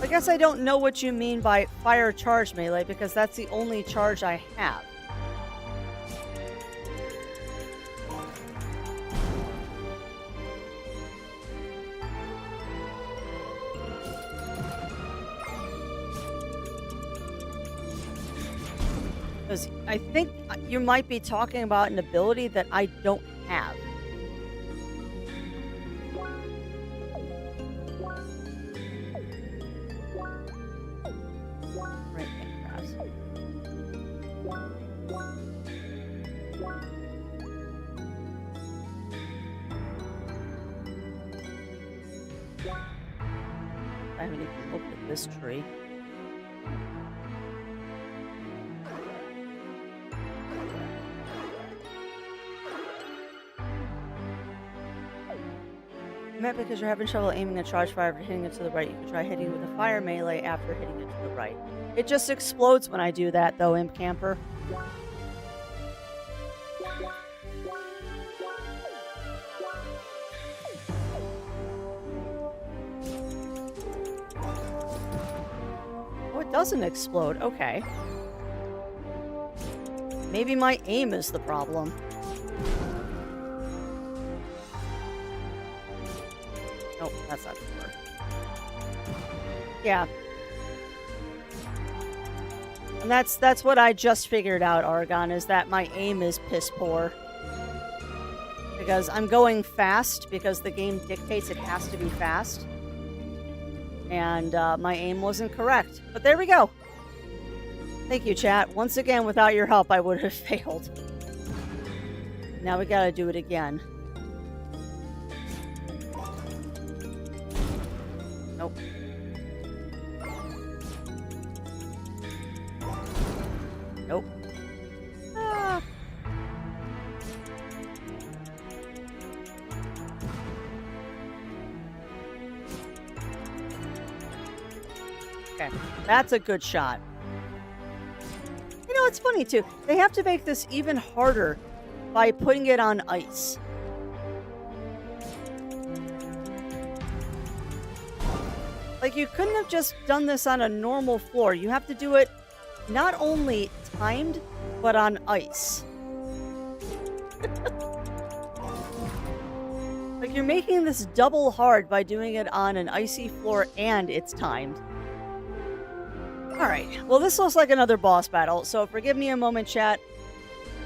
I guess I don't know what you mean by fire charge melee because that's the only charge I have. Because I think you might be talking about an ability that I don't have. Right, perhaps. I haven't even looked at this tree. Meant because you're having trouble aiming a charge fire after hitting it to the right. You can try hitting with a fire melee after hitting it to the right. It just explodes when I do that, though, Imp Camper. Oh, it doesn't explode. Okay. Maybe my aim is the problem. Nope, that's not gonna work. Yeah. And that's what I just figured out, Argon, is that my aim is piss poor. Because I'm going fast because the game dictates it has to be fast. And my aim wasn't correct. But there we go. Thank you, chat. Once again, without your help, I would have failed. Now we gotta do it again. Nope. Nope. Ah. Okay, that's a good shot. You know, it's funny too. They have to make this even harder by putting it on ice. Like, you couldn't have just done this on a normal floor. You have to do it not only timed, but on ice. Like, you're making this double hard by doing it on an icy floor and it's timed. Alright, well, this looks like another boss battle, so forgive me a moment, chat.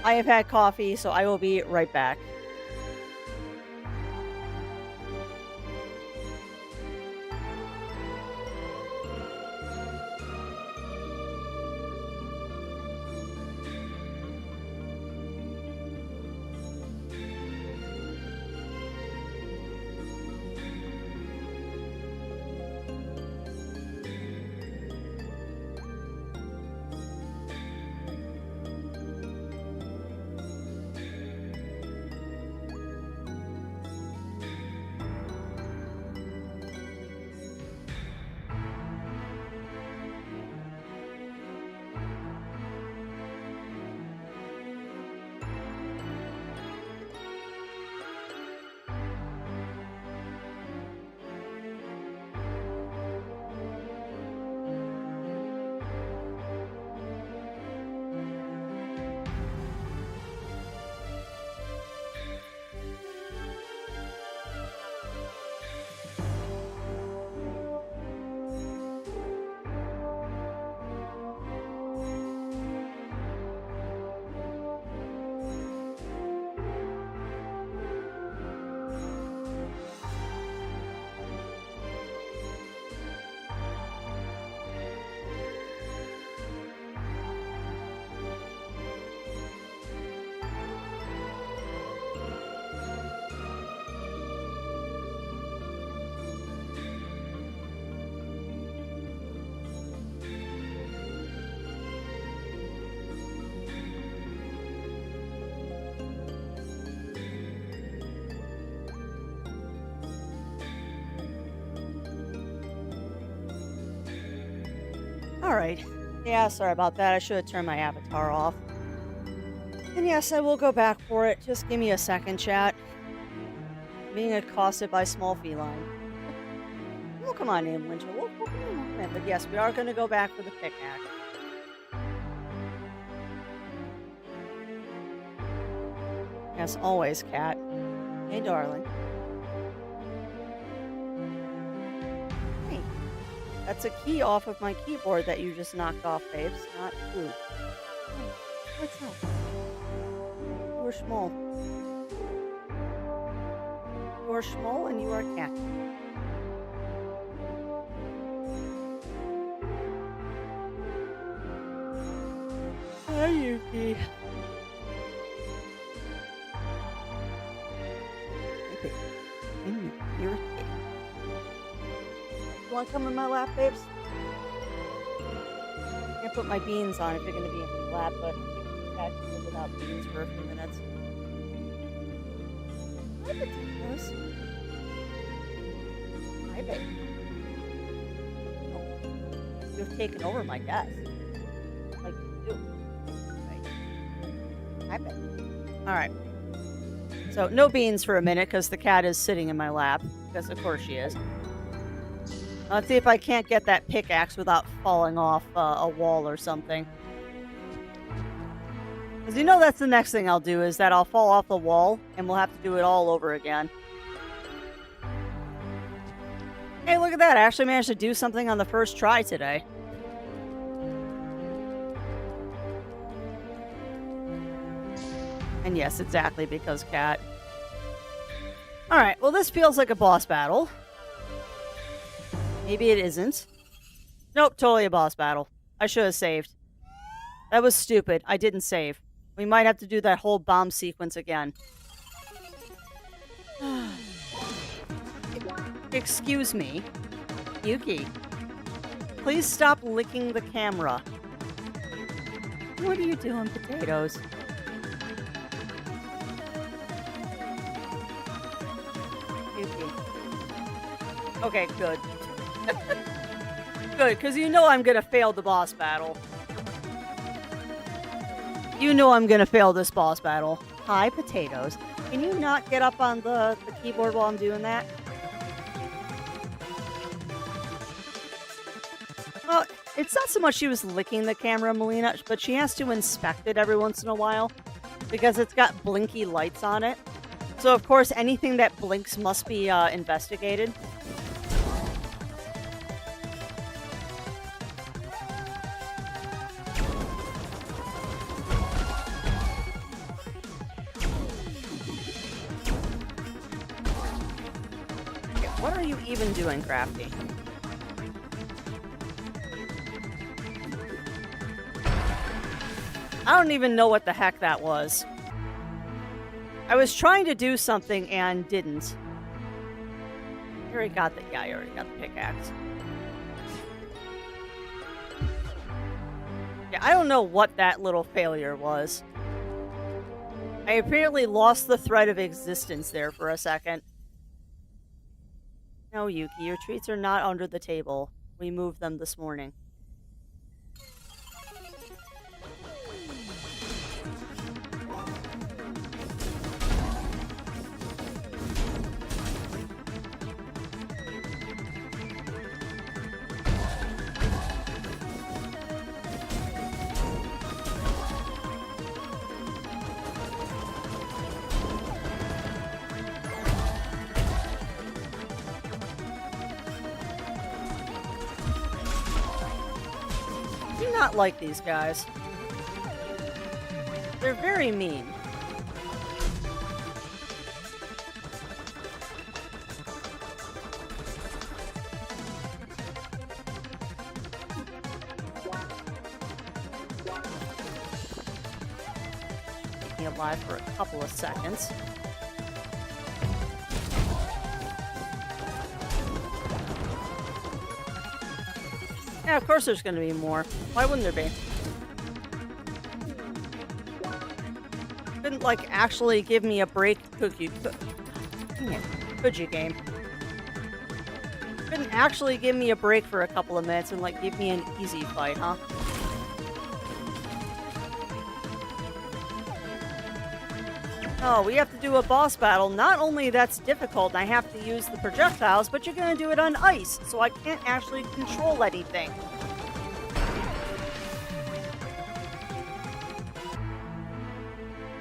I have had coffee, so I will be right back. Alright. Yeah, sorry about that. I should have turned my avatar off. And yes, I will go back for it. Just give me a second, chat. Being accosted by small feline. We'll come on in, Winter. We'll come in. But yes, we are going to go back for the pickaxe. As always, cat. Hey, darling. Hey. That's a key off of my keyboard that you just knocked off, babes. Not food. Hey, what's up? You are small. You are small and you are cat. Hi, Yuki. Okay. You're a kid. You want to come in my lap, babes? I can't put my beans on if you're going to be in my lap, but I can live without beans for a few minutes. Hi, potatoes. Hi, babe. Oh, you've taken over my desk. Like you do. Right. Hi, babe. All right. So, no beans for a minute, because the cat is sitting in my lap. Because, of course, she is. Let's see if I can't get that pickaxe without falling off a wall or something. Because you know that's the next thing I'll do, is that I'll fall off the wall, and we'll have to do it all over again. Hey, look at that. I actually managed to do something on the first try today. And yes, exactly, because cat. Alright, well this feels like a boss battle. Maybe it isn't. Nope, totally a boss battle. I should have saved. That was stupid. I didn't save. We might have to do that whole bomb sequence again. Excuse me. Yuki, please stop licking the camera. What are you doing, potatoes? Yuki. Okay, good. Good, because you know I'm gonna fail the boss battle. You know I'm gonna fail this boss battle. Hi, potatoes. Can you not get up on the keyboard while I'm doing that? Well, it's not so much she was licking the camera, Melina, but she has to inspect it every once in a while because it's got blinky lights on it. So, of course, anything that blinks must be investigated. Okay, what are you even doing, Crafty? I don't even know what the heck that was. I was trying to do something and didn't. I already got the pickaxe. Yeah, I don't know what that little failure was. I apparently lost the thread of existence there for a second. No, Yuki, your treats are not under the table. We moved them this morning. Not like these guys. They're very mean. Keep me alive for a couple of seconds. Yeah, of course there's going to be more. Why wouldn't there be? Couldn't, like, actually give me a break. Could you game? Couldn't actually give me a break for a couple of minutes and, like, give me an easy fight, huh? Oh, we have to do a boss battle. Not only that's difficult and I have to use the projectiles, but you're going to do it on ice, so I can't actually control anything.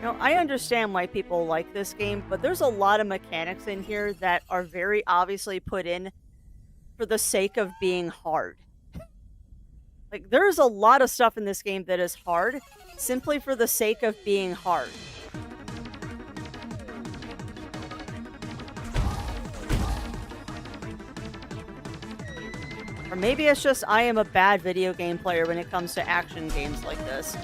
Now, I understand why people like this game, but there's a lot of mechanics in here that are very obviously put in for the sake of being hard. Like, there's a lot of stuff in this game that is hard simply for the sake of being hard. Or maybe it's just I am a bad video game player when it comes to action games like this.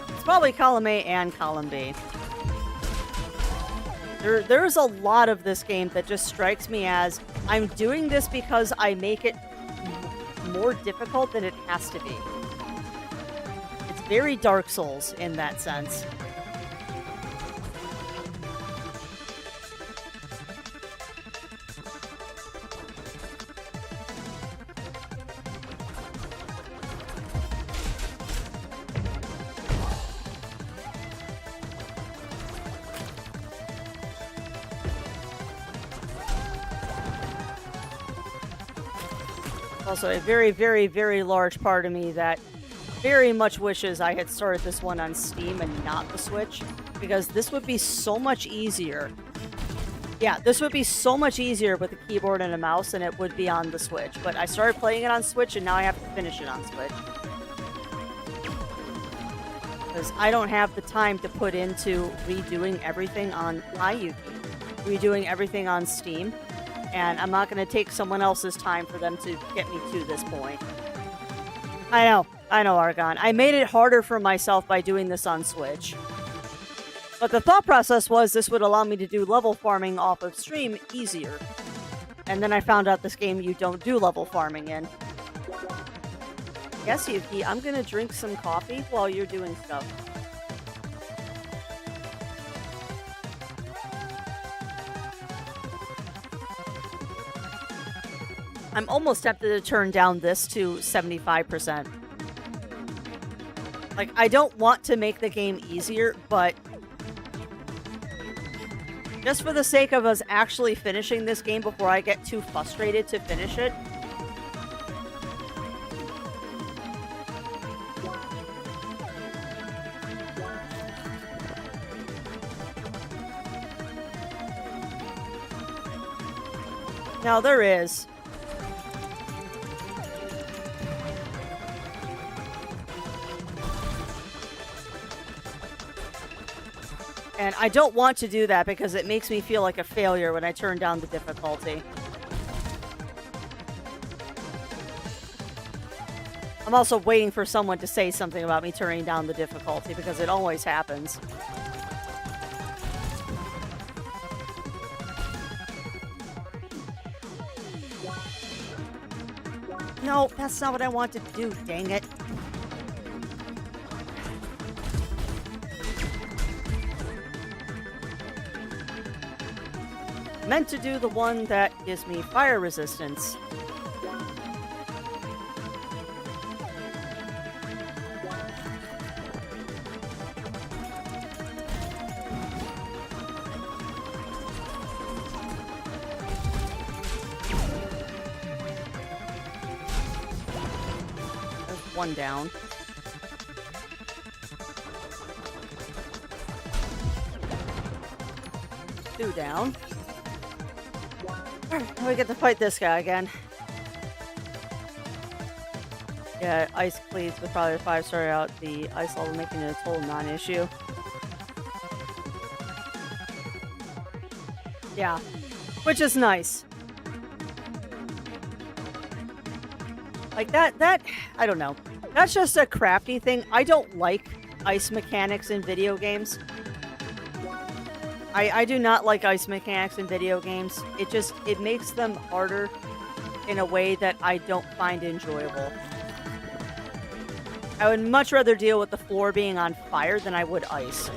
It's probably column A and column B. There's a lot of this game that just strikes me as I'm doing this because I make it more difficult than it has to be. It's very Dark Souls in that sense. Also, a very, very, very large part of me that very much wishes I had started this one on Steam and not the Switch, because this would be so much easier. Yeah, this would be so much easier with a keyboard and a mouse than it would be on the Switch. But I started playing it on Switch, and now I have to finish it on Switch. Because I don't have the time to put into redoing everything on Yuki, redoing everything on Steam. And I'm not going to take someone else's time for them to get me to this point. I know, Argon. I made it harder for myself by doing this on Switch. But the thought process was this would allow me to do level farming off of stream easier. And then I found out this game you don't do level farming in. Yes, Yuki, I'm gonna drink some coffee while you're doing stuff. I'm almost tempted to turn down this to 75%. Like, I don't want to make the game easier, but just for the sake of us actually finishing this game before I get too frustrated to finish it. Now there is. And I don't want to do that because it makes me feel like a failure when I turn down the difficulty. I'm also waiting for someone to say something about me turning down the difficulty because it always happens. No, that's not what I want to do, dang it. Meant to do the one that gives me fire resistance. There's one down. Two down. Now we get to fight this guy again. Yeah, ice cleats with probably a 5-star out. The ice level making it a total non-issue. Yeah, which is nice. Like that, I don't know. That's just a crafty thing. I don't like ice mechanics in video games. I do not like ice mechanics in video games. It makes them harder in a way that I don't find enjoyable. I would much rather deal with the floor being on fire than I would ice.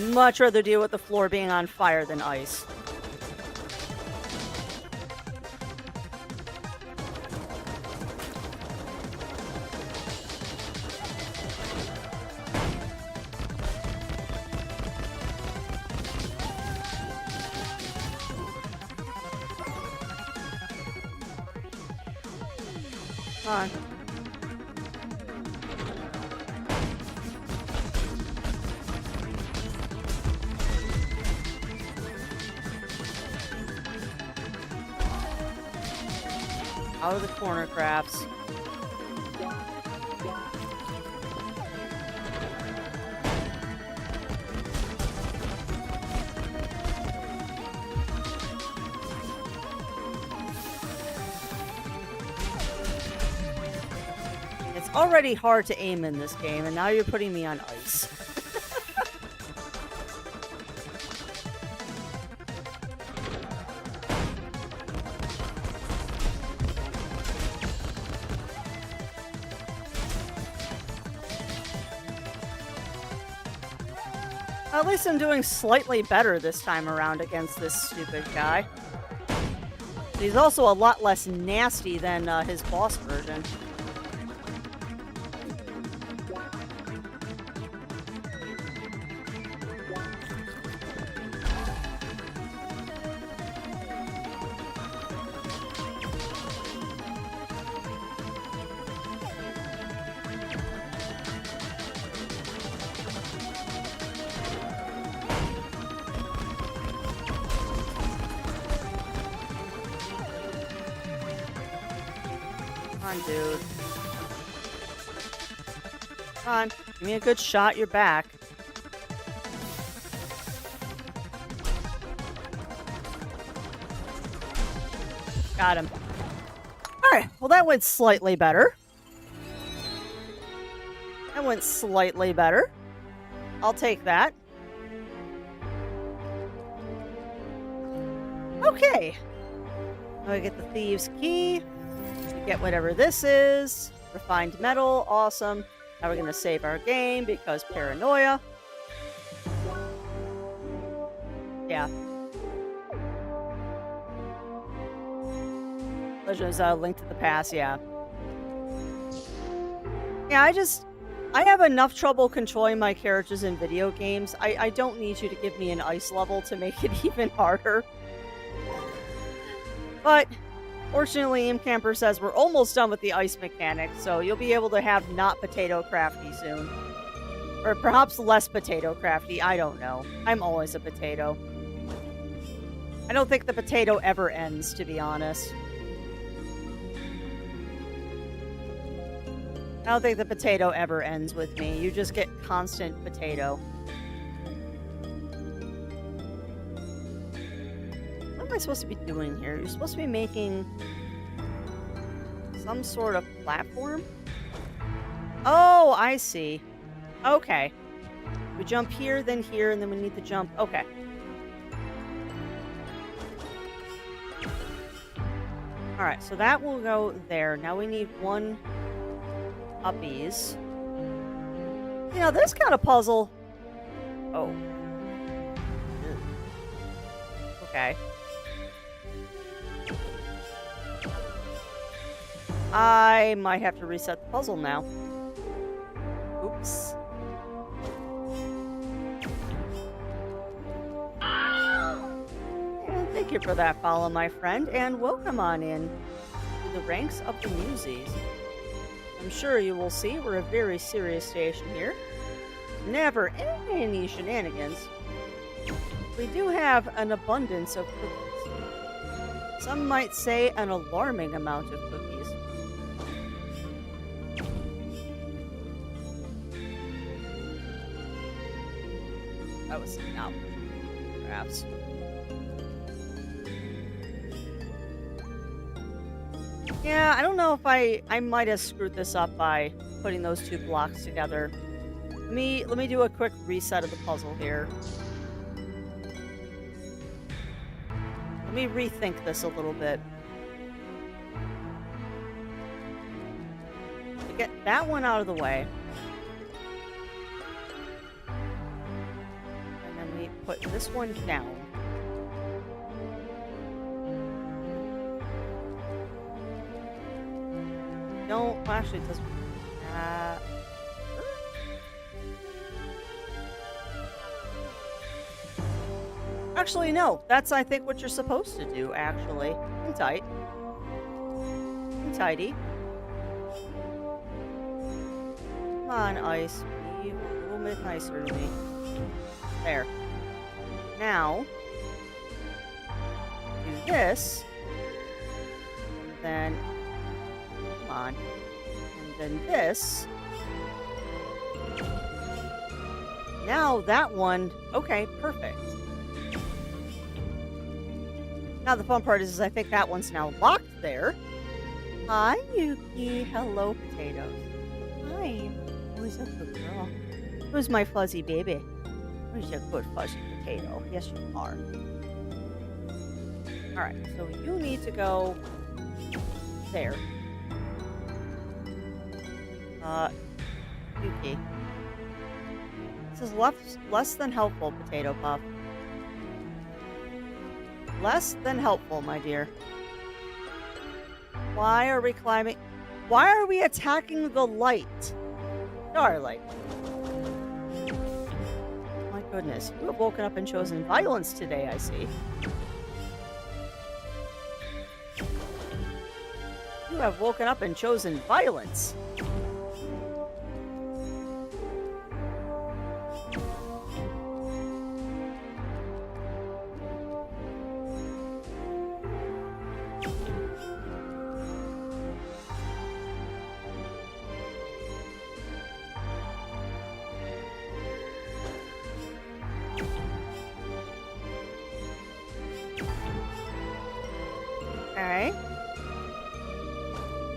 Much rather deal with the floor being on fire than ice. Come on. Out of the corner crafts. It's already hard to aim in this game, and now you're putting me on ice. At least I'm doing slightly better this time around against this stupid guy. He's also a lot less nasty than his boss version. Come on, dude. Come on. Give me a good shot. You're back. Got him. Alright. Well, that went slightly better. That went slightly better. I'll take that. Okay. Now I get the thieves' key. We get whatever this is. Refined metal. Awesome. Now we're going to save our game because paranoia. Yeah. Legends Link to the Past, yeah. Yeah, I have enough trouble controlling my characters in video games. I don't need you to give me an ice level to make it even harder. But, fortunately, Camper says we're almost done with the ice mechanic, so you'll be able to have not potato crafty soon. Or perhaps less potato crafty, I don't know. I'm always a potato. I don't think the potato ever ends, to be honest. I don't think the potato ever ends with me. You just get constant potato. What am I supposed to be doing here? You're supposed to be making some sort of platform? Oh, I see. Okay. We jump here, then here, and then we need to jump. Okay. Alright, so that will go there. Now we need one uppies. You know, this kind of puzzle. Oh. Okay. I might have to reset the puzzle now. Oops. And thank you for that follow, my friend, and welcome on in to the ranks of the Muses. I'm sure you will see we're a very serious station here. Never any shenanigans. We do have an abundance of cookies. Some might say an alarming amount of cookies. That was not perhaps. Yeah, I don't know if I might have screwed this up by putting those two blocks together. Let me do a quick reset of the puzzle here. Let me rethink this a little bit. To get that one out of the way. And then we put this one down. Don't, well, actually it doesn't. Actually, no. That's, I think, what you're supposed to do, actually. Hang tight. Hang tighty. Come on, Ice. Be a little bit nicer to me. There. Now, do this. And then, come on. And then this. Now that one, okay, perfect. Now the fun part is I think that one's now locked there. Hi, Yuki. Hello, potatoes. Hi. Who's a good girl? Who's my fuzzy baby? Who's a good fuzzy potato? Yes, you are. Alright, so you need to go there. Yuki. This is less than helpful, Potato Puff. Less than helpful, my dear. Why are we climbing? Why are we attacking the light? Darling. My goodness, you have woken up and chosen violence today, I see. You have woken up and chosen violence. Okay.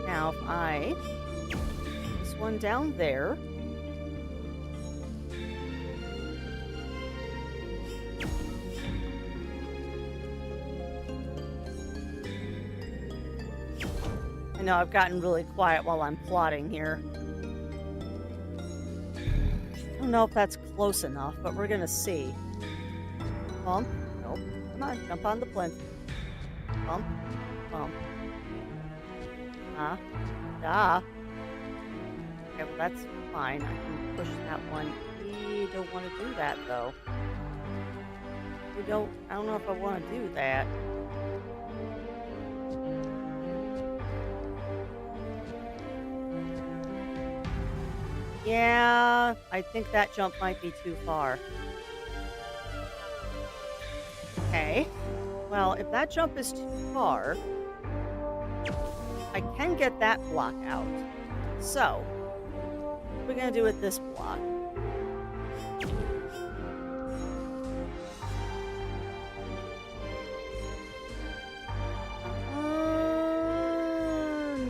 Now if I put this one down there, I know I've gotten really quiet while I'm plotting here. I don't know if that's close enough, but we're gonna see. Bump. Nope. Come on, jump on the plinth. Bump. Bump. Ah. Okay, well that's fine. I can push that one. We don't want to do that though. I don't know if I want to do that. Yeah, I think that jump might be too far. Okay. Well, if that jump is too far, I can get that block out. So, what we're going to do with this block?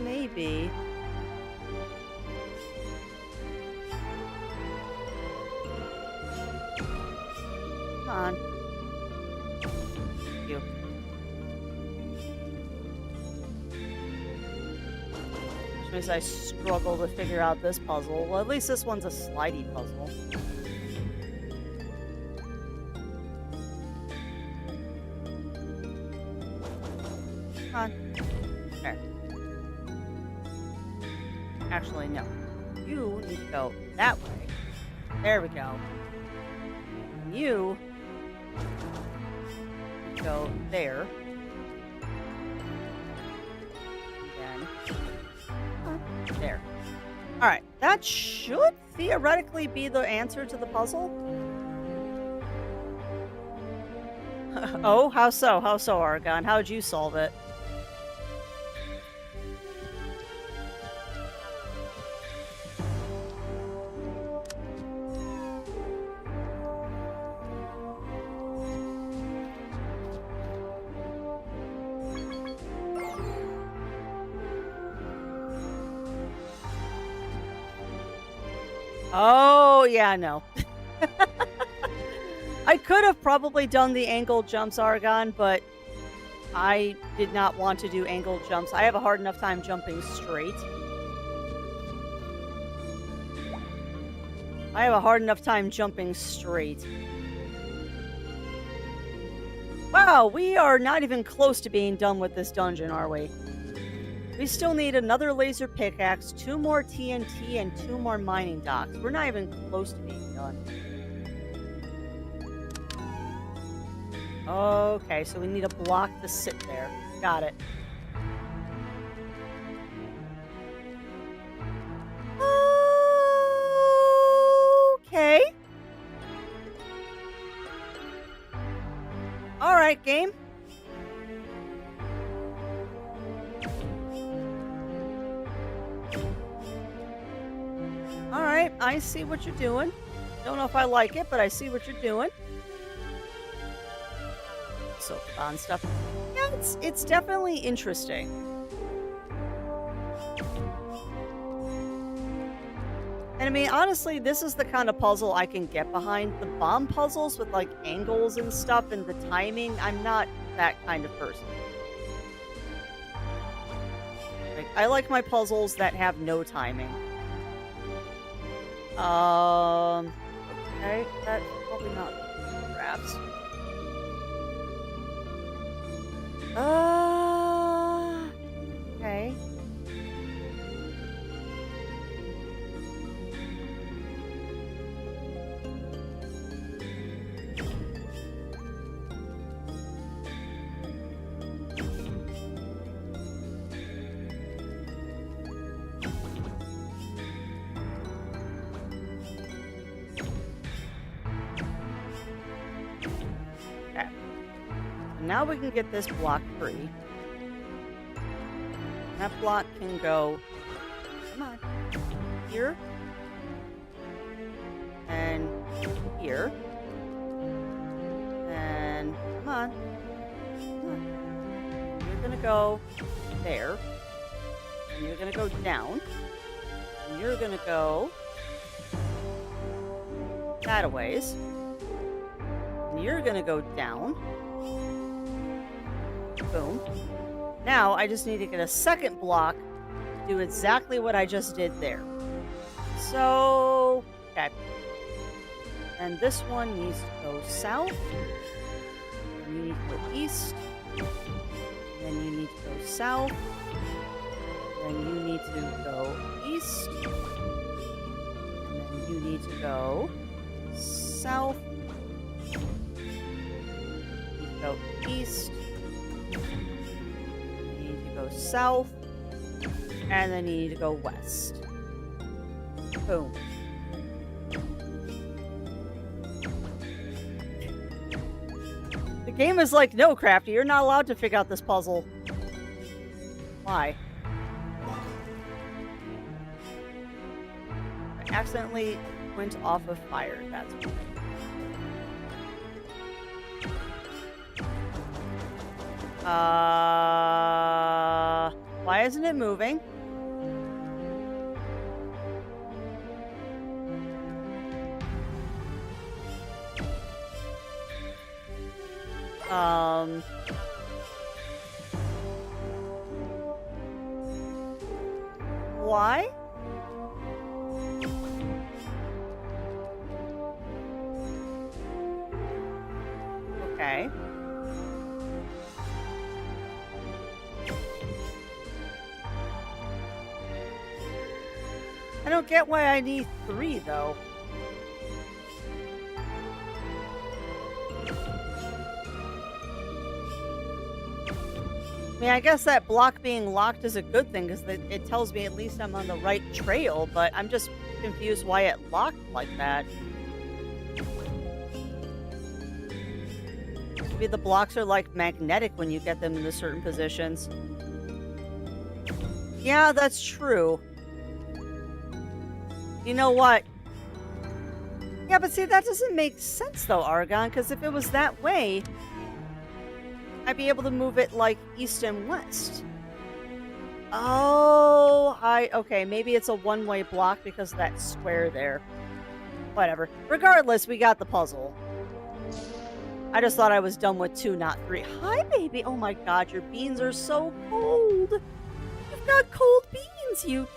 Maybe. Come on. Thank you. Which means I struggle to figure out this puzzle. Well, at least this one's a slidey puzzle. Come on. There. Actually, no. You need to go that way. There we go. And you need to go there. And then there. Alright, that should theoretically be the answer to the puzzle. Oh, how so? How so, Argon? How'd you solve it? Oh, yeah, no. I could have probably done the angled jumps, Argon, but I did not want to do angled jumps. I have a hard enough time jumping straight. Wow, we are not even close to being done with this dungeon, are we? We still need another laser pickaxe, 2 more TNT, and 2 more mining docks. We're not even close to being done. Okay, so we need a block to sit there. Got it. Okay. Alright, game. Alright, I see what you're doing. Don't know if I like it, but I see what you're doing. So fun stuff. Yeah, it's definitely interesting. And I mean, honestly, this is the kind of puzzle I can get behind. The bomb puzzles with like angles and stuff and the timing, I'm not that kind of person. Like, I like my puzzles that have no timing. Okay, that's probably not perhaps. Okay. Now we can get this block free. That block can go, come on, here, and here, and come on. You're gonna go there, and you're gonna go down, and you're gonna go that a ways, and you're gonna go down. Boom. Now, I just need to get a second block to do exactly what I just did there. So, okay. And this one needs to go south. And you need to go east. And then you need to go south. Then you need to go east. And then you need to go south. You need to go east. You need to go south. And then you need to go west. Boom. The game is like, no, Crafty, you're not allowed to figure out this puzzle. Why? I accidentally went off of fire. That's why. Why isn't it moving? Why? Okay. I don't get why I need 3, though. I mean, I guess that block being locked is a good thing because it tells me at least I'm on the right trail, but I'm just confused why it locked like that. Maybe the blocks are like magnetic when you get them into certain positions. Yeah, that's true. You know what? Yeah, but see, that doesn't make sense though, Argon, because if it was that way, I'd be able to move it like east and west. Oh, okay, maybe it's a one-way block because of that square there. Whatever. Regardless, we got the puzzle. I just thought I was done with 2, not 3. Hi, baby. Oh my god, your beans are so cold. You've got cold beans, Your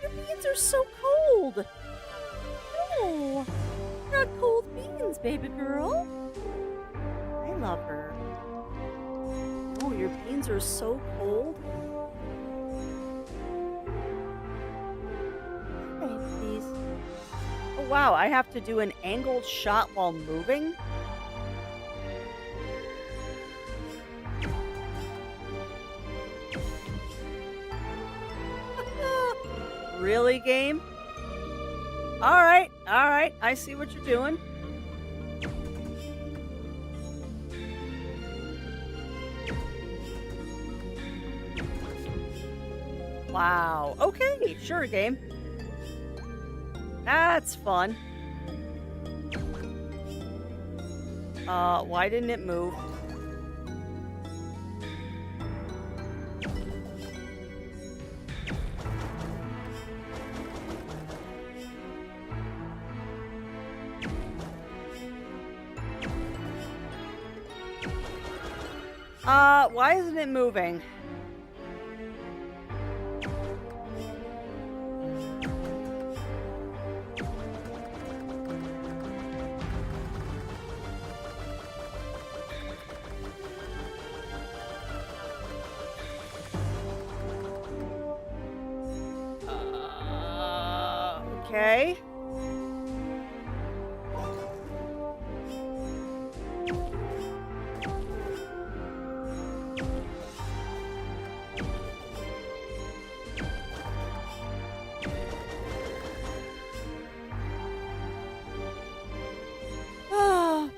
beans are so cold. Oh, you've got cold beans, baby girl. I love her. Oh, your beans are so cold. Okay, please. Oh, wow, I have to do an angled shot while moving? Really, game? Alright, I see what you're doing. Wow. Okay, sure, game. That's fun. Why didn't it move? Why isn't it moving? Okay.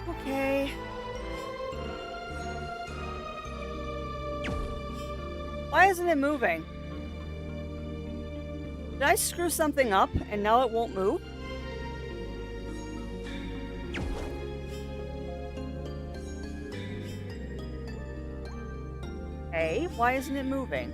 Okay. Why isn't it moving? Did I screw something up and now it won't move? Hey, why isn't it moving?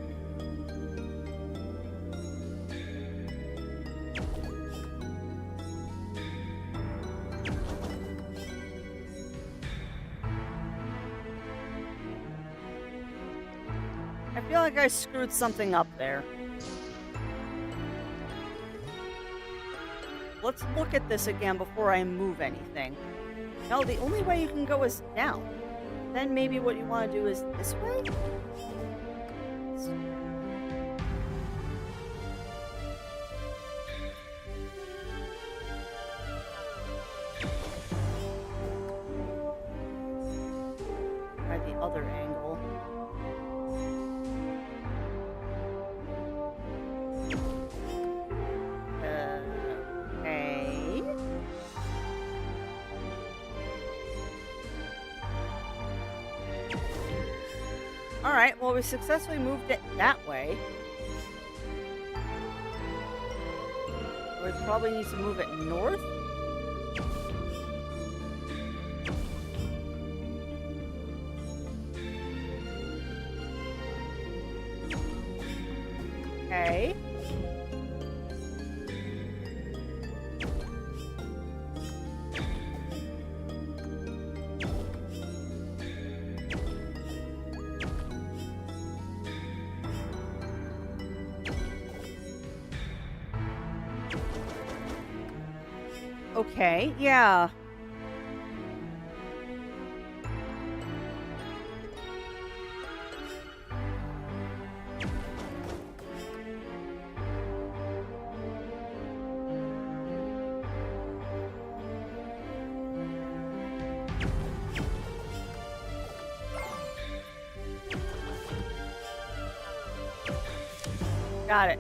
I feel like I screwed something up there. let's look at this again before I move anything. No, the only way you can go is down. Then maybe what you want to do is this way? Try the other angle. Okay. Alright, well, we successfully moved it that way. We probably need to move it north. Okay. Okay, yeah. Got it.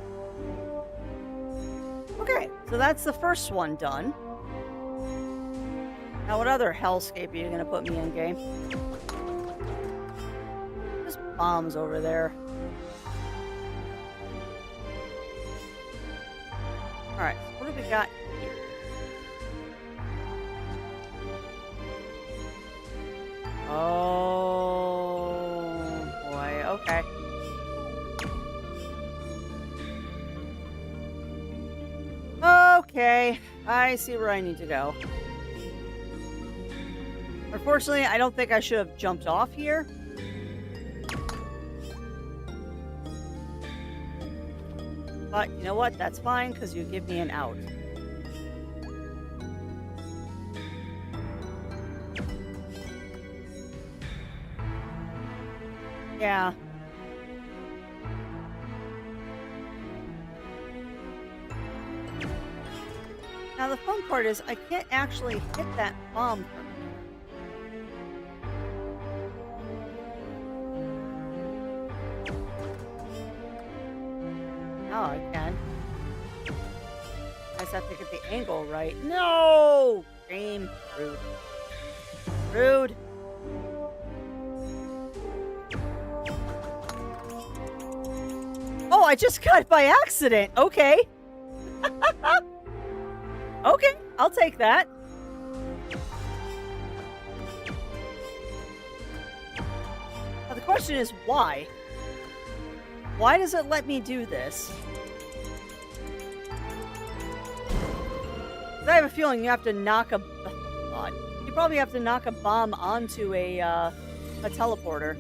Okay, so that's the first one done. Now, what other hellscape are you going to put me in, game? There's bombs over there. Alright, so what do we got here? Oh, boy, okay. Okay, I see where I need to go. Unfortunately, I don't think I should have jumped off here. But you know what? That's fine, because you give me an out. Yeah. Now, the fun part is I can't actually hit that bomb from here. Oh, I can. I just have to get the angle right. No! Game. Rude. Rude. Oh, I just got it by accident. Okay. Okay, I'll take that. Now the question is why? Why does it let me do this? 'Cause I have a feeling you have to knock a... Oh, God. You probably have to knock a bomb onto a teleporter.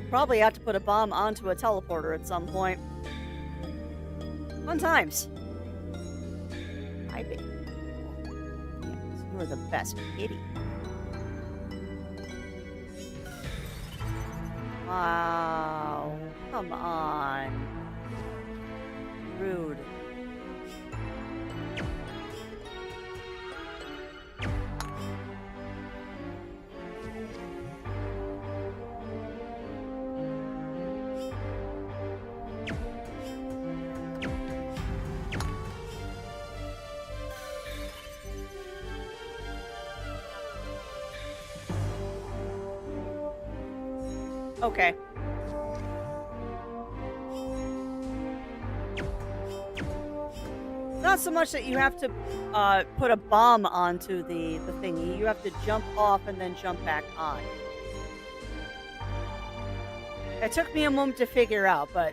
Probably have to put a bomb onto a teleporter at some point. Fun times. Hi, baby. Yes, you are the best kitty. Wow. Come on. Rude. Okay. Not so much that you have to put a bomb onto the thingy. You have to jump off and then jump back on. It took me a moment to figure out, but...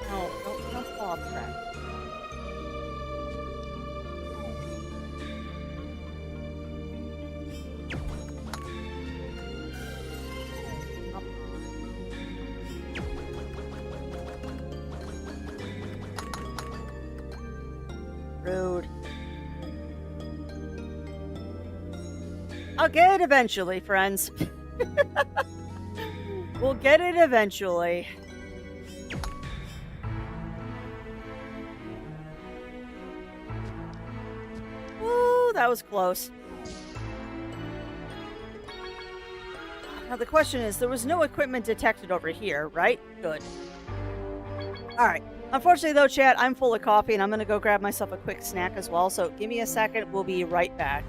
No, don't fall off track. Rude. I'll get it eventually, friends. We'll get it eventually. Ooh, that was close. Now the question is, there was no equipment detected over here, right? Good. Alright. Unfortunately though, chat, I'm full of coffee and I'm gonna go grab myself a quick snack as well, so give me a second, we'll be right back.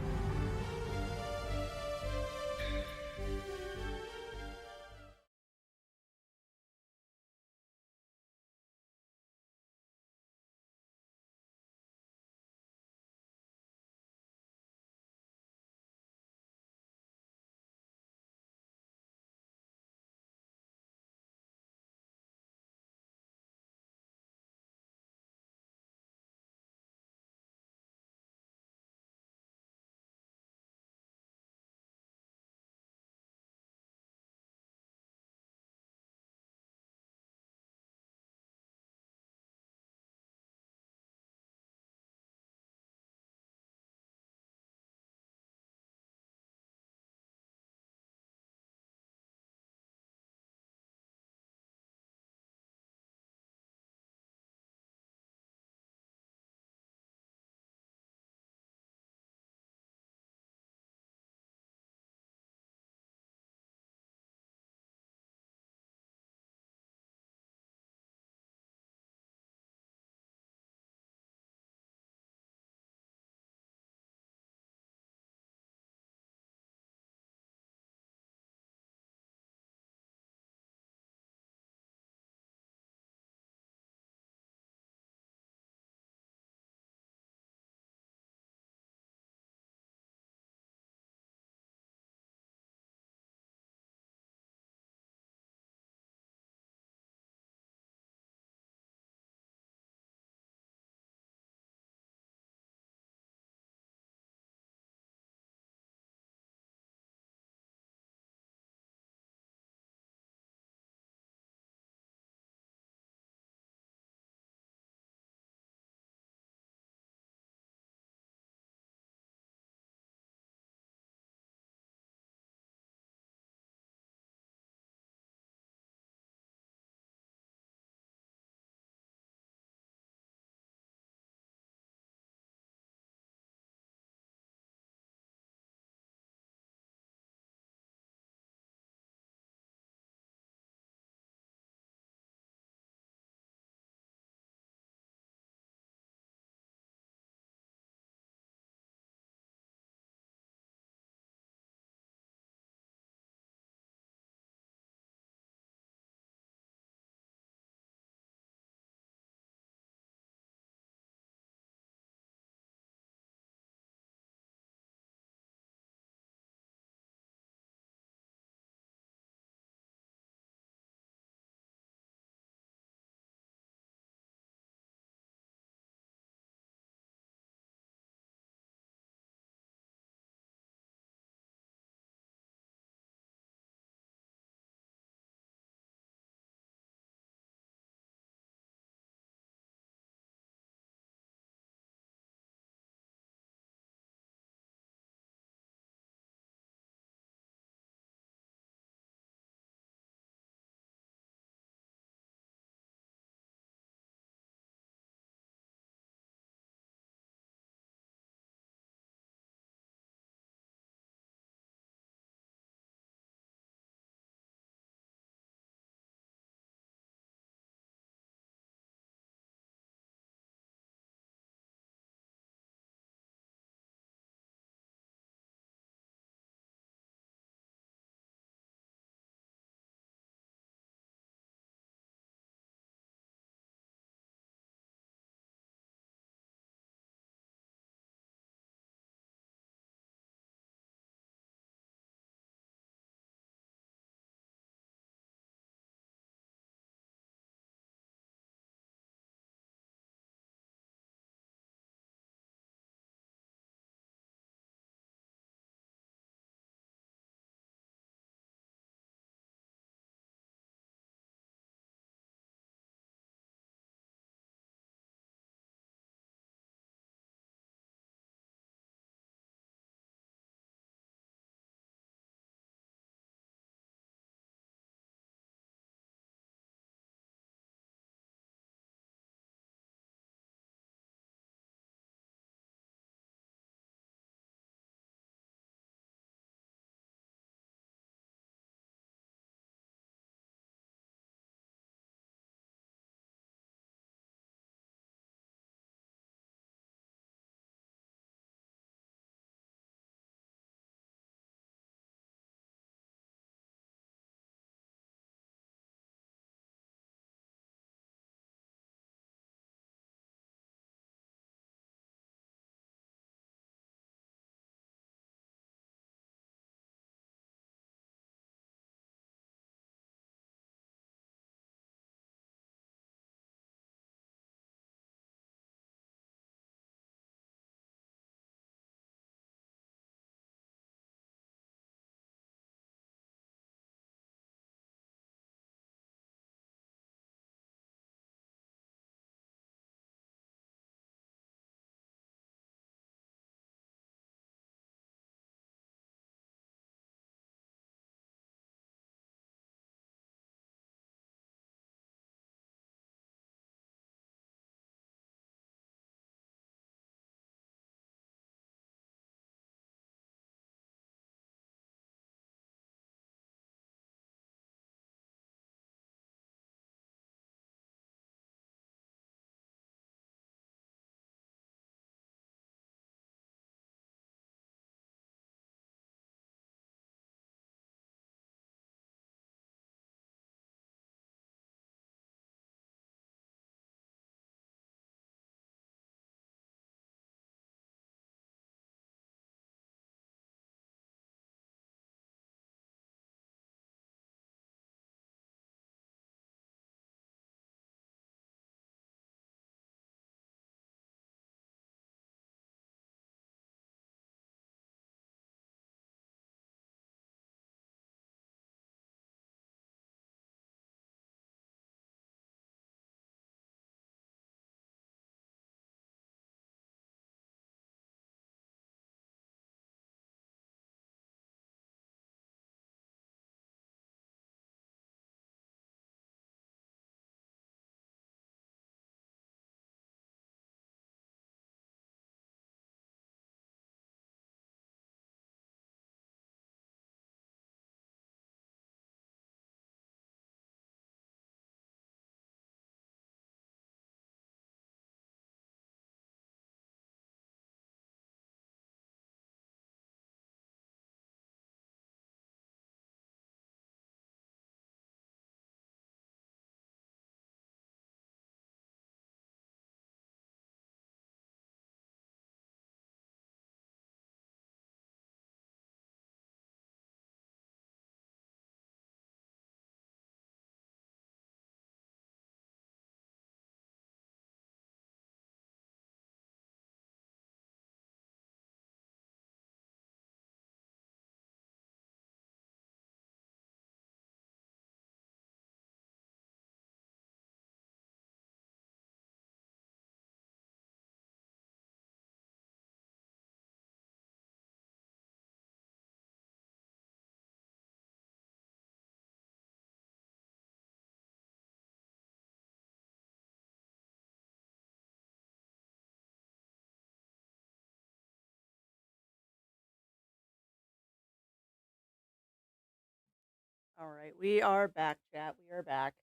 All right, we are back, chat. We are back.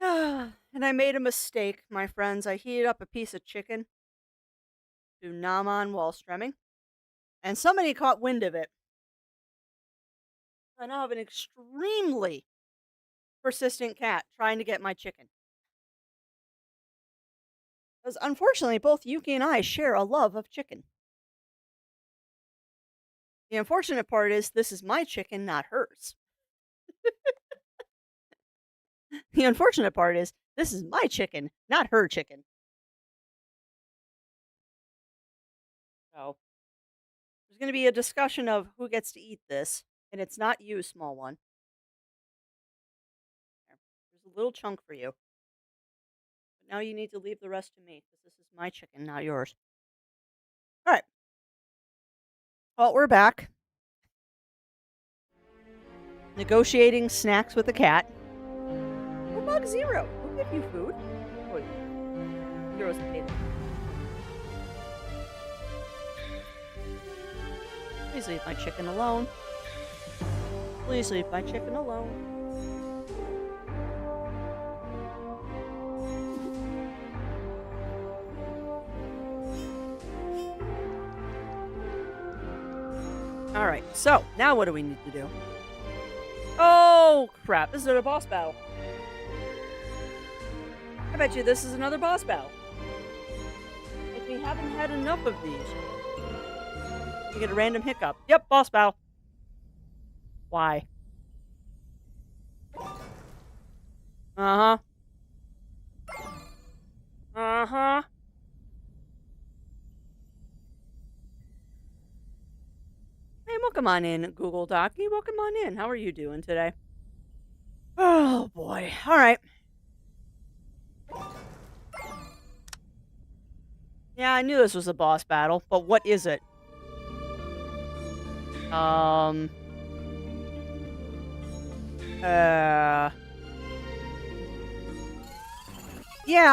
And I made a mistake, my friends. I heated up a piece of chicken to nom on while streaming, and somebody caught wind of it. I now have an extremely persistent cat trying to get my chicken. Because unfortunately, both Yuki and I share a love of chicken. The unfortunate part is this is my chicken, not hers. The unfortunate part is this is my chicken, not her chicken. So there's going to be a discussion of who gets to eat this, and it's not you, small one. There. There's a little chunk for you. But now you need to leave the rest to me because this is my chicken, not yours. All right. Well, we're back. Negotiating snacks with the cat. Oh, Bug Zero. Who gave you food? Oh, Zero's a table. Please leave my chicken alone. Please leave my chicken alone. Alright, so now what do we need to do? Oh, crap. This is a boss battle. I bet you this is another boss battle. If we haven't had enough of these. You get a random hiccup. Yep, boss battle. Why? Uh-huh. Uh-huh. Hey, welcome on in, Google Docky. Welcome on in. How are you doing today? Oh, boy. All right. Yeah, I knew this was a boss battle, but what is it? Yeah,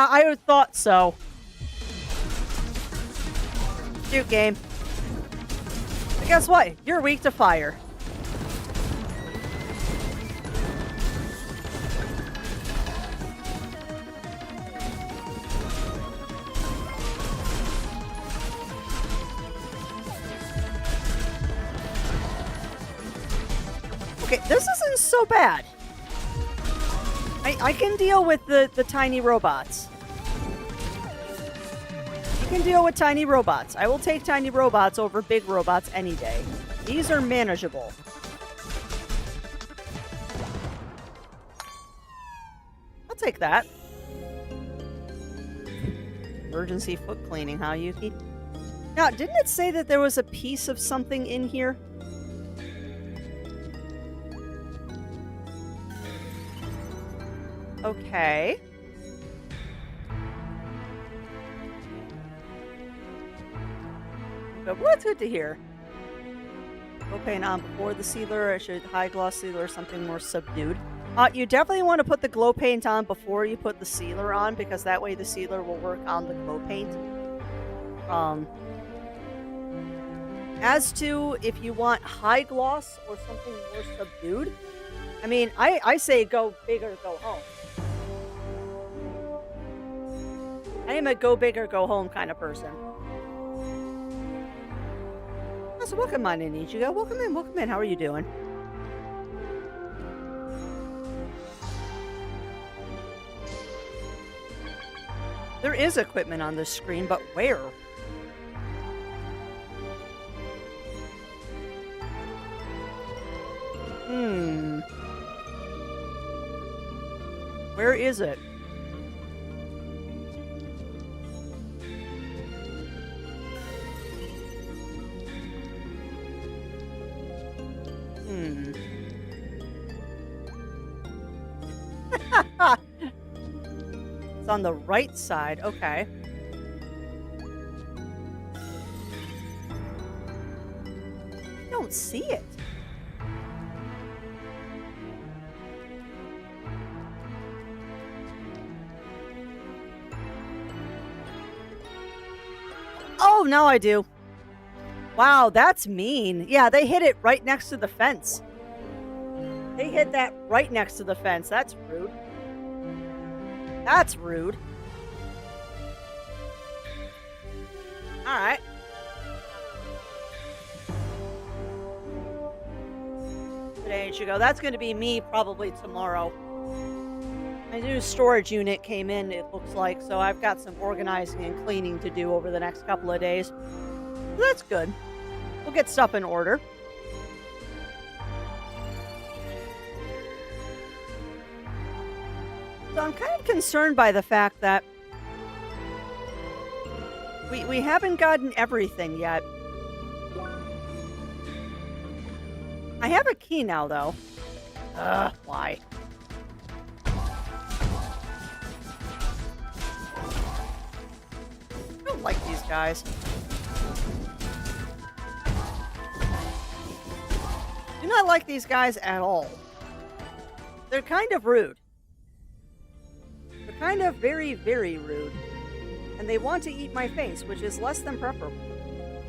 I thought so. Shoot game. But guess what? You're weak to fire. Okay, this isn't so bad. I can deal with the tiny robots. You can deal with tiny robots. I will take tiny robots over big robots any day. These are manageable. I'll take that. Emergency foot cleaning, huh, Yuki? Now, didn't it say that there was a piece of something in here? Okay. Well, that's good to hear. Okay, on before the sealer, I should high gloss sealer or something more subdued. You definitely want to put the glow paint on before you put the sealer on, because that way the sealer will work on the glow paint. As to if you want high gloss or something more subdued, I mean, I say go big or go home. I am a go big or go home kind of person. So welcome on in, Ichigo. Welcome in, welcome in. How are you doing? There is equipment on this screen, but where? Where is it? It's on the right side. Okay. I don't see it. Oh, now I do. Wow, that's mean. Yeah, they hit it right next to the fence. They hid that right next to the fence. That's rude. That's rude. Alright. Today should go. That's going to be me probably tomorrow. My new storage unit came in, it looks like, so I've got some organizing and cleaning to do over the next couple of days. So that's good. We'll get stuff in order. So I'm kind of concerned by the fact that we haven't gotten everything yet. I have a key now, though. Why? I don't like these guys. Do not like these guys at all. They're kind of rude. They're kind of very, very rude. And they want to eat my face, which is less than preferable.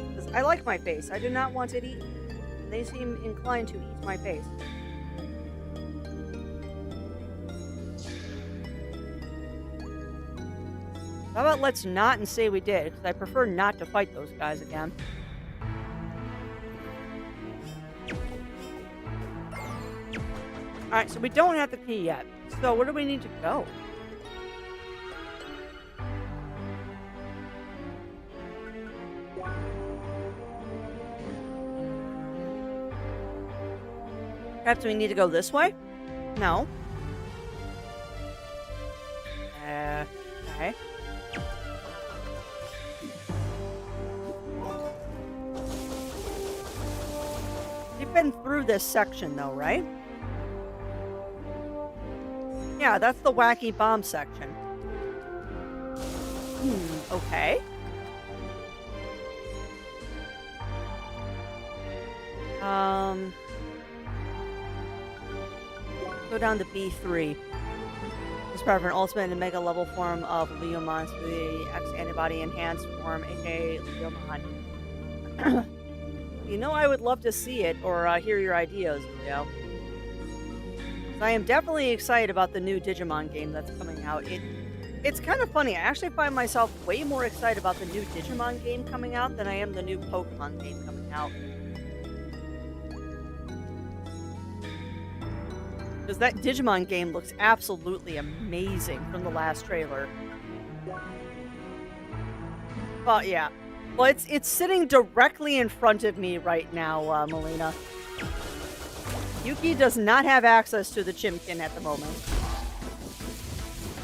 Because I like my face. I do not want it eaten. And they seem inclined to eat my face. How about let's not and say we did, because I prefer not to fight those guys again. Alright, so we don't have the key yet. So where do we need to go? Perhaps we need to go this way? No. Okay. We've been through this section though, right? Yeah, that's the wacky bomb section. Okay. Go down to B3. This part of an ultimate and mega level form of Leomon to the X-antibody enhanced form, aka Leomon. You know, I would love to see it or hear your ideas, Leo. I am definitely excited about the new Digimon game that's coming out. It's kind of funny. I actually find myself way more excited about the new Digimon game coming out than I am the new Pokemon game coming out. Because that Digimon game looks absolutely amazing from the last trailer. But yeah. Well, it's sitting directly in front of me right now, Melina. Yuki does not have access to the Chimkin at the moment.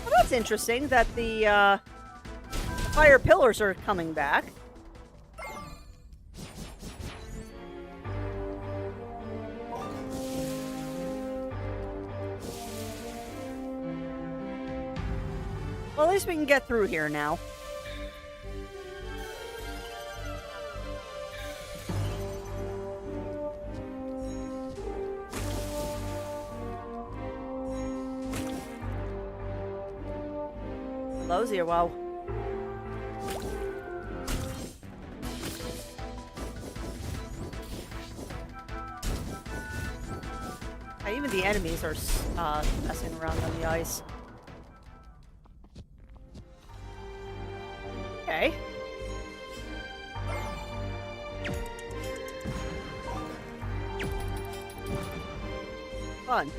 Well, that's interesting that the fire pillars are coming back. Well, at least we can get through here now. Hello, Zero. Even the enemies are messing around on the ice. Okay. Fun.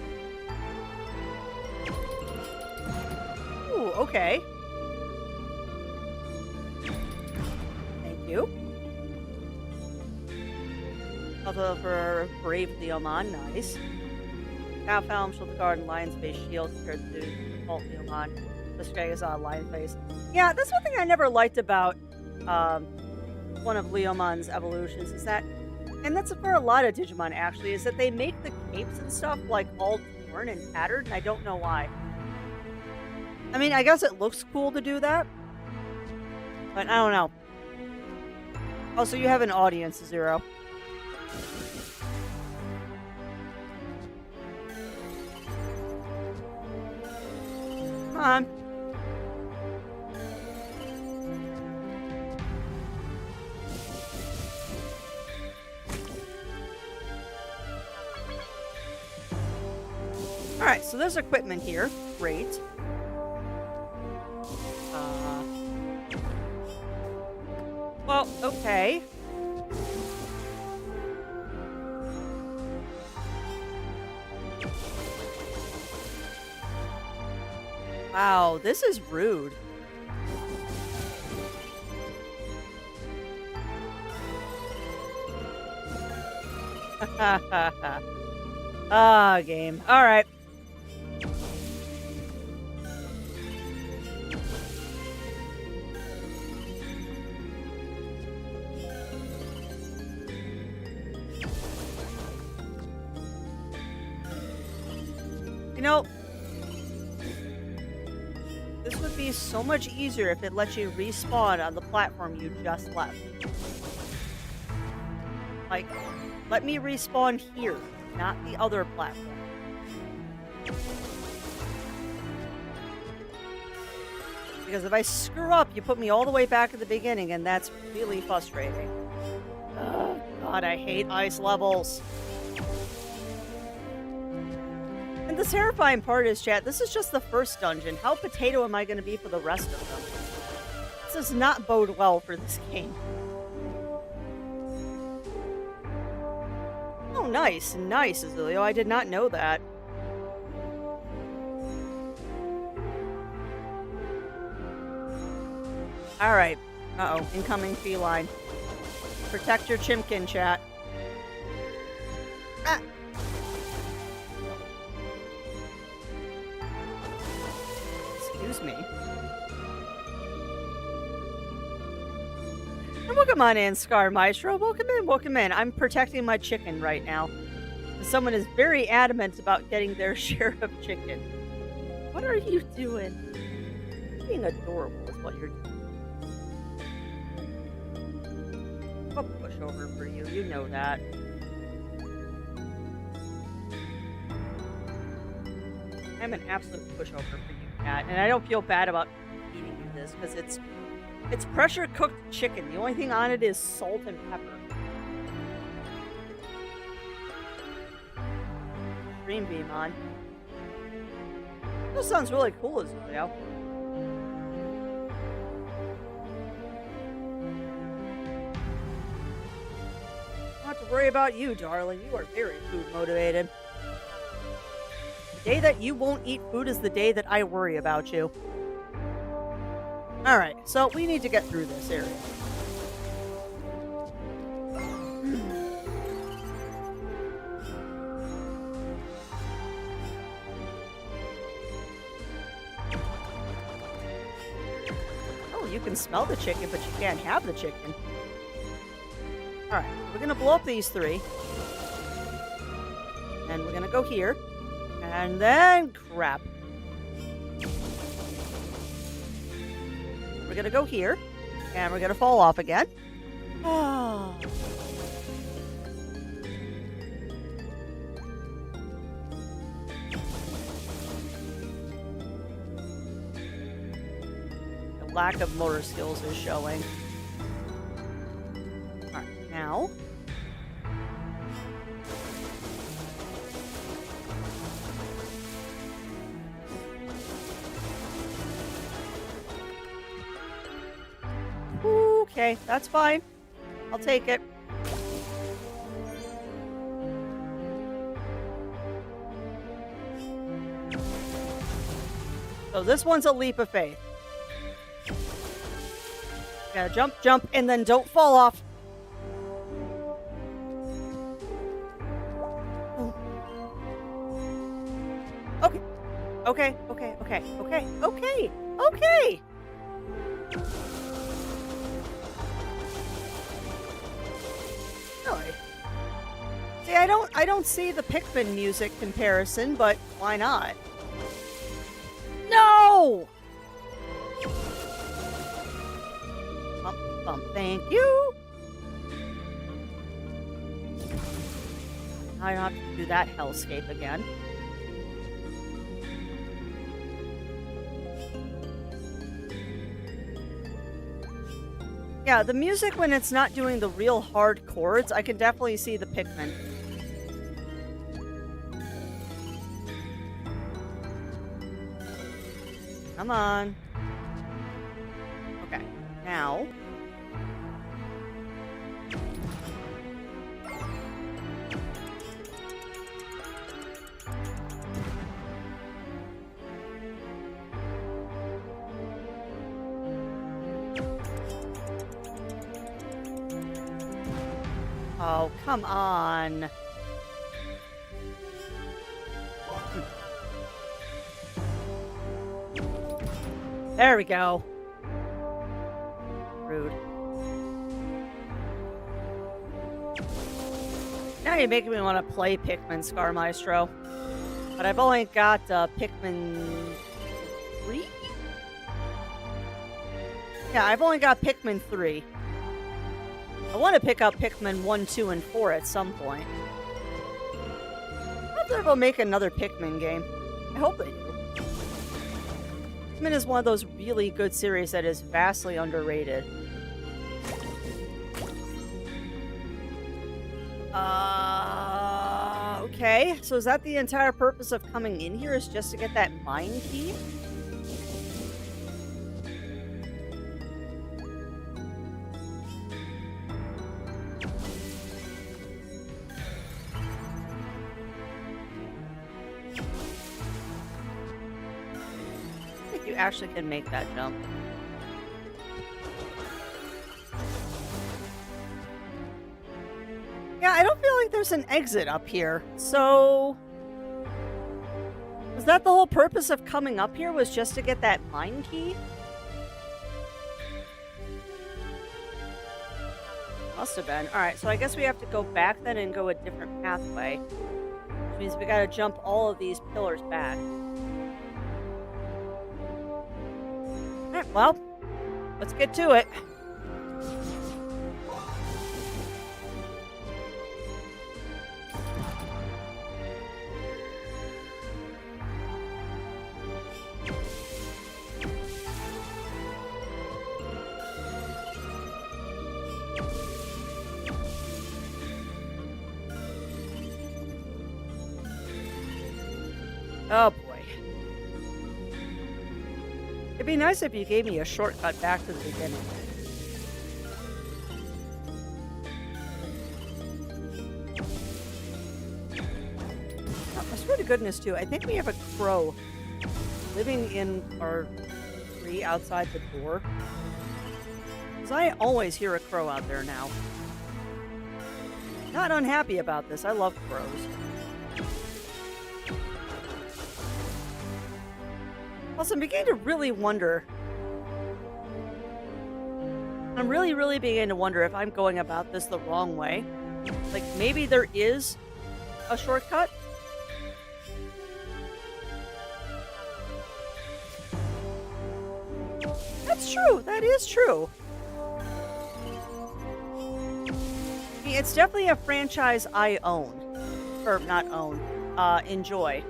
Ooh, okay. Thank you. Also for Brave Leomon, nice. Cow Falm, Shield Guard, and Lion's Face Shield compared to default Leomon. This guy is on Lion Face. Yeah, that's one thing I never liked about one of Leomon's evolutions is that, and that's for a lot of Digimon actually, is that they make the capes and stuff like all torn and tattered, and I don't know why. I mean, I guess it looks cool to do that, but I don't know. Also, you have an audience, Zero. Come on. Alright, so there's equipment here. Great. Well, okay. Wow, this is rude. Game. Alright. You know, this would be so much easier if it lets you respawn on the platform you just left. Like, let me respawn here, not the other platform. Because if I screw up, you put me all the way back at the beginning, and that's really frustrating. Oh, God, I hate ice levels. And the terrifying part is, chat, this is just the first dungeon. How potato am I going to be for the rest of them? This does not bode well for this game. Oh, nice. Nice, Azulio. I did not know that. Alright. Uh-oh. Incoming feline. Protect your chimkin, chat. Ah! Excuse me. And welcome on in, Scar Maestro. Welcome in, welcome in. I'm protecting my chicken right now. Someone is very adamant about getting their share of chicken. What are you doing? Being adorable is what you're doing. I'll push over for you, you know that. I'm an absolute pushover for you, Cat, and I don't feel bad about eating you this because it's pressure cooked chicken. The only thing on it is salt and pepper. Green beam on. This sounds really cool, Azulio. Not to worry about you, darling. You are very food motivated. The day that you won't eat food is the day that I worry about you. Alright, so we need to get through this area. Oh, you can smell the chicken, but you can't have the chicken. Alright, we're gonna blow up these three. And we're gonna go here. And then, crap. We're gonna go here. And we're gonna fall off again. Oh. The lack of motor skills is showing. Alright, now. Okay, that's fine. I'll take it. So this one's a leap of faith. Gotta jump, jump, and then don't fall off. Okay. Okay, okay, okay, okay, okay, okay. Really? See, I don't see the Pikmin music comparison, but why not? No! Bump, bump, thank you. I don't have to do that hellscape again. Yeah, the music when it's not doing the real hard chords, I can definitely see the Pikmin. Come on. Okay, now. Oh, come on. There we go. Rude. Now you're making me want to play Pikmin Scar Maestro. But I've only got Pikmin 3? Yeah, I've only got Pikmin 3. I want to pick up Pikmin 1, 2, and 4 at some point. I hope they're going to make another Pikmin game. I hope they do. Pikmin is one of those really good series that is vastly underrated. Okay. So is that the entire purpose of coming in here, is just to get that mine key? You actually can make that jump. Yeah, I don't feel like there's an exit up here. So, was that the whole purpose of coming up here, was just to get that mine key? Must have been. Alright, so I guess we have to go back then and go a different pathway. Which means we gotta jump all of these pillars back. Alright, well, let's get to it. Oh boy. It'd be nice if you gave me a shortcut back to the beginning. Oh, I swear to goodness, too, I think we have a crow living in our tree outside the door. Because I always hear a crow out there now. Not unhappy about this. I love crows. Plus, I'm beginning to really wonder. I'm really beginning to wonder if I'm going about this the wrong way. Like, maybe there is a shortcut? That's true. That is true. I mean, it's definitely a franchise I own. Or, not own. Enjoy.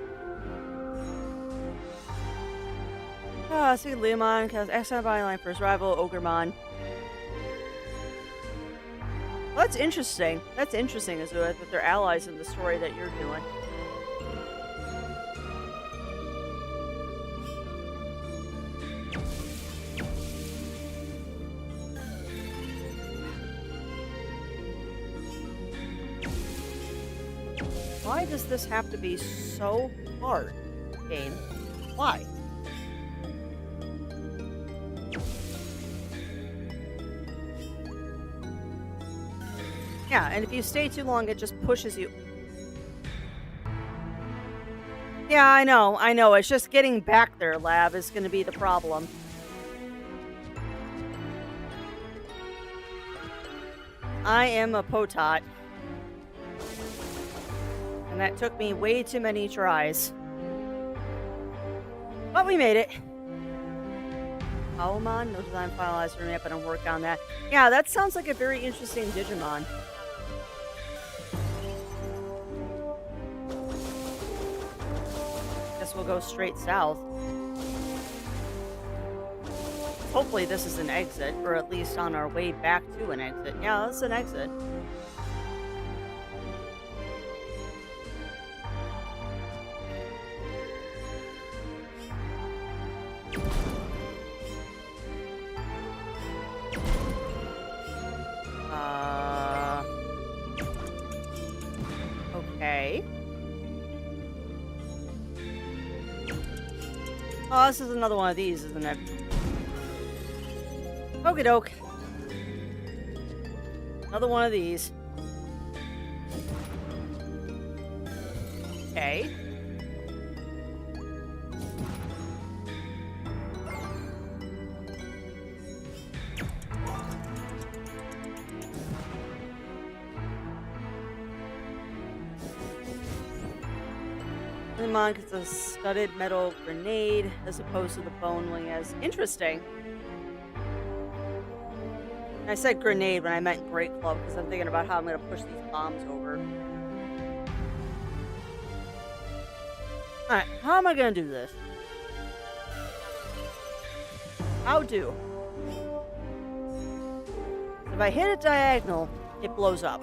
See Leomon, because excellent byline for his rival, Ogremon. Well, that's interesting. That's interesting, is that they're allies in the story that you're doing. Why does this have to be so hard, game? Why? Yeah, and if you stay too long, it just pushes you. Yeah, I know. It's just getting back there, Lab, is going to be the problem. I am a potot. And that took me way too many tries. But we made it. Paomon, no design finalized for me, but I'm working on that. Yeah, that sounds like a very interesting Digimon. Guess we'll go straight south. Hopefully this is an exit, or at least on our way back to an exit. Yeah, that's an exit. Oh, this is another one of these, isn't it? Okie doke. Another one of these. Okay. Monk is a studded metal grenade as opposed to the bone wing as interesting. I said grenade when I meant great club because I'm thinking about how I'm going to push these bombs over. Alright, how am I going to do this? How do? If I hit it diagonal, it blows up.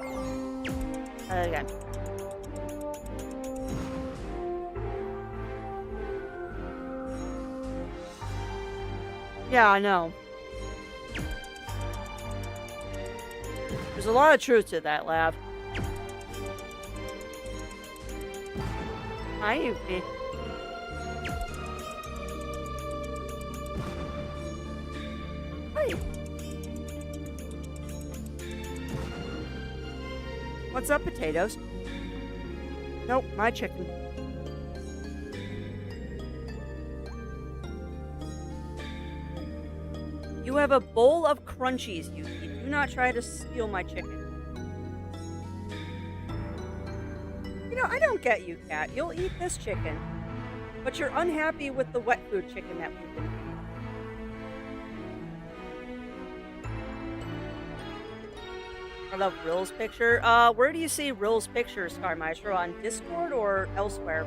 Again. Yeah, I know. There's a lot of truth to that, Lav. Hi, Yuki. Hi. What's up, potatoes? Nope, my chicken. You have a bowl of crunchies, Yuki. Do not try to steal my chicken. You know, I don't get you, Cat. You'll eat this chicken, but you're unhappy with the wet food chicken that we've been eating. I love Rill's picture. Where do you see Rill's picture, Star Maestro? On Discord or elsewhere?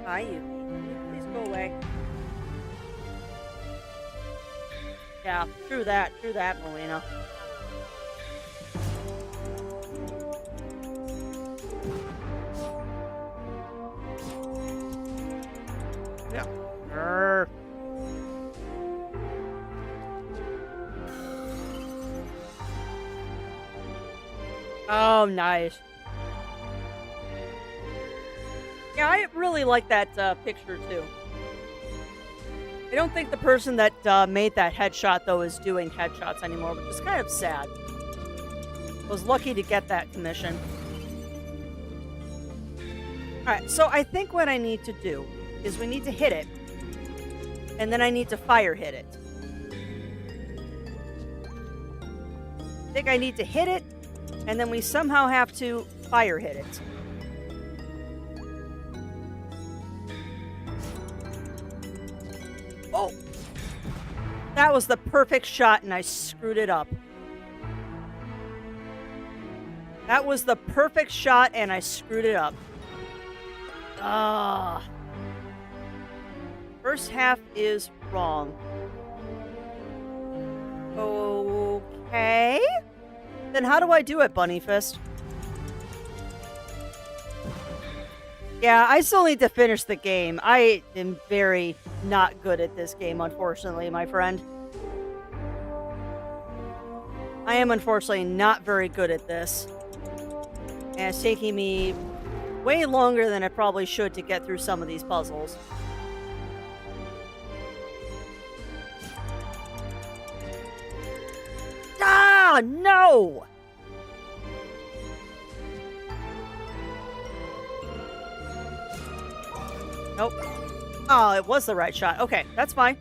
Hi, Yuki. Please go away. Yeah, true that, Melina. Yeah. Grr. Oh, nice. Yeah, I really like that picture too. I don't think the person that made that headshot, though, is doing headshots anymore, which is kind of sad. I was lucky to get that commission. Alright, so I think what I need to do is we need to hit it, and then I need to fire hit it. I think I need to hit it, and then we somehow have to fire hit it. Oh! That was the perfect shot, and I screwed it up. That was the perfect shot, and I screwed it up. Ah. First half is wrong. Okay. Then how do I do it, Bunny Fist? Yeah, I still need to finish the game. I am very not good at this game, unfortunately, my friend. I am unfortunately not very good at this. And it's taking me way longer than I probably should to get through some of these puzzles. Ah, no! Nope. Oh, it was the right shot. Okay, that's fine.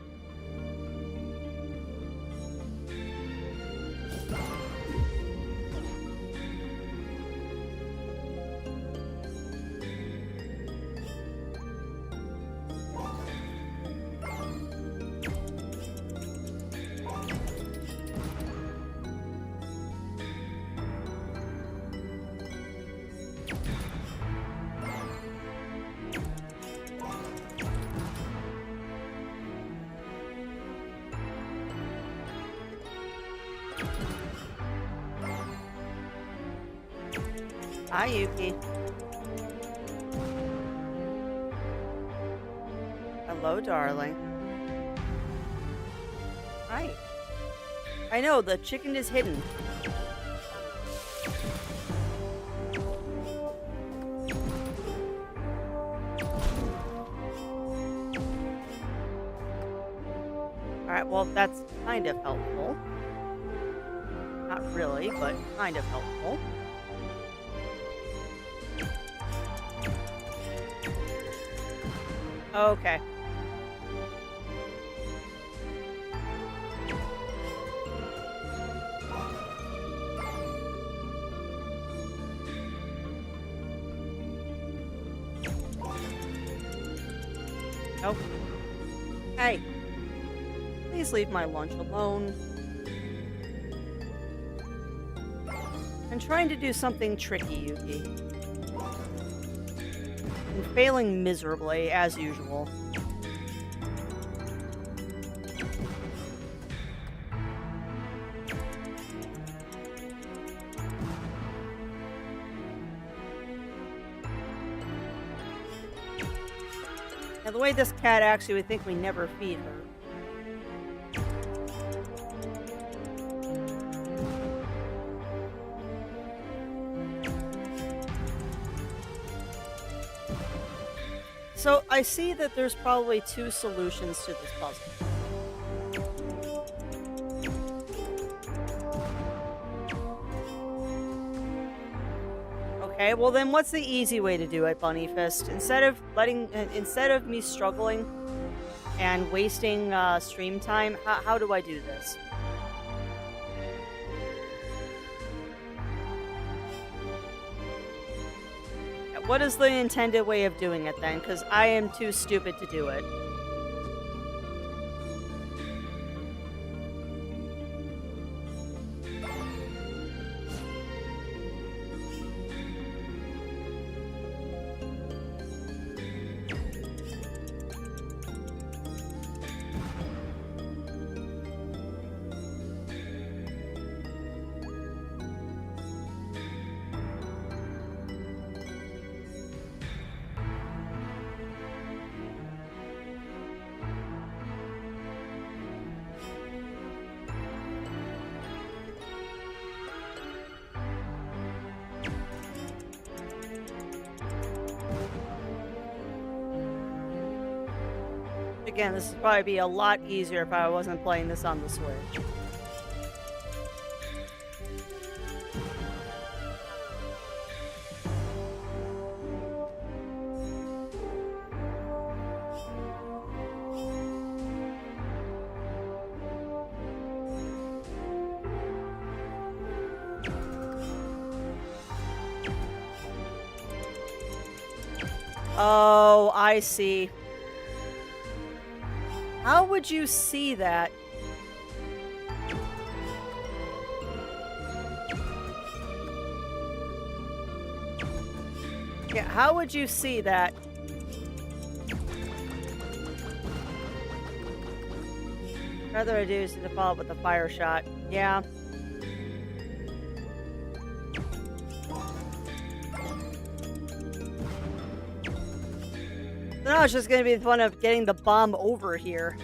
Hi, Yuki. Hello, darling. Hi. I know, the chicken is hidden. Alright, well, that's kind of helpful. Not really, but kind of helpful. Okay. Nope. Hey. Please leave my lunch alone. I'm trying to do something tricky, Yuki. I'm failing miserably, as usual. Now, the way this cat acts, you would think we never feed her. So, I see that there's probably two solutions to this puzzle. Okay, well then what's the easy way to do it, Bunny Fist? Instead of me struggling and wasting stream time, how do I do this? What is the intended way of doing it then? Because I am too stupid to do it. Again, this would probably be a lot easier if I wasn't playing this on the Switch. Oh, I see. How would you see that? Yeah, how would you see that? Rather I do is to follow up with a fire shot. Yeah. So now it's just gonna be the fun of getting the bomb over here.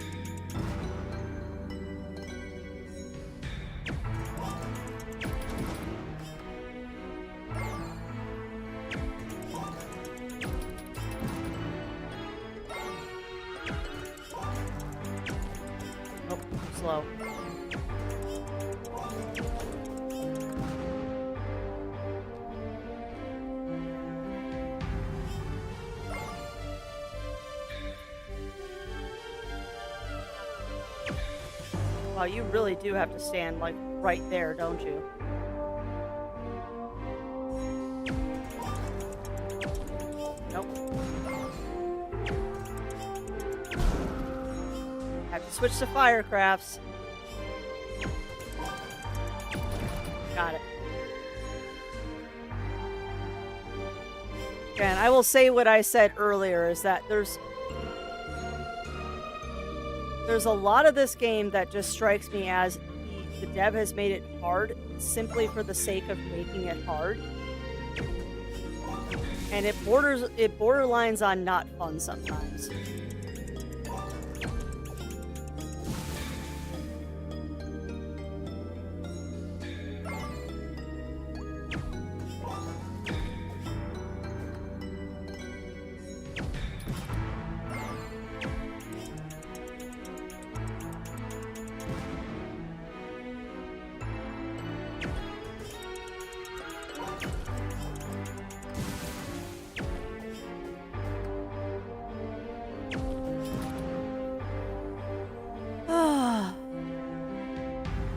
Oh, slow. Wow, you really do have to stand, like, right there, don't you? Nope. Have to switch to firecrafts. Got it. And I will say what I said earlier, is that there's a lot of this game that just strikes me as the dev has made it hard simply for the sake of making it hard. And it borderlines on not fun sometimes.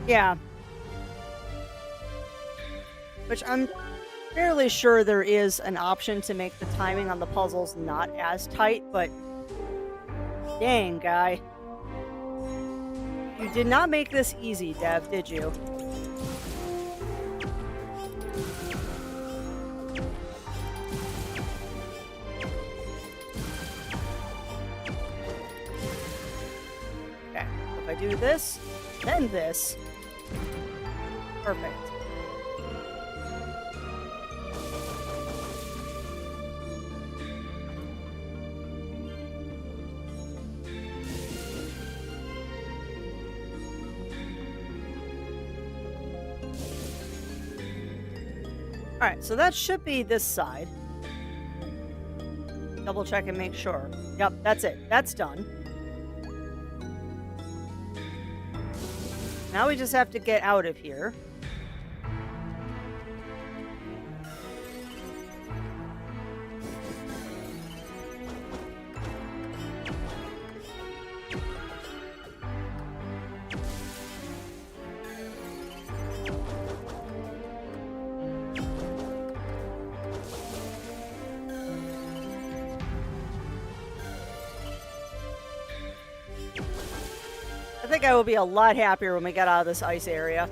Yeah. Which I'm fairly sure there is an option to make the timing on the puzzles not as tight, but dang, guy. You did not make this easy, Dev, did you? Okay, if I do this, then this. Perfect. Alright, so that should be this side. Double check and make sure. Yep, that's it. That's done. Now we just have to get out of here. I think I will be a lot happier when we get out of this ice area.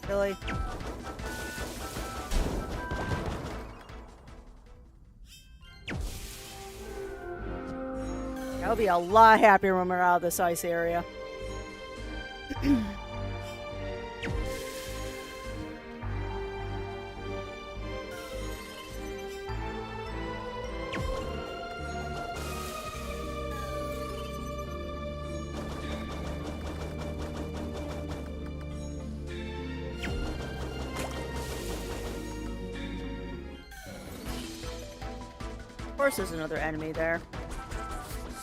Really? I'll be a lot happier when we're out of this ice area. Of course there's another enemy there.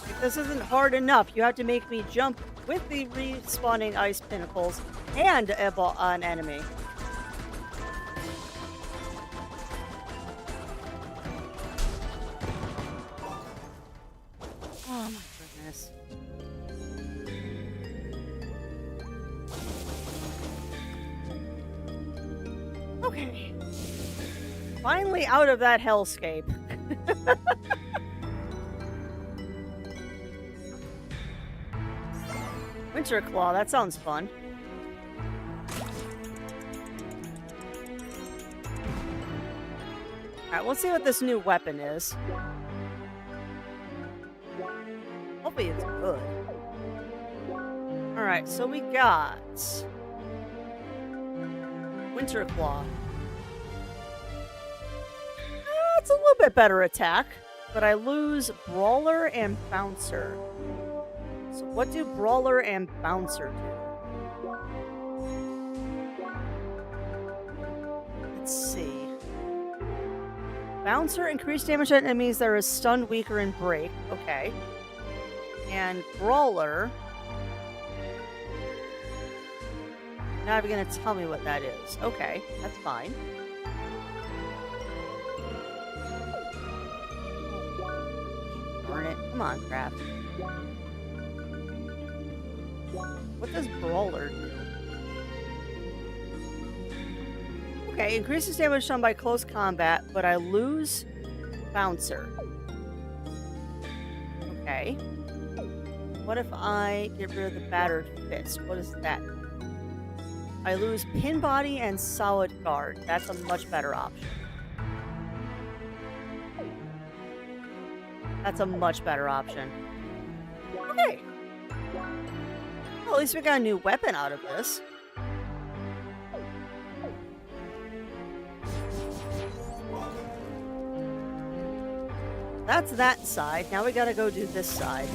If this isn't hard enough, you have to make me jump with the respawning ice pinnacles and an enemy. Oh my goodness. Okay. Finally out of that hellscape. Winter Claw, that sounds fun. Alright, let's see what this new weapon is. Hopefully it's good. Alright, so we got Winter Claw. It's a little bit better attack, but I lose Brawler and Bouncer. So what do Brawler and Bouncer do? Let's see. Bouncer increased damage on enemies that are stunned, weaker, and break. Okay. And Brawler... Not even gonna tell me what that is. Okay, that's fine. Darn it. Come on, Craft. What does Brawler do? Okay, increases damage done by close combat, but I lose Bouncer. Okay. What if I get rid of the Battered Fist? What does that do? I lose Pin Body and Solid Guard. That's a much better option. That's a much better option. Okay. Well, at least we got a new weapon out of this. That's that side. Now we gotta go do this side.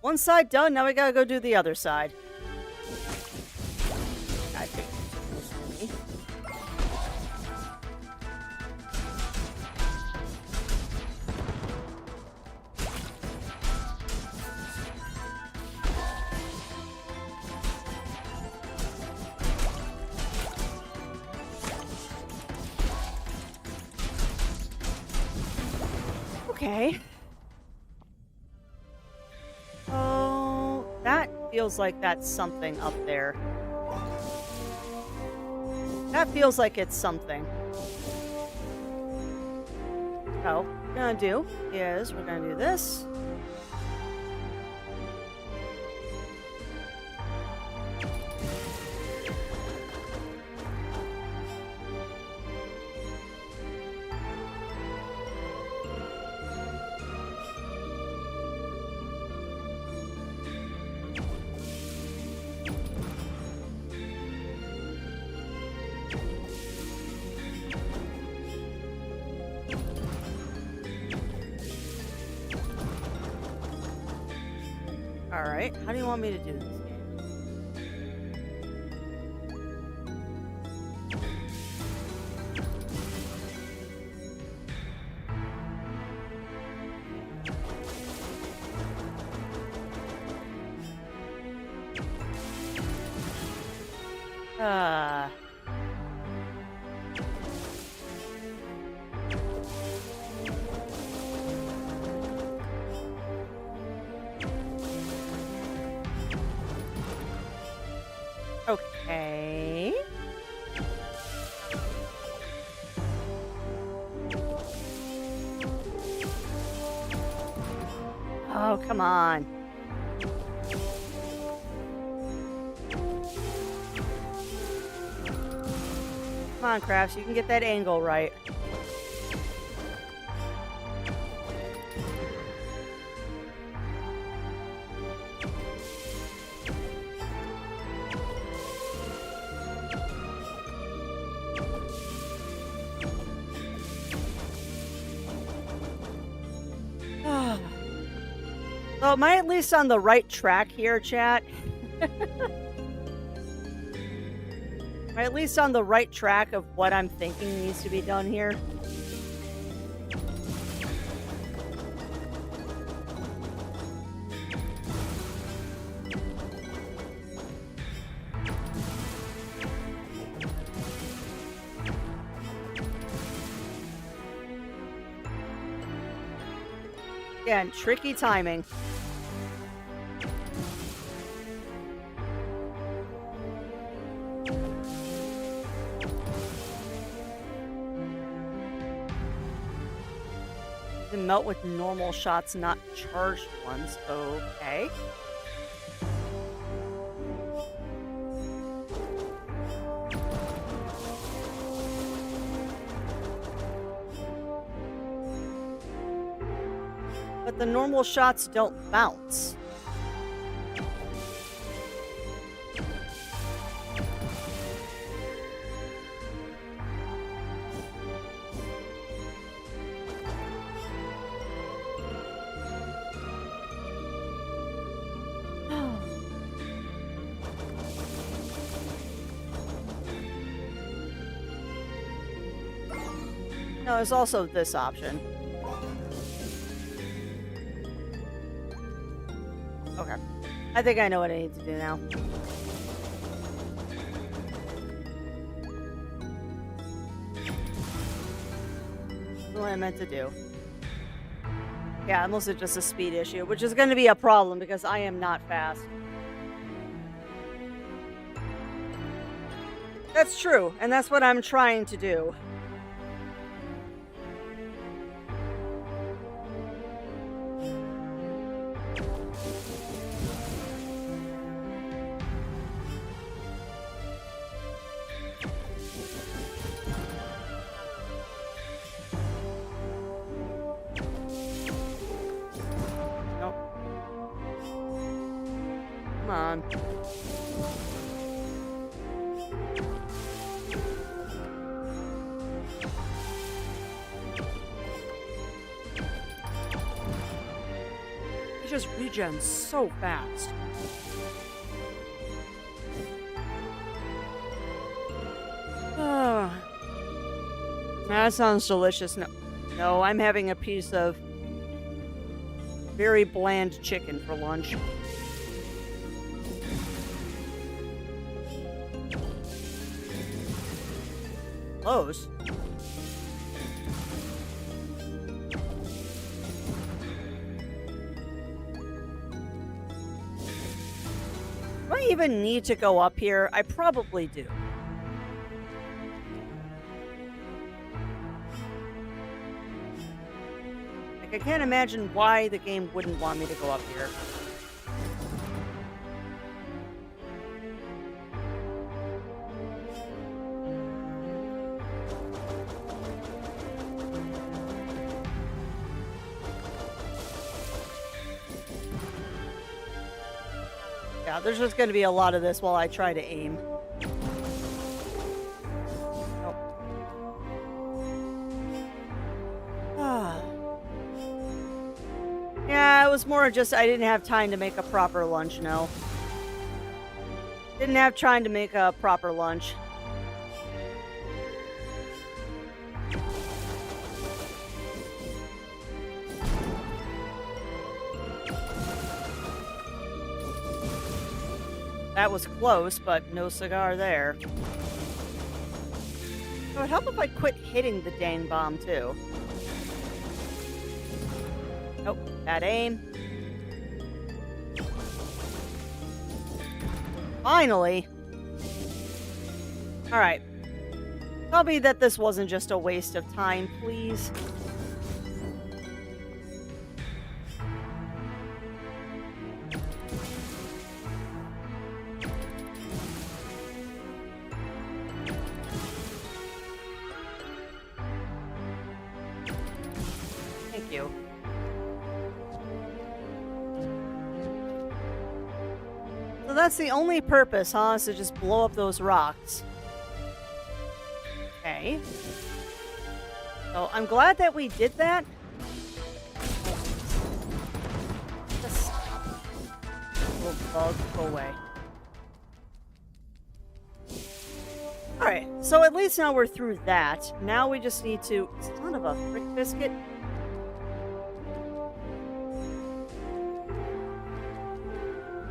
One side done, now we gotta go do the other side. I think. Okay. Oh, that feels like that's something up there. That feels like it's something. So, what we're gonna do is we're gonna do this. All right, how do you want me to do this? Uh, okay. Oh, come on. Come on, Crafts, you can get that angle right. So am I at least on the right track here, chat? Am I at least on the right track of what I'm thinking needs to be done here? Again, tricky timing. Melt with normal shots, not charged ones. Okay. But the normal shots don't bounce. No, there's also this option. Okay. I think I know what I need to do now. What I meant to do. Yeah, unless it's just a speed issue, which is going to be a problem because I am not fast. That's true, and that's what I'm trying to do. Come on. It just regens so fast. That sounds delicious. No, I'm having a piece of very bland chicken for lunch. Close. I even need to go up here? I probably do. Like, I can't imagine why the game wouldn't want me to go up here. Yeah, there's just going to be a lot of this while I try to aim. Yeah, it was more just I didn't have time to make a proper lunch, no. Didn't have time to make a proper lunch. That was close, but no cigar there. It would help if I quit hitting the dang bomb, too. Nope, bad aim. Finally! Alright. Tell me that this wasn't just a waste of time, please. Thank you. So that's the only purpose, huh? Is to just blow up those rocks. Okay. So I'm glad that we did that. Just little bug, go away. Alright, so at least now we're through that. Now we just need to... Son of a frick biscuit.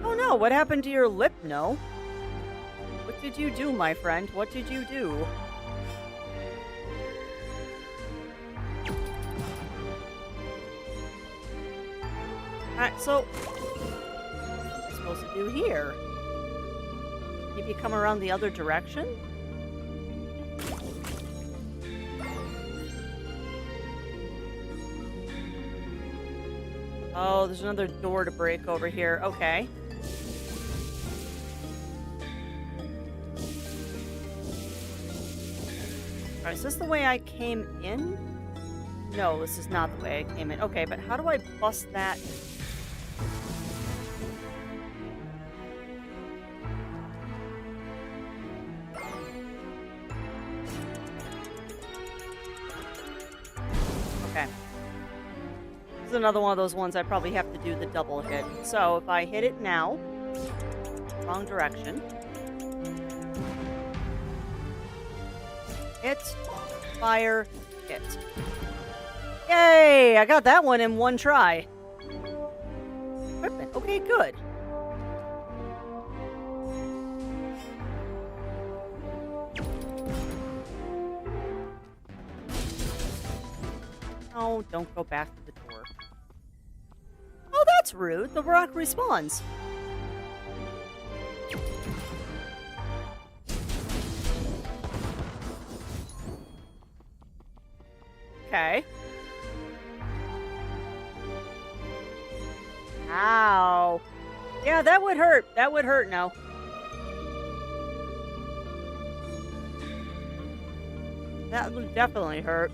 Oh no, what happened to your lip, no? What did you do, my friend? What did you do? Alright, so... What am I supposed to do here? Maybe come around the other direction? Oh, there's another door to break over here. Okay. Alright, is this the way I came in? No, this is not the way I came in. Okay, but how do I bust that? Okay. This is another one of those ones I probably have to do the double hit. So if I hit it now, wrong direction. Hit, fire, hit. Yay! I got that one in one try. Equipment. Okay, good. Oh, don't go back to the door. Oh, that's rude. The rock respawns. Okay. Ow. Yeah, that would hurt. That would hurt now. That would definitely hurt.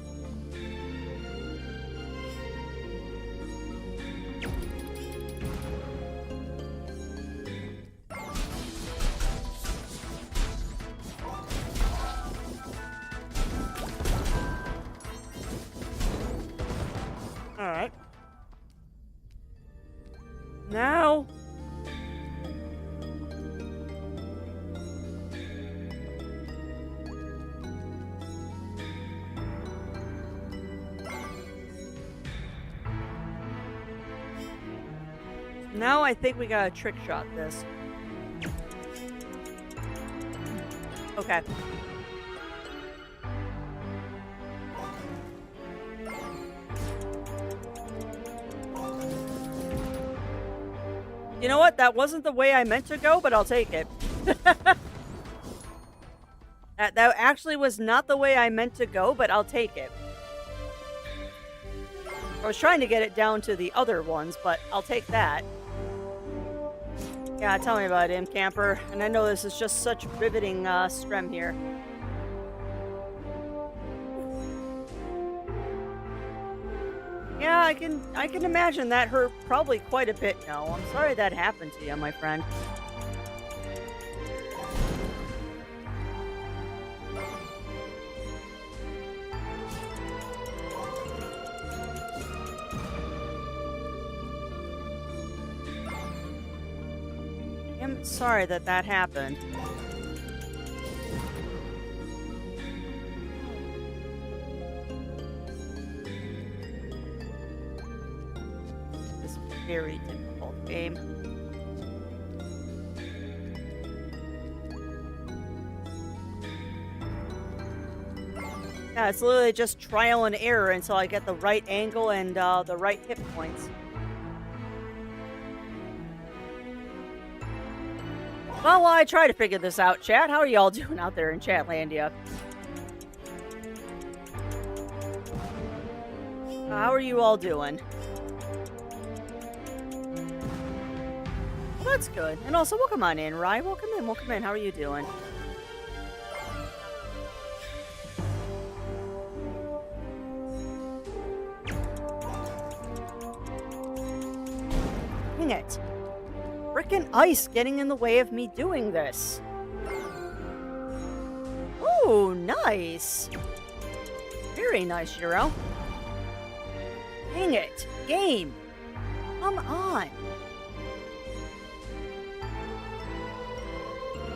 Alright. Now... Now I think we gotta trick shot this. Okay. You know what? That wasn't the way I meant to go, but I'll take it. That actually was not the way I meant to go, but I'll take it. I was trying to get it down to the other ones, but I'll take that. Yeah, tell me about it, Imp Camper. And I know this is just such riveting strem here. Yeah, I can imagine that hurt probably quite a bit now. I'm sorry that happened to you, my friend. I'm sorry that happened. This very difficult game. Yeah, it's literally just trial and error until I get the right angle and the right hit points. Well, while I try to figure this out, chat, how are y'all doing out there in Chatlandia? How are you all doing? Well, that's good. And also, welcome on in, Rye. Welcome in, welcome in. How are you doing? Dang it. Frickin' ice getting in the way of me doing this. Ooh, nice. Very nice, Euro. Dang it. Game. Come on.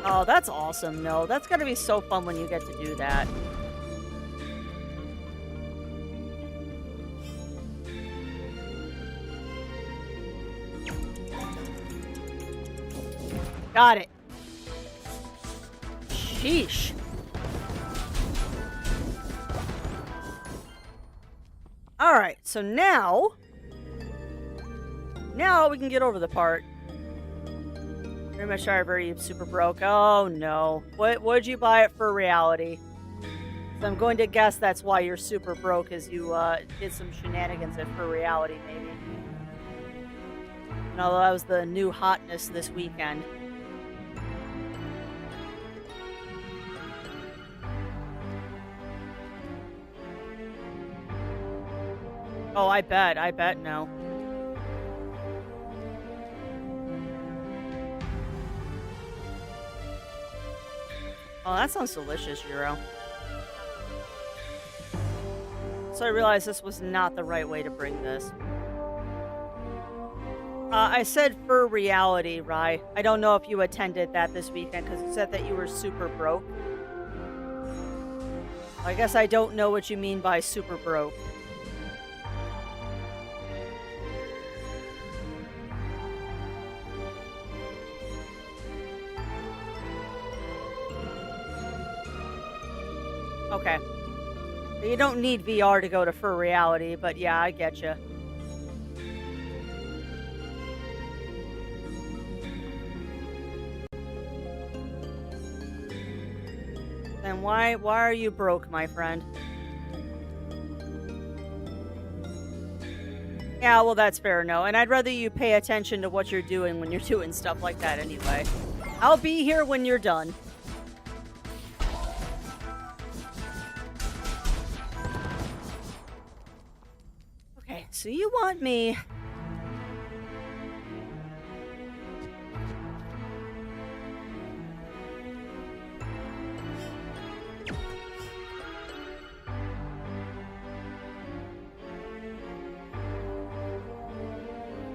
Oh, that's awesome. No, that's gotta be so fun when you get to do that. Got it. Sheesh. Alright, so now we can get over the part. Pretty much are super broke. Oh no. What'd you buy it for reality? So I'm going to guess that's why you're super broke, is you did some shenanigans at for reality, maybe. And although that was the new hotness this weekend. Oh, I bet no. Oh, that sounds delicious, Euro. So I realized this was not the right way to bring this. I said for reality, Rye. I don't know if you attended that this weekend, because you said that you were super broke. I guess I don't know what you mean by super broke. Okay. You don't need VR to go to for reality, but yeah, I get you. Then why are you broke, my friend? Yeah, well, that's fair, no. And I'd rather you pay attention to what you're doing when you're doing stuff like that anyway. I'll be here when you're done. Okay, so you want me...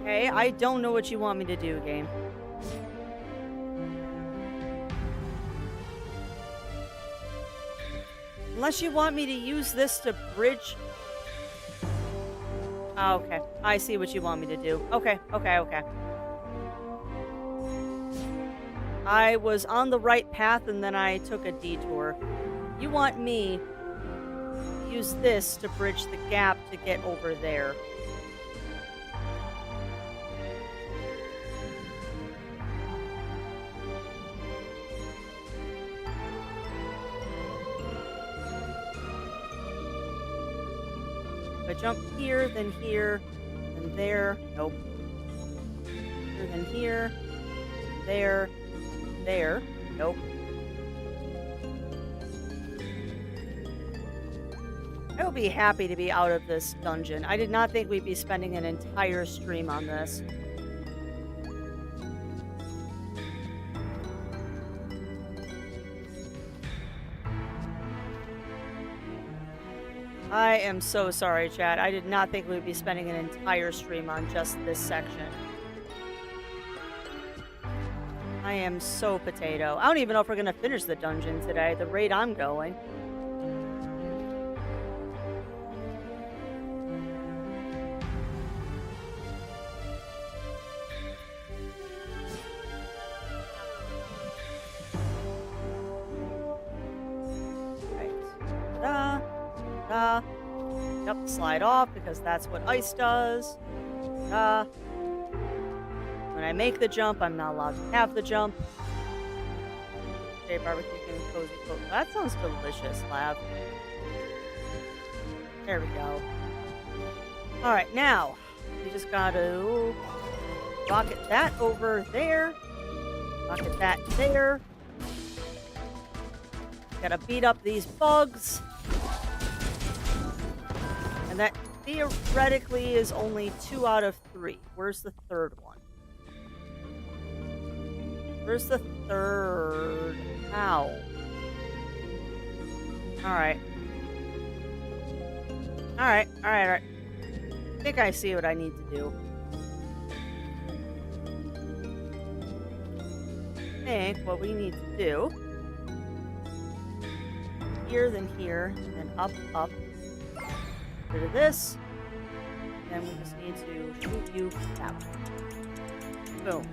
Okay, I don't know what you want me to do, game. Unless you want me to use this to bridge... Oh, okay. I see what you want me to do. Okay. I was on the right path and then I took a detour. You want me to use this to bridge the gap to get over there. If I jump here, then here, then there. Nope. Here, then here. There. There. Nope. I will be happy to be out of this dungeon. I did not think we'd be spending an entire stream on this. I am so sorry, chat. I did not think we'd be spending an entire stream on just this section. I am so potato. I don't even know if we're going to finish the dungeon today, the rate I'm going. Yep, slide off because that's what ice does. When I make the jump, I'm not allowed to have the jump. Okay, barbecue and cozy coat. That sounds delicious, Lab. There we go. Alright, now, we just gotta rocket that over there. Rocket that there. Gotta beat up these bugs. And that theoretically is only 2 out of 3. Where's the third one? Where's the third? Ow. Alright. Alright. I think I see what I need to do. I think what we need to do. Here, then here, and then up. Rid of this. Then we just need to shoot you out. Boom.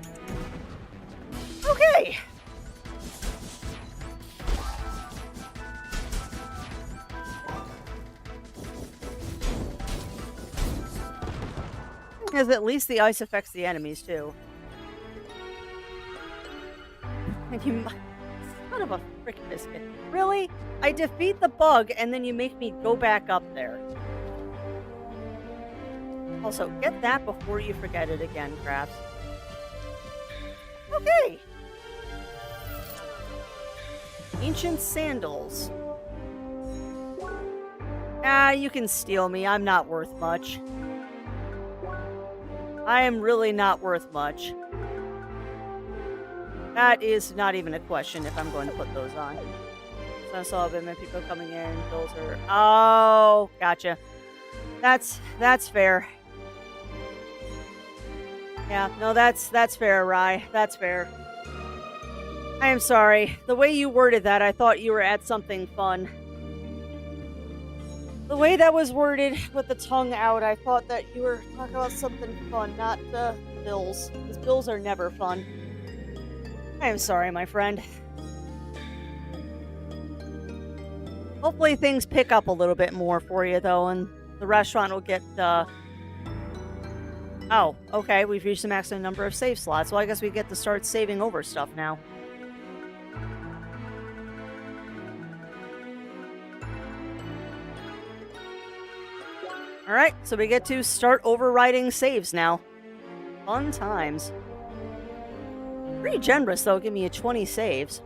Okay! Because at least the ice affects the enemies, too. And you son of a frickin' biscuit. Really? I defeat the bug, and then you make me go back up there. Also, get that before you forget it again, Crafts. Okay. Ancient sandals. Ah, you can steal me. I'm not worth much. I am really not worth much. That is not even a question if I'm going to put those on. So I saw a bit many people coming in. Those are... Oh, gotcha. That's fair. Yeah, no, that's fair, Rye. That's fair. I am sorry. The way you worded that, I thought you were at something fun. The way that was worded with the tongue out, I thought that you were talking about something fun, not bills. Because bills are never fun. I am sorry, my friend. Hopefully things pick up a little bit more for you, though, and the restaurant will get, Oh, okay, we've reached the maximum number of save slots, well, I guess we get to start saving over stuff now. Alright, so we get to start overriding saves now. Fun times. Pretty generous, though, give me a 20 saves.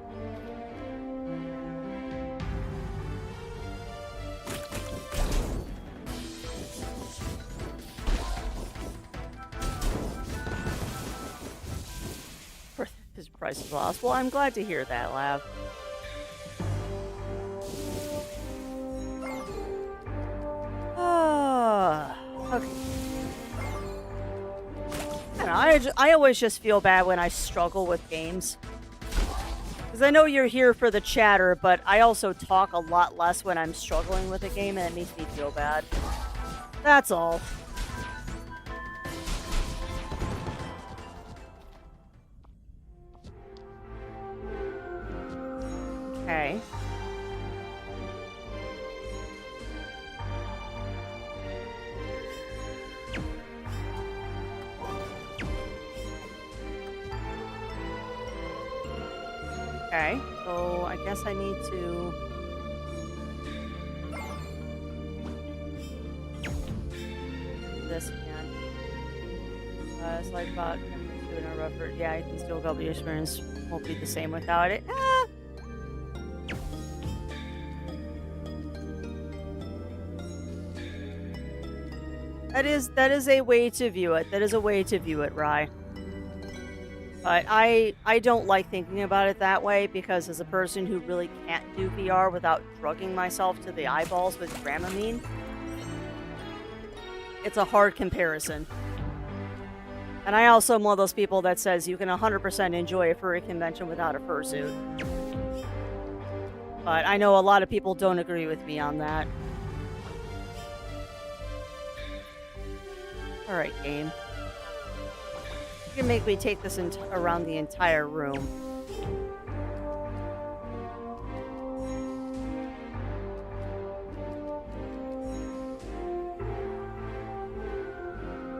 His price is lost. Well, I'm glad to hear that, Lav. Okay. I always just feel bad when I struggle with games. Because I know you're here for the chatter, but I also talk a lot less when I'm struggling with a game, and it makes me feel bad. That's all. Okay. Okay, so I guess I need to... like about doing a rougher. Yeah, you can still go, but your experience won't be the same without it. Ah. That is a way to view it. That is a way to view it, Rye. But I don't like thinking about it that way because as a person who really can't do VR without drugging myself to the eyeballs with Dramamine, it's a hard comparison. And I also am one of those people that says you can 100% enjoy a furry convention without a fursuit. But I know a lot of people don't agree with me on that. Alright, game. You can make me take this around the entire room.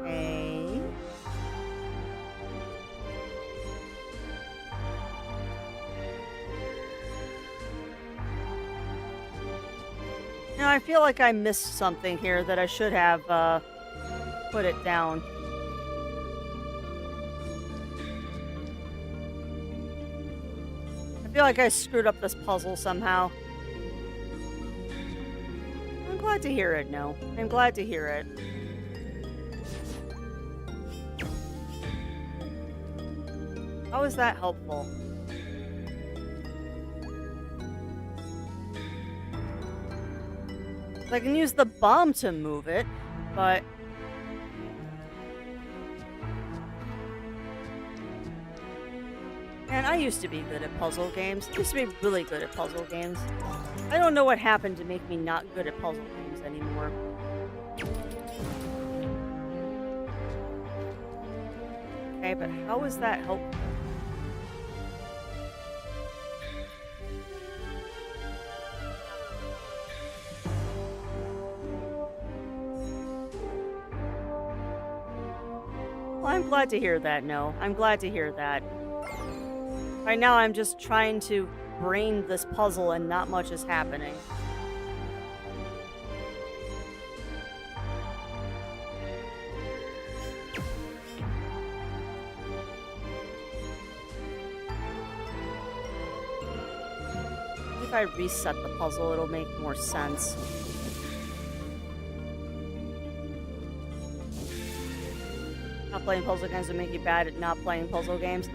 Okay. Now, I feel like I missed something here that I should have, put it down. I feel like I screwed up this puzzle somehow. I'm glad to hear it, no. I'm glad to hear it. How is that helpful? I can use the bomb to move it, but... Man, I used to be good at puzzle games. I used to be really good at puzzle games. I don't know what happened to make me not good at puzzle games anymore. Okay, but how is that helpful? Well, I'm glad to hear that, no. I'm glad to hear that. Right now, I'm just trying to brain this puzzle and not much is happening. If I reset the puzzle, it'll make more sense. Not playing puzzle games will make you bad at not playing puzzle games.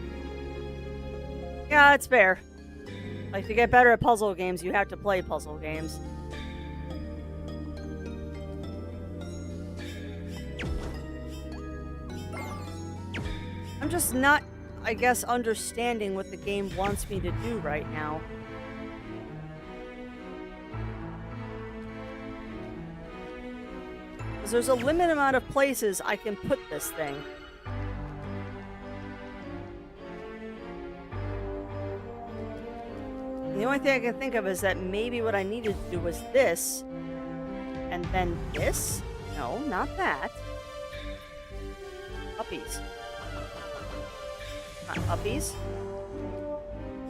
Yeah, it's fair. Like, to get better at puzzle games, you have to play puzzle games. I'm just not, I guess, understanding what the game wants me to do right now. Because there's a limited amount of places I can put this thing. And the only thing I can think of is that maybe what I needed to do was this, and then this? No, not that. Uppies. Not uppies.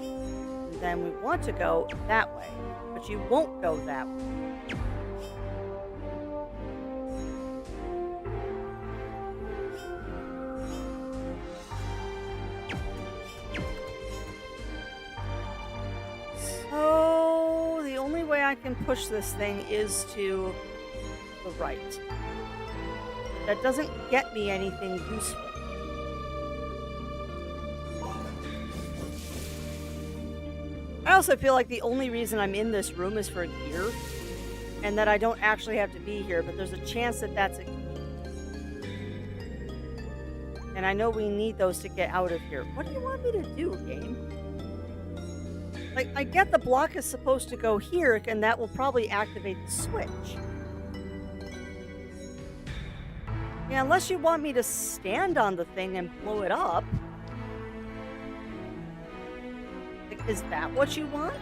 And then we want to go that way, but you won't go that way. So the only way I can push this thing is to the right. That doesn't get me anything useful. I also feel like the only reason I'm in this room is for gear, and that I don't actually have to be here, but there's a chance that that's a key. And I know we need those to get out of here. What do you want me to do, game? Like, I get the block is supposed to go here, and that will probably activate the switch. Yeah, unless you want me to stand on the thing and blow it up. Like, is that what you want?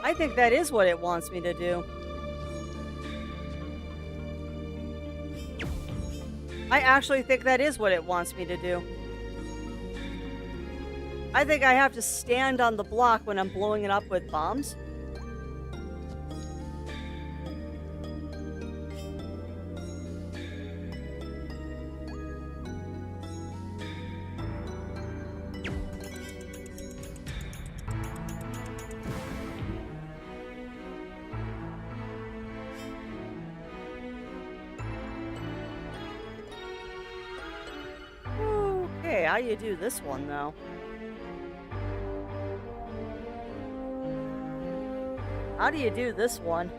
I think that is what it wants me to do. I actually think that is what it wants me to do. I think I have to stand on the block when I'm blowing it up with bombs. Okay, how you do this one, though? How do you do this one?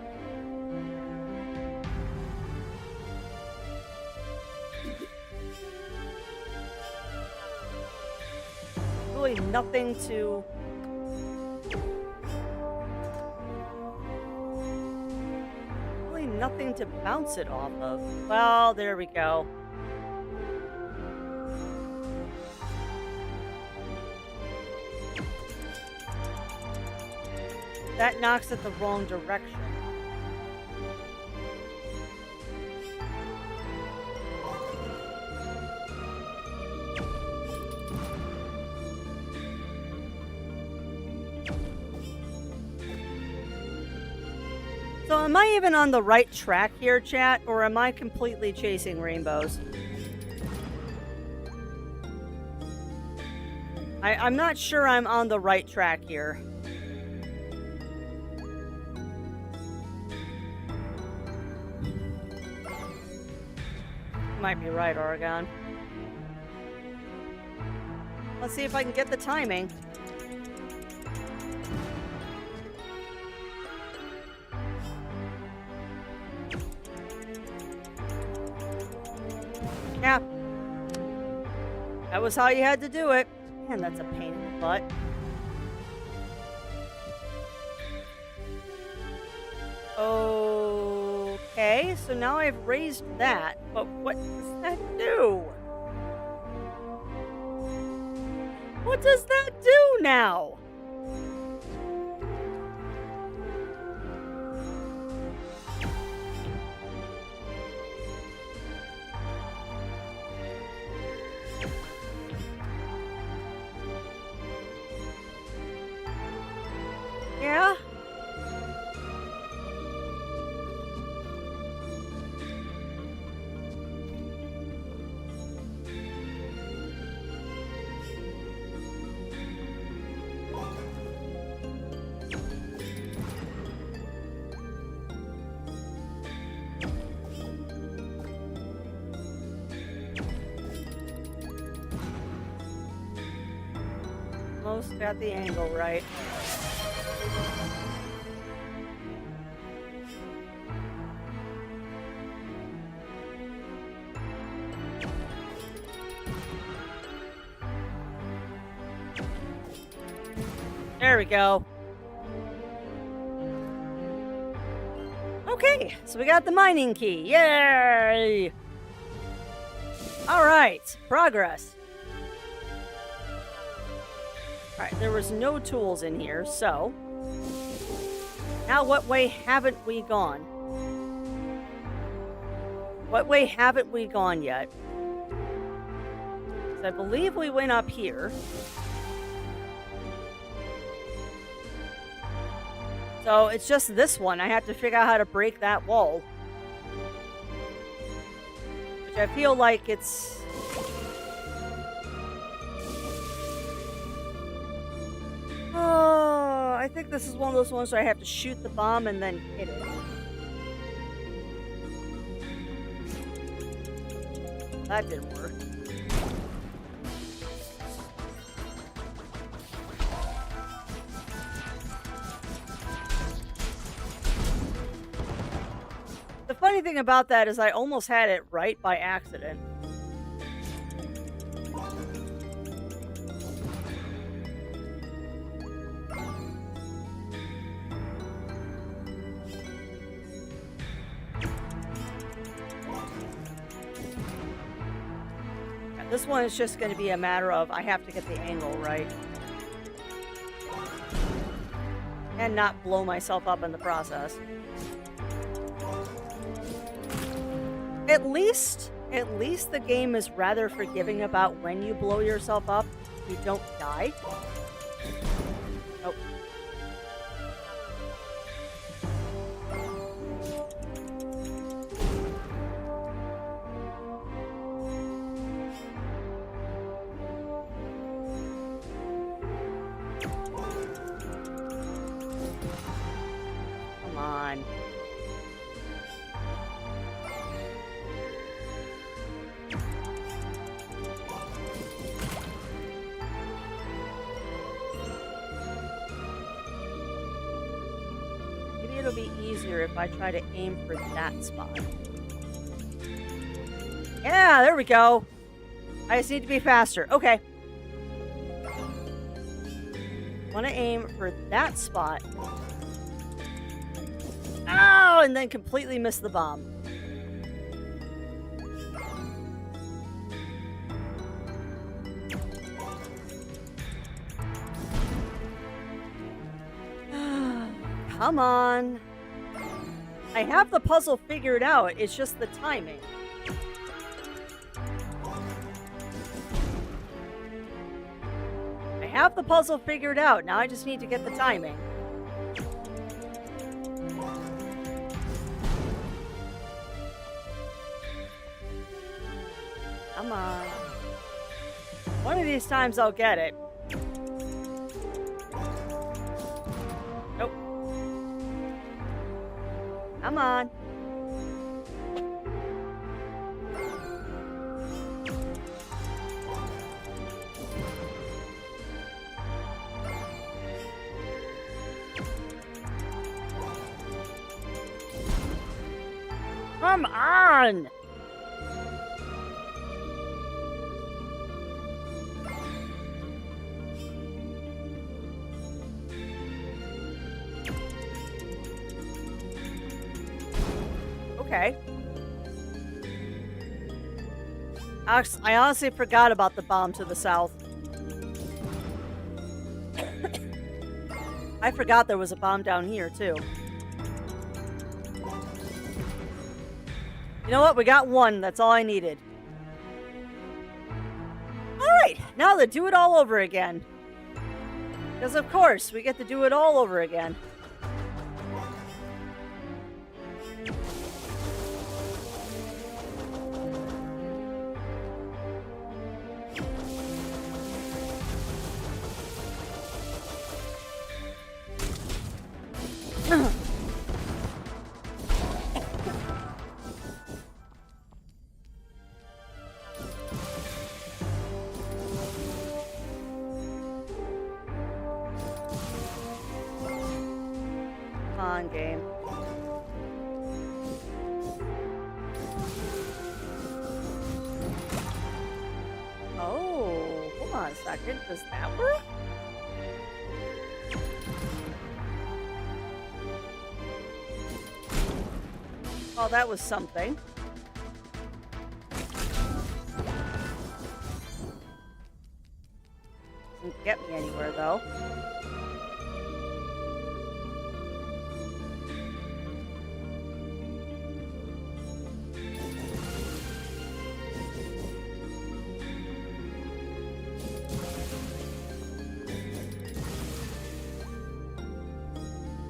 Really nothing to... Really nothing to bounce it off of. Well, there we go. That knocks it the wrong direction. So am I even on the right track here, chat, or am I completely chasing rainbows? I'm not sure I'm on the right track here. Might be right, Oregon. Let's see if I can get the timing. Yeah. That was how you had to do it. Man, that's a pain in the butt. Okay, so now I've raised that, but what does that do? What does that do now? Yeah? Almost got the angle right. There we go. Okay, so we got the mining key. Yay! All right, progress. All right, there was no tools in here, so now what way haven't we gone? What way haven't we gone yet? So I believe we went up here. So it's just this one. I have to figure out how to break that wall. Which I feel like it's... Oh, I think this is one of those ones where I have to shoot the bomb and then hit it. That didn't work. The funny thing about that is I almost had it right by accident. This one is just going to be a matter of I have to get the angle right. And not blow myself up in the process. At least the game is rather forgiving about when you blow yourself up. You don't die. Nope. Come on. Maybe it'll be easier if I try to aim for that spot. Yeah, there we go. I just need to be faster. Okay. Want to aim for that spot. Oh, and then completely miss the bomb. Come on. I have the puzzle figured out. It's just the timing. I have the puzzle figured out. Now I just need to get the timing. Come on. One of these times I'll get it. Nope. Come on. Come on! Okay. I honestly forgot about the bomb to the south. I forgot there was a bomb down here, too. You know what? We got one. That's all I needed. Alright, now to do it all over again. Because, of course, we get to do it all over again. Come on, game. Oh, hold on a second. Does that work? Oh, that was something. Doesn't get me anywhere, though.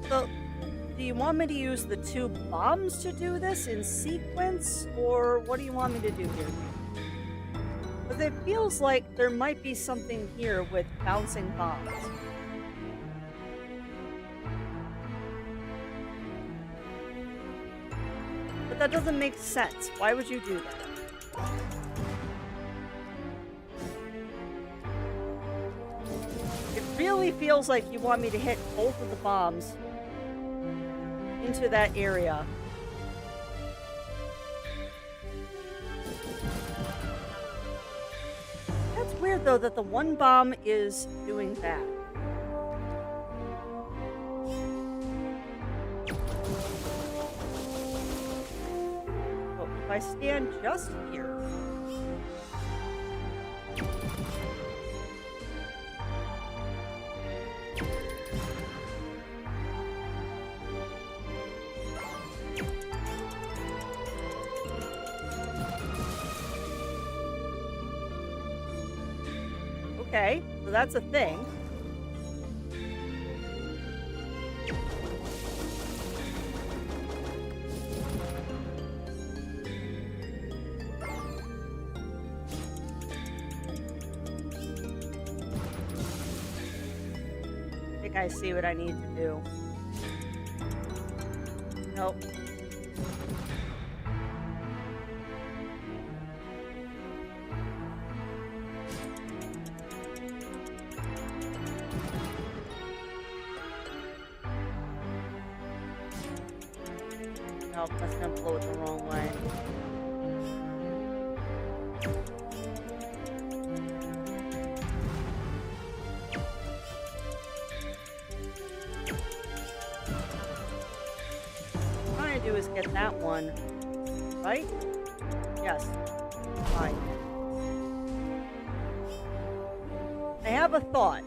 So, do you want me to use the two bombs to do this in sequence, or what do you want me to do here? Because it feels like there might be something here with bouncing bombs. But that doesn't make sense. Why would you do that? It really feels like you want me to hit both of the bombs into that area. That's weird, though, that the one bomb is doing that. Oh, if I stand just here. Okay, so that's a thing. I think I see what I need to do. Nope. Nope, that's gonna blow it the wrong way. What I'm trying to do is get that one, right? Yes. Fine. I have a thought.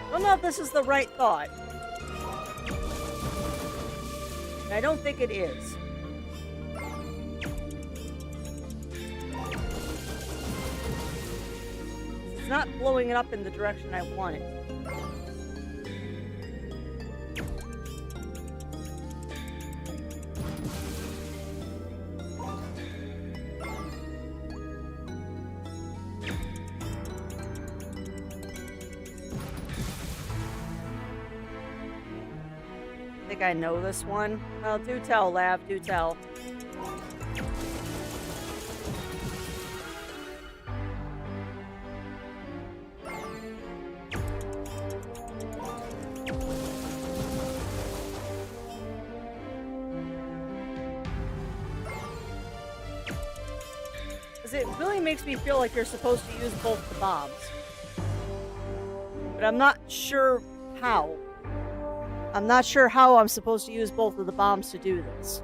I don't know if this is the right thought. I don't think it is. It's not blowing it up in the direction I want it. I think I know this one. Well, do tell, Lav, do tell. Because it really makes me feel like you're supposed to use both the bombs. But I'm not sure how. I'm not sure how I'm supposed to use both of the bombs to do this.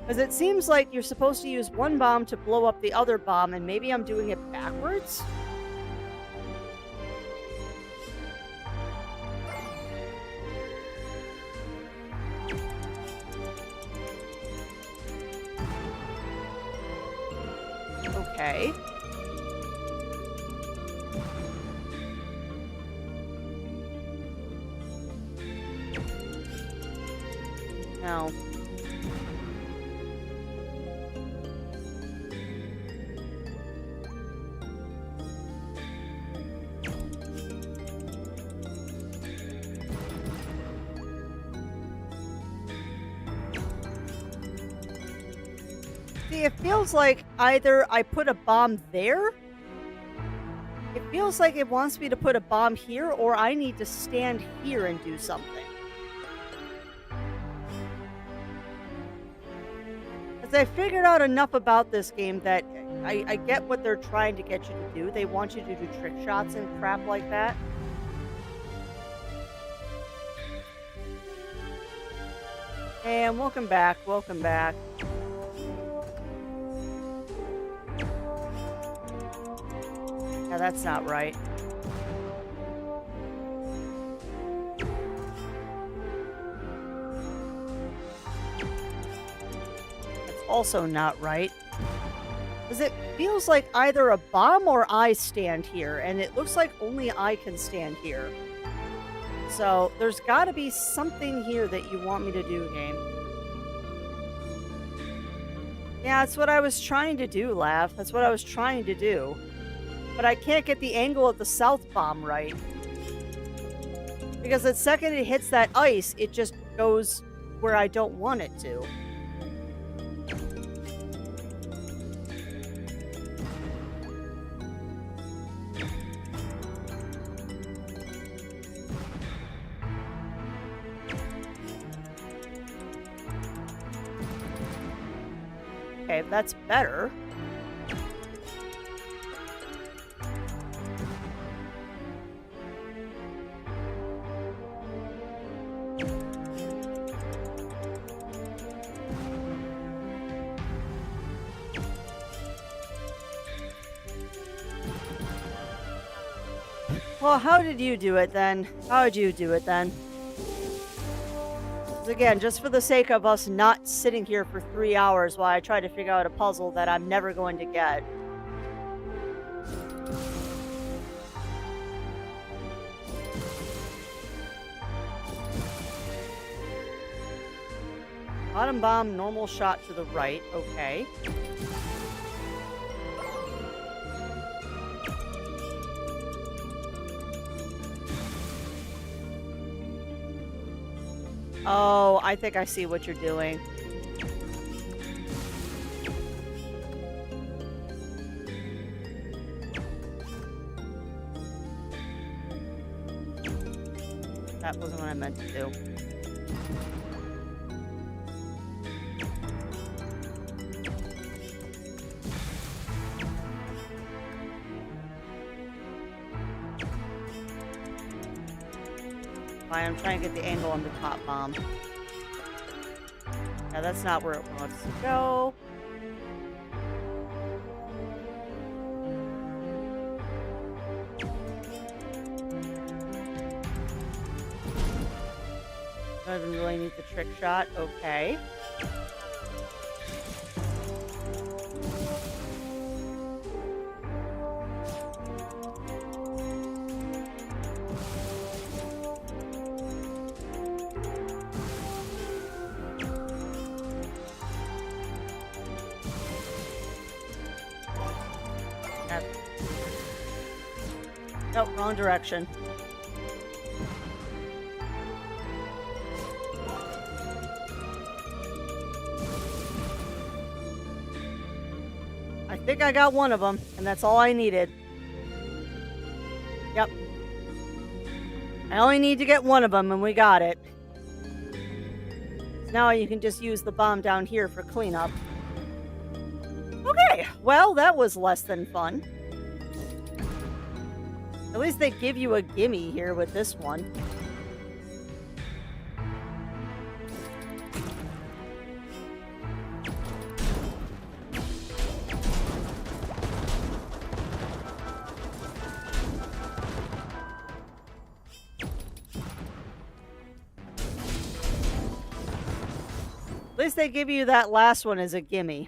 Because it seems like you're supposed to use one bomb to blow up the other bomb, and maybe I'm doing it backwards? Okay. No. See, it feels like either I put a bomb there. It feels like it wants me to put a bomb here, or I need to stand here and do something. I figured out enough about this game that I get what they're trying to get you to do. They want you to do trick shots and crap like that. And welcome back, welcome back. Yeah, that's not right. Also not right. Because it feels like either a bomb or I stand here, and it looks like only I can stand here. So there's got to be something here that you want me to do, game. Yeah, that's what I was trying to do, Lav. That's what I was trying to do. But I can't get the angle of the south bomb right. Because the second it hits that ice, it just goes where I don't want it to. Okay, that's better. Well, how did you do it then? How did you do it then? 'Cause again, just for the sake of us not sitting here for 3 hours while I try to figure out a puzzle that I'm never going to get. Bottom bomb, normal shot to the right. Okay. Oh, I think I see what you're doing. That wasn't what I meant to do. Fine, I'm trying to get the angle on the top bomb. Yeah, that's not where it wants to go. Don't even really need the trick shot. Okay. Nope, wrong direction. I think I got one of them, and that's all I needed. Yep. I only need to get one of them, and we got it. Now you can just use the bomb down here for cleanup. Okay, well, that was less than fun. At least they give you a gimme here with this one. At least they give you that last one as a gimme.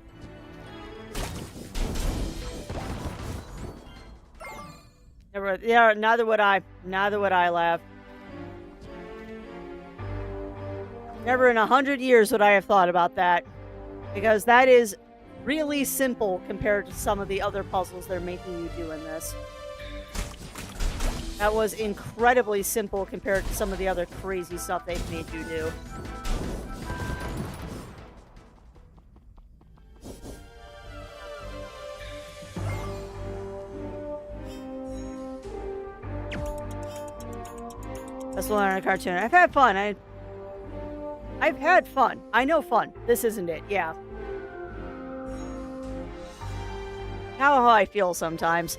Yeah, neither would I. Neither would I, laugh. Never in 100 years would I have thought about that. Because that is really simple compared to some of the other puzzles they're making you do in this. That was incredibly simple compared to some of the other crazy stuff they've made you do. That's one on a cartoon. I've had fun. I've had fun. I know fun. This isn't it. Yeah. How I feel sometimes.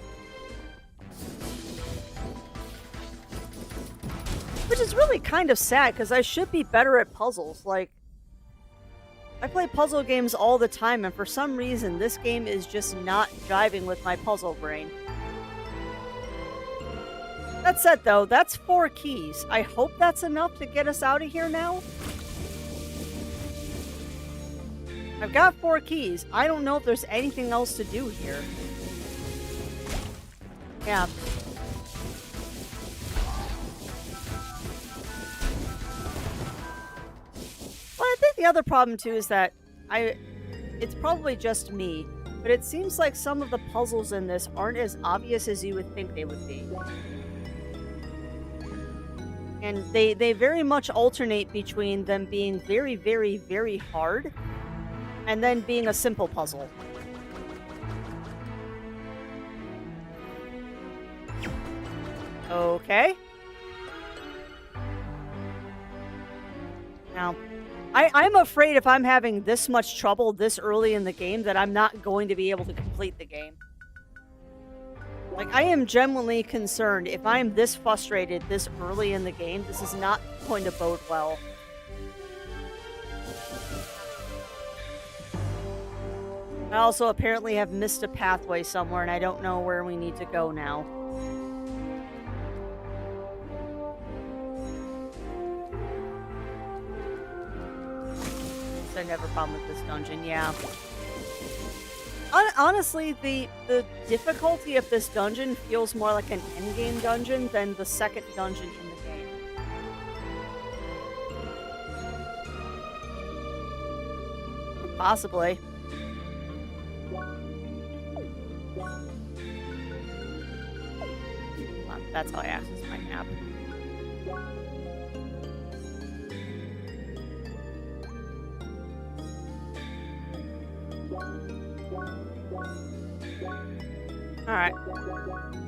Which is really kind of sad, because I should be better at puzzles. Like, I play puzzle games all the time, and for some reason, this game is just not jiving with my puzzle brain. That said, though, that's 4 keys. I hope that's enough to get us out of here now. I've got 4 keys. I don't know if there's anything else to do here. Yeah. Well, I think the other problem, too, is that it's probably just me, but it seems like some of the puzzles in this aren't as obvious as you would think they would be. And they very much alternate between them being very, very, very hard and then being a simple puzzle. Okay. Now, I'm afraid if I'm having this much trouble this early in the game that I'm not going to be able to complete the game. Like, I am genuinely concerned if I'm this frustrated this early in the game, this is not going to bode well. I also apparently have missed a pathway somewhere, and I don't know where we need to go now. I have a problem with this dungeon, yeah. Honestly, the difficulty of this dungeon feels more like an endgame dungeon than the second dungeon in the game. Possibly. Hold on, that's how I access my map. Alright.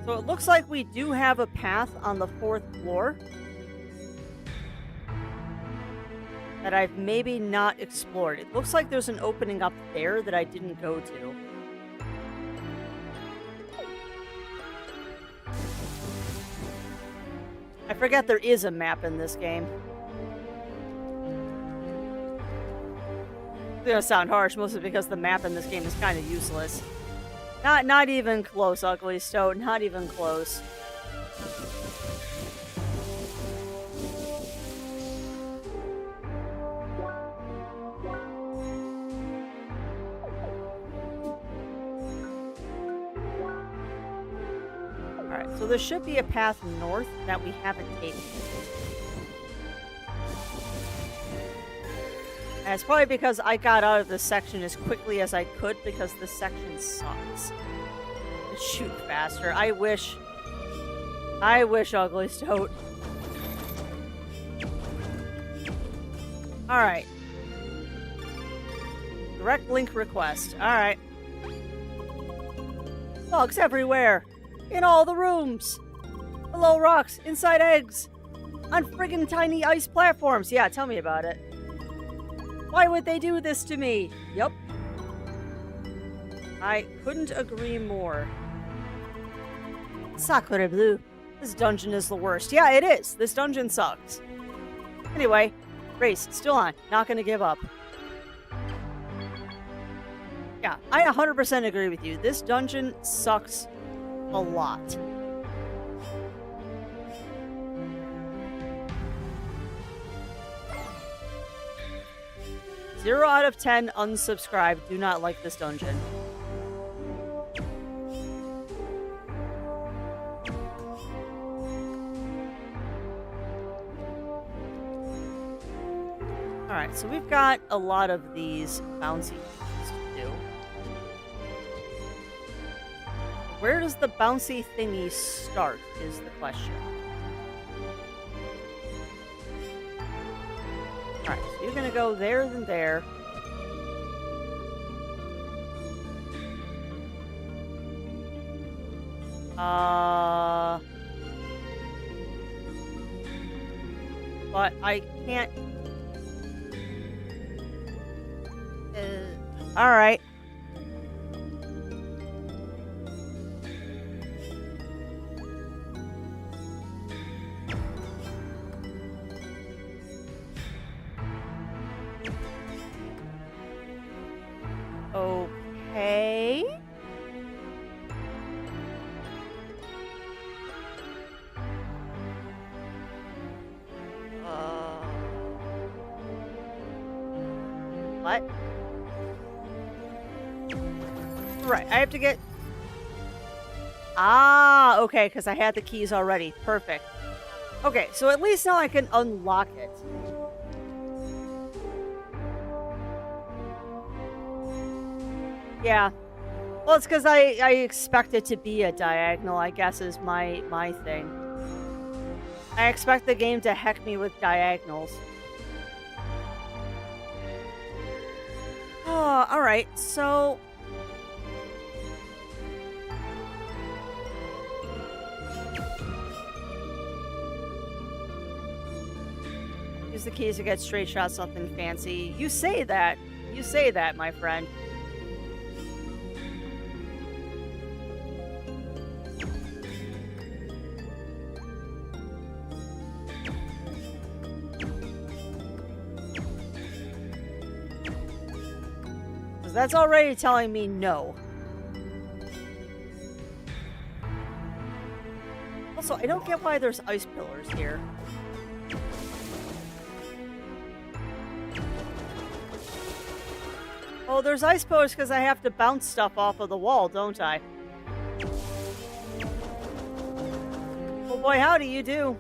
So it looks like we do have a path on the 4th floor that I've maybe not explored. It looks like there's an opening up there that I didn't go to. I forget there is a map in this game. It's gonna sound harsh, mostly because the map in this game is kind of useless. Not even close, Ugly Stone. Not even close. Alright, so there should be a path north that we haven't taken. And it's probably because I got out of this section as quickly as I could because this section sucks. Shoot faster. I wish, Ugly Stoat. Alright. Direct link request. Alright. Bugs everywhere. In all the rooms. Below rocks. Inside eggs. On friggin' tiny ice platforms. Yeah, tell me about it. Why would they do this to me? Yup. I couldn't agree more. Sakura Blue. This dungeon is the worst. Yeah, it is. This dungeon sucks. Anyway, race. Still on. Not gonna give up. Yeah, I 100% agree with you. This dungeon sucks a lot. Zero out of 10 unsubscribed. Do not like this dungeon. Alright, so we've got a lot of these bouncy things to do. Where does the bouncy thingy start, is the question. Alright, so you're gonna go there, then there. But I can't... Alright. Okay. What? Right, I have to get... Ah, okay, because I had the keys already. Perfect. Okay, so at least now I can unlock it. Yeah. Well, it's because I expect it to be a diagonal, I guess, is my thing. I expect the game to heck me with diagonals. Oh, alright, so... Use the keys to get straight shot something fancy. You say that. You say that, my friend. That's already telling me no. Also, I don't get why there's ice pillars here. Oh, there's ice pillars because I have to bounce stuff off of the wall, don't I? Oh boy, how do you do?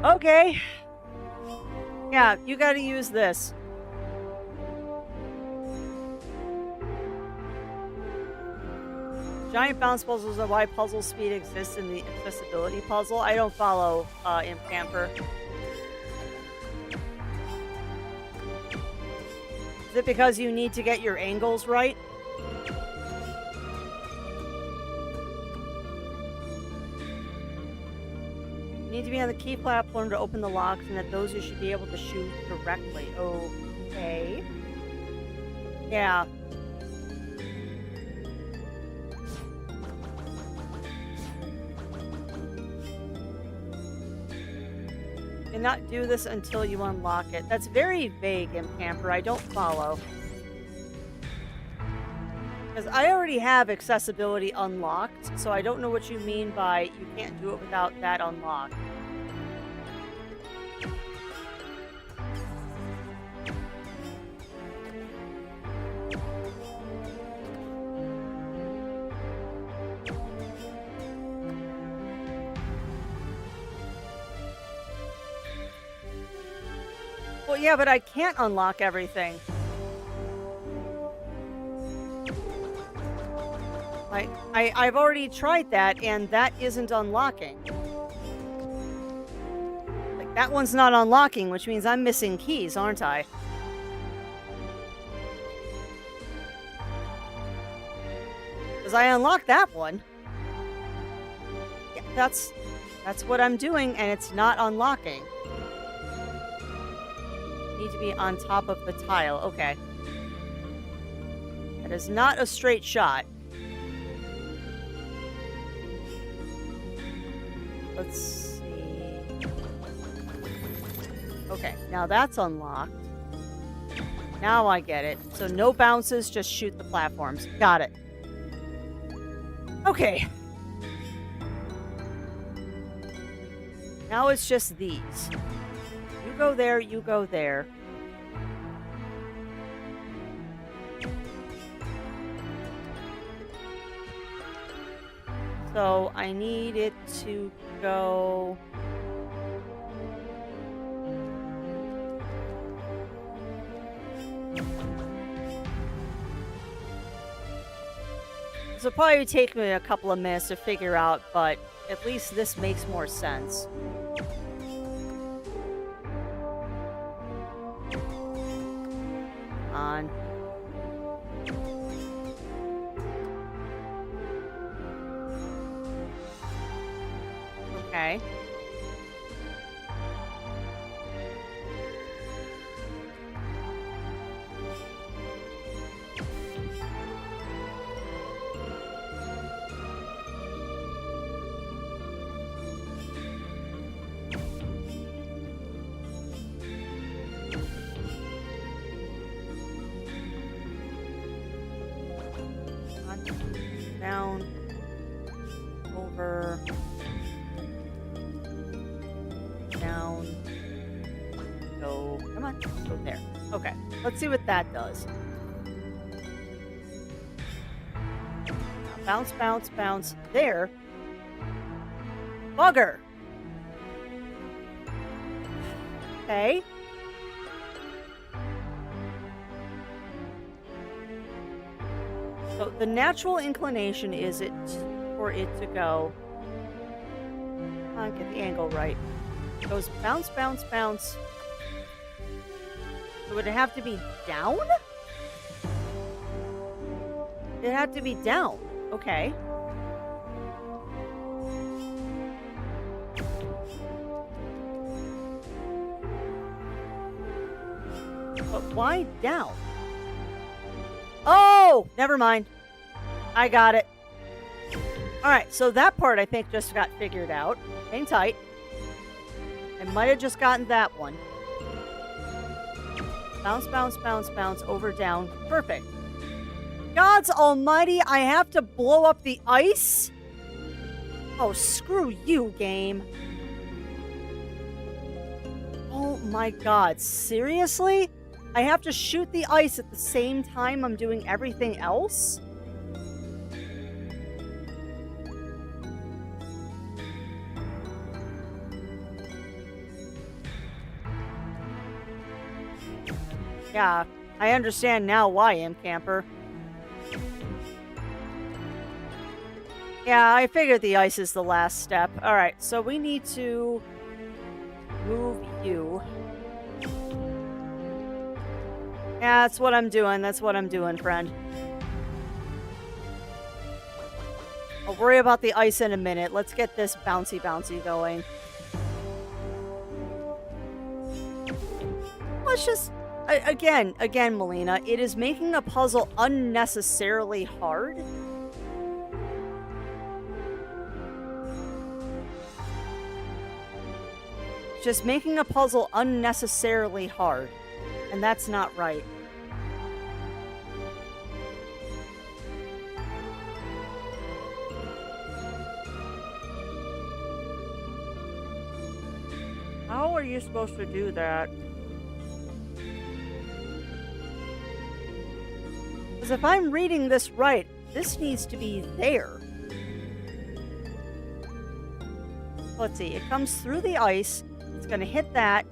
Okay. Yeah, you gotta use this. Giant bounce puzzles are why puzzle speed exists in the accessibility puzzle. I don't follow Imp Camper. Is it because you need to get your angles right? You need to be on the key platform to open the locks, and at those you should be able to shoot directly. Okay. Yeah. Cannot do this until you unlock it. That's very vague, Imp Camper. I don't follow. Because I already have accessibility unlocked, so I don't know what you mean by you can't do it without that unlocked. Well, yeah, but I can't unlock everything. I've already tried that, and that isn't unlocking. Like, that one's not unlocking, which means I'm missing keys, aren't I? Because I unlocked that one. Yeah, that's what I'm doing, and it's not unlocking. Need to be on top of the tile. Okay. That is not a straight shot. Let's see. Okay, now that's unlocked. Now I get it. So no bounces, just shoot the platforms. Got it. Okay. Now it's just these. You go there, you go there. So I need it to go... This will probably take me a couple of minutes to figure out, but at least this makes more sense. On. Okay. Down, over, down, go, come on, go there. Okay, let's see what that does. Now bounce, bounce, bounce, there. Bugger! Okay. So the inclination is for it to go. Get the angle right. It goes bounce, bounce, bounce. So would it have to be down? It had to be down. Okay. But why down? Oh, never mind. I got it. All right, so that part I think just got figured out. Hang tight. I might have just gotten that one. Bounce, bounce, bounce, bounce, over, down. Perfect. gods almighty, I have to blow up the ice? Oh, screw you, game. Oh my god, seriously? I have to shoot the ice at the same time I'm doing everything else? Yeah, I understand now why, Camper. Yeah, I figured the ice is the last step. Alright, so we need to move you. Yeah, that's what I'm doing. That's what I'm doing, friend. I'll worry about the ice in a minute. Let's get this bouncy going. Let's just... Again, Melina, it is making a puzzle unnecessarily hard. Just making a puzzle unnecessarily hard. And that's not right. How are you supposed to do that? Because if I'm reading this right, this needs to be there. Let's see, it comes through the ice. It's going to hit that.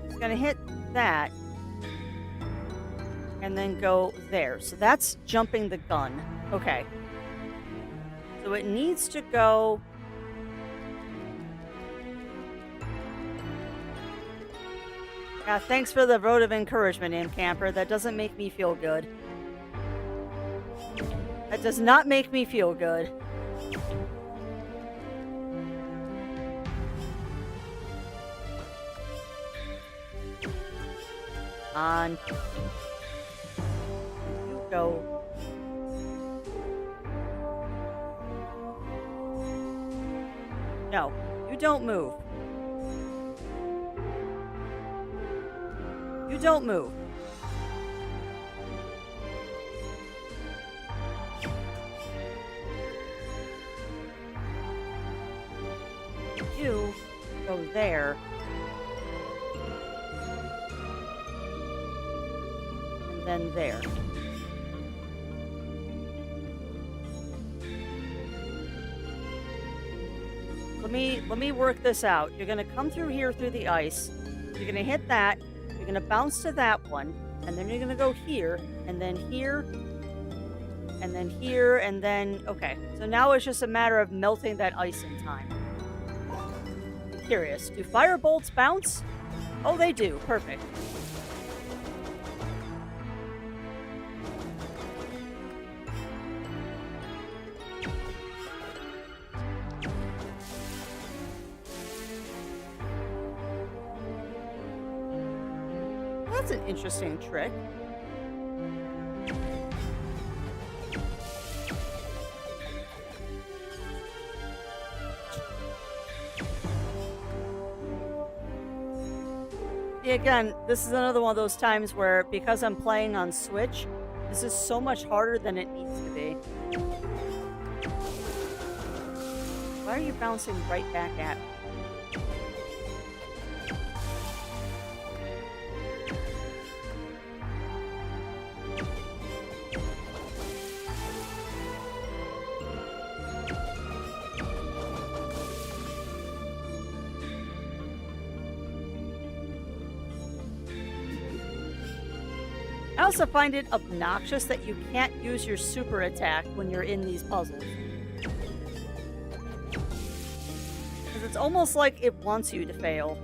It's going to hit that. And then go there. So that's jumping the gun. Okay. So it needs to go... Yeah, thanks for the vote of encouragement, Camper. That doesn't make me feel good. That does not make me feel good. On. You go. No, you don't move. You don't move. You go there. And then there. Let me work this out. You're gonna come through here through the ice. You're gonna hit that. You're gonna bounce to that one, and then you're gonna go here, and then here, and then here, and then... Okay, so now it's just a matter of melting that ice in time. I'm curious, do fire bolts bounce? Oh, they do. Perfect. That's an interesting trick. Again, this is another one of those times where, because I'm playing on Switch, this is so much harder than it needs to be. Why are you bouncing right back at me? I also find it obnoxious that you can't use your super attack when you're in these puzzles. Because it's almost like it wants you to fail.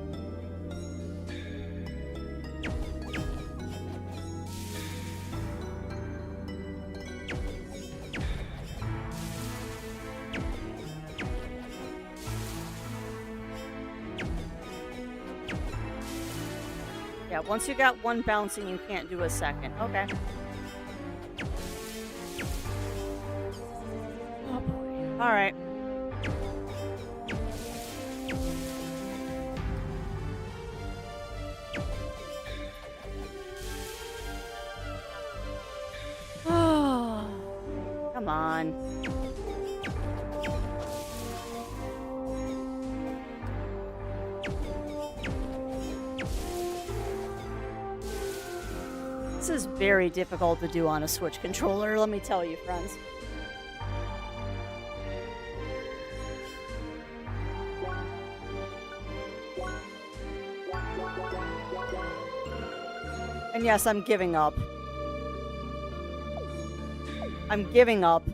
Yeah, once you got one bouncing, you can't do a second. Okay. Oh boy. Alright. Come on. This is very difficult to do on a Switch controller, let me tell you, friends. And yes, I'm giving up. I'm giving up.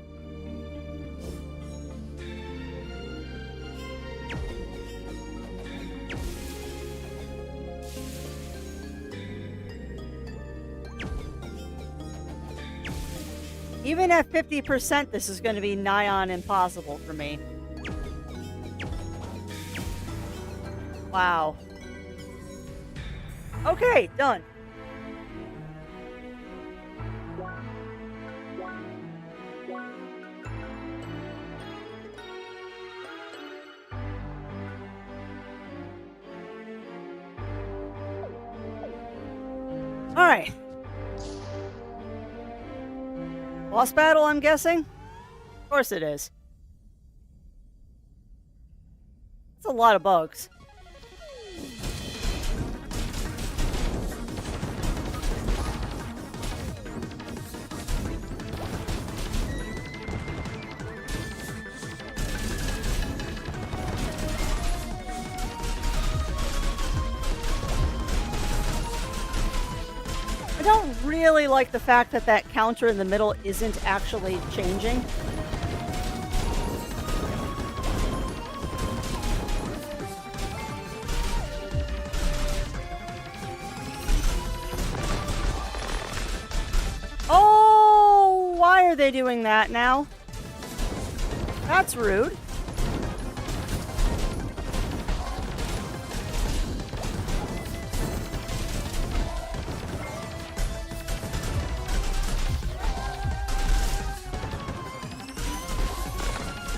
Even at 50%, this is going to be nigh on impossible for me. Wow. Okay, done. All right. Boss battle, I'm guessing? Of course it is. That's a lot of bugs. I don't really like the fact that that counter in the middle isn't actually changing. Oh, why are they doing that now? That's rude.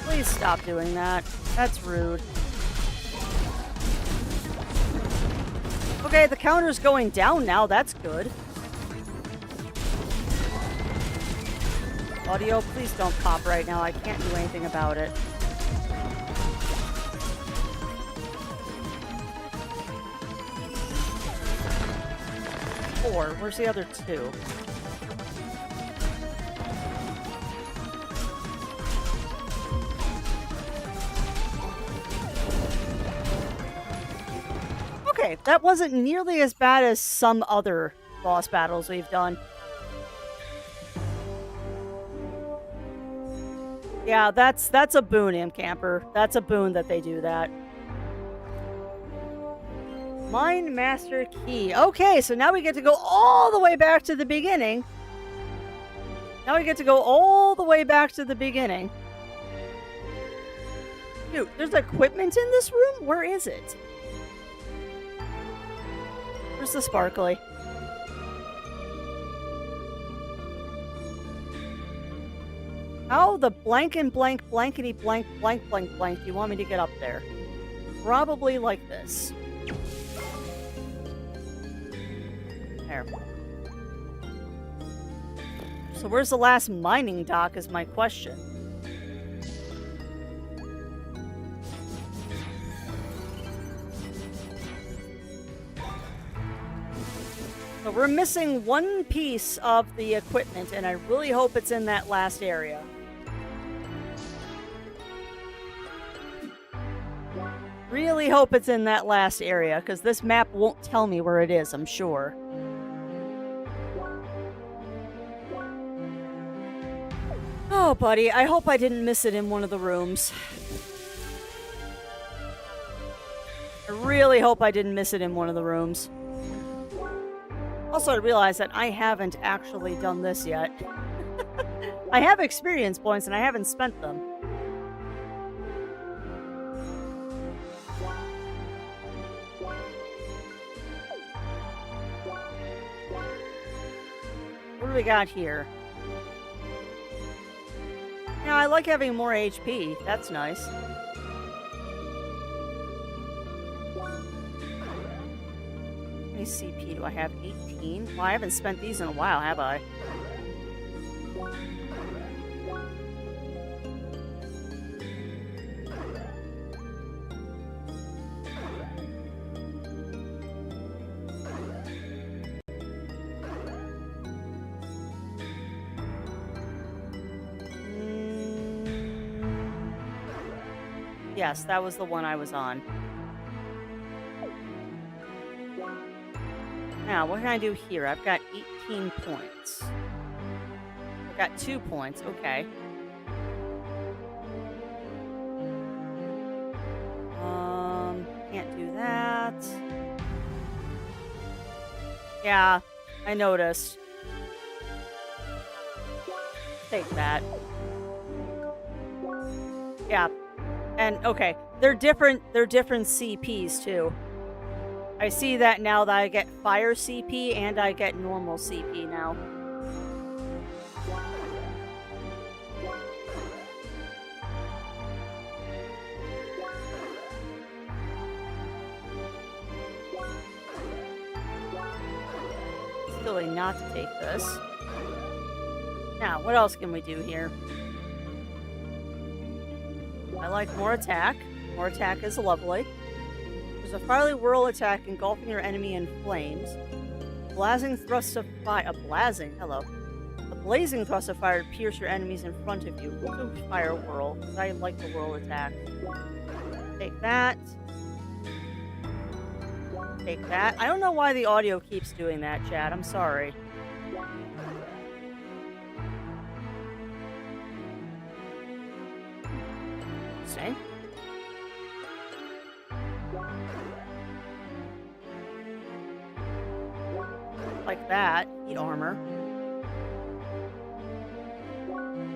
Please stop doing that. That's rude. Okay, the counter's going down now. That's good. Audio, please don't pop right now. I can't do anything about it. Four. Where's the other two? Okay, that wasn't nearly as bad as some other boss battles we've done. Yeah, that's a boon, Imp Camper. That's a boon that they do that. Mind Master Key. Okay, so now we get to go all the way back to the beginning. Now we get to go all the way back to the beginning. Dude, there's equipment in this room? Where is it? Where's the sparkly? How the blank and blank blankety blank blank blank blank do you want me to get up there? Probably like this. There. So where's the last mining dock is my question. So we're missing one piece of the equipment, and I really hope it's in that last area. Really hope it's in that last area, because this map won't tell me where it is, I'm sure. Oh, buddy, I hope I didn't miss it in one of the rooms. I really hope I didn't miss it in one of the rooms. Also, I realized that I haven't actually done this yet. I have experience points, and I haven't spent them. What do we got here? Yeah, I like having more HP. That's nice. How many CP do I have? 18? Well, I haven't spent these in a while, have I? Yes, that was the one I was on. Now, what can I do here? I've got 18 points. I've got 2 points. Okay. Can't do that. Yeah, I noticed. Take that. Yeah. And okay, they're different CPs too. I see that now that I get fire CP and I get normal CP now. Silly not to take this. Now, what else can we do here? I like more attack. More attack is lovely. There's a fiery whirl attack engulfing your enemy in flames. Blazing thrust of fire. A blazing thrust of fire to pierce your enemies in front of you. We'll do fire whirl, because I like the whirl attack. Take that. Take that. I don't know why the audio keeps doing that, chat. I'm sorry. Same. Like that. Heat armor.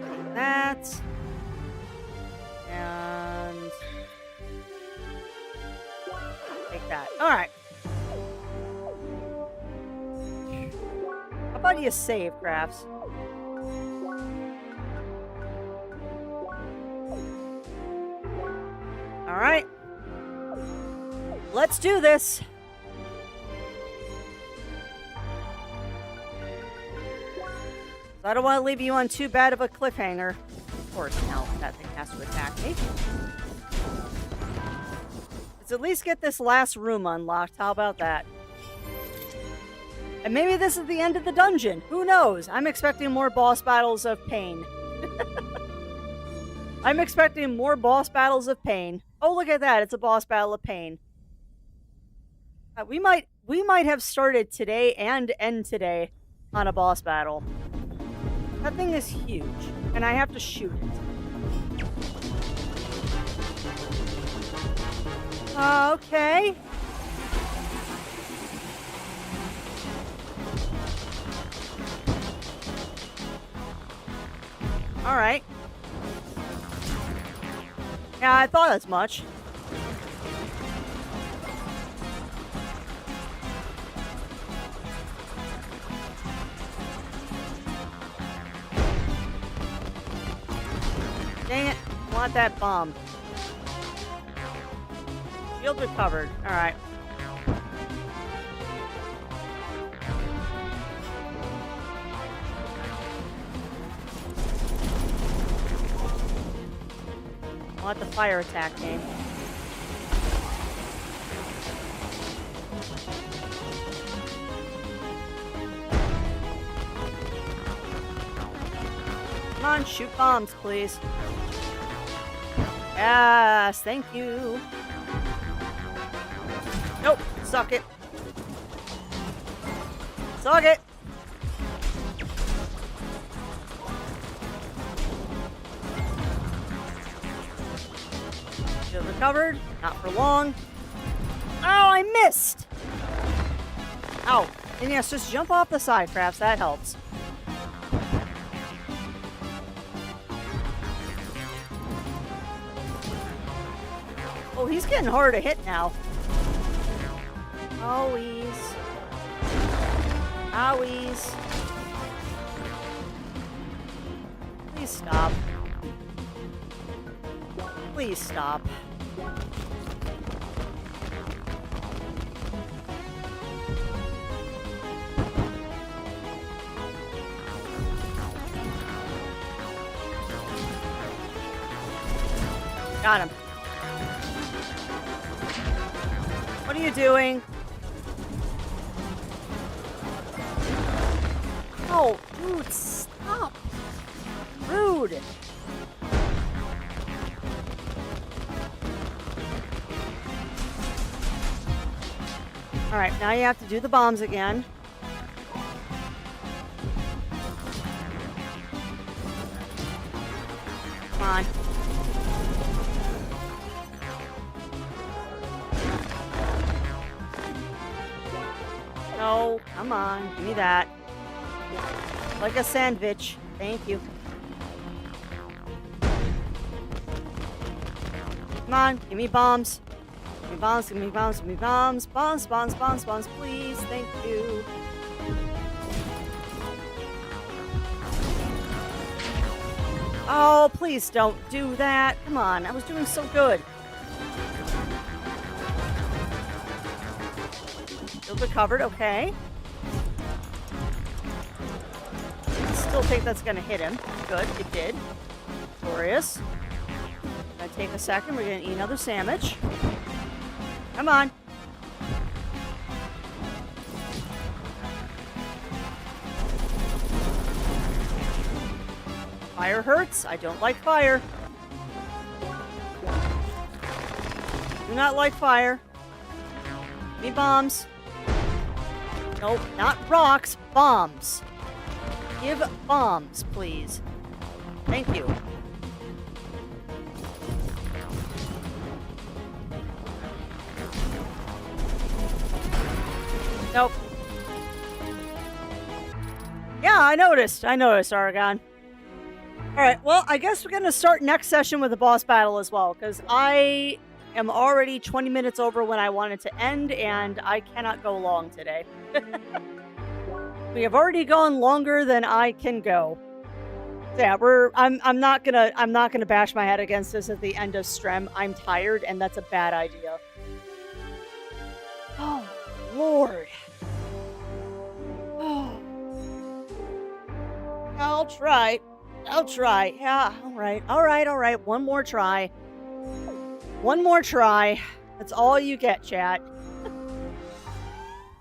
Take that. And take that. Alright. How about you save, Crafts? Alright. Let's do this. I don't want to leave you on too bad of a cliffhanger. Of course, now that thing has to attack me. Let's at least get this last room unlocked. How about that? And maybe this is the end of the dungeon. Who knows? I'm expecting more boss battles of pain. I'm expecting more boss battles of pain. Oh, look at that. It's a boss battle of pain. We might have started today and end today on a boss battle. That thing is huge, and I have to shoot it. Okay. Alright. Yeah, I thought as much. Dang it. I want that bomb. Shield recovered. Alright. I want the fire attack name. Come on, shoot bombs, please. Yes, thank you. Nope, suck it. Suck it. Shield recovered. Not for long. Oh, I missed. Ow. And yes, just jump off the side, Crafts. That helps. Oh, he's getting harder to hit now. Owies. Owies. Please stop. Please stop. Got him. What are you doing? Oh, dude, stop. Rude. Alright, now you have to do the bombs again. Come on. No, come on. Give me that. Like a sandwich. Thank you. Come on, give me bombs. Give me bombs, give me bombs, give me bombs. Bombs, bombs, bombs, bombs, please. Thank you. Oh, please don't do that. Come on, I was doing so good. Shield recovered, okay. I still think that's gonna hit him. Good, it did. Glorious. Gonna take a second, we're gonna eat another sandwich. Come on. Fire hurts. I don't like fire. Do not like fire. Give me bombs. Nope, not rocks. Bombs. Give bombs, please. Thank you. Nope. Yeah, I noticed, Aragon. Alright, well, I guess we're going to start next session with a boss battle as well, because I am already 20 minutes over when I wanted to end, and I cannot go long today. We have already gone longer than I can go. So yeah, I'm not gonna bash my head against this at the end of Strem. I'm tired, and that's a bad idea. Oh, Lord. Oh. I'll try. Yeah, all right. One more try. That's all you get, chat.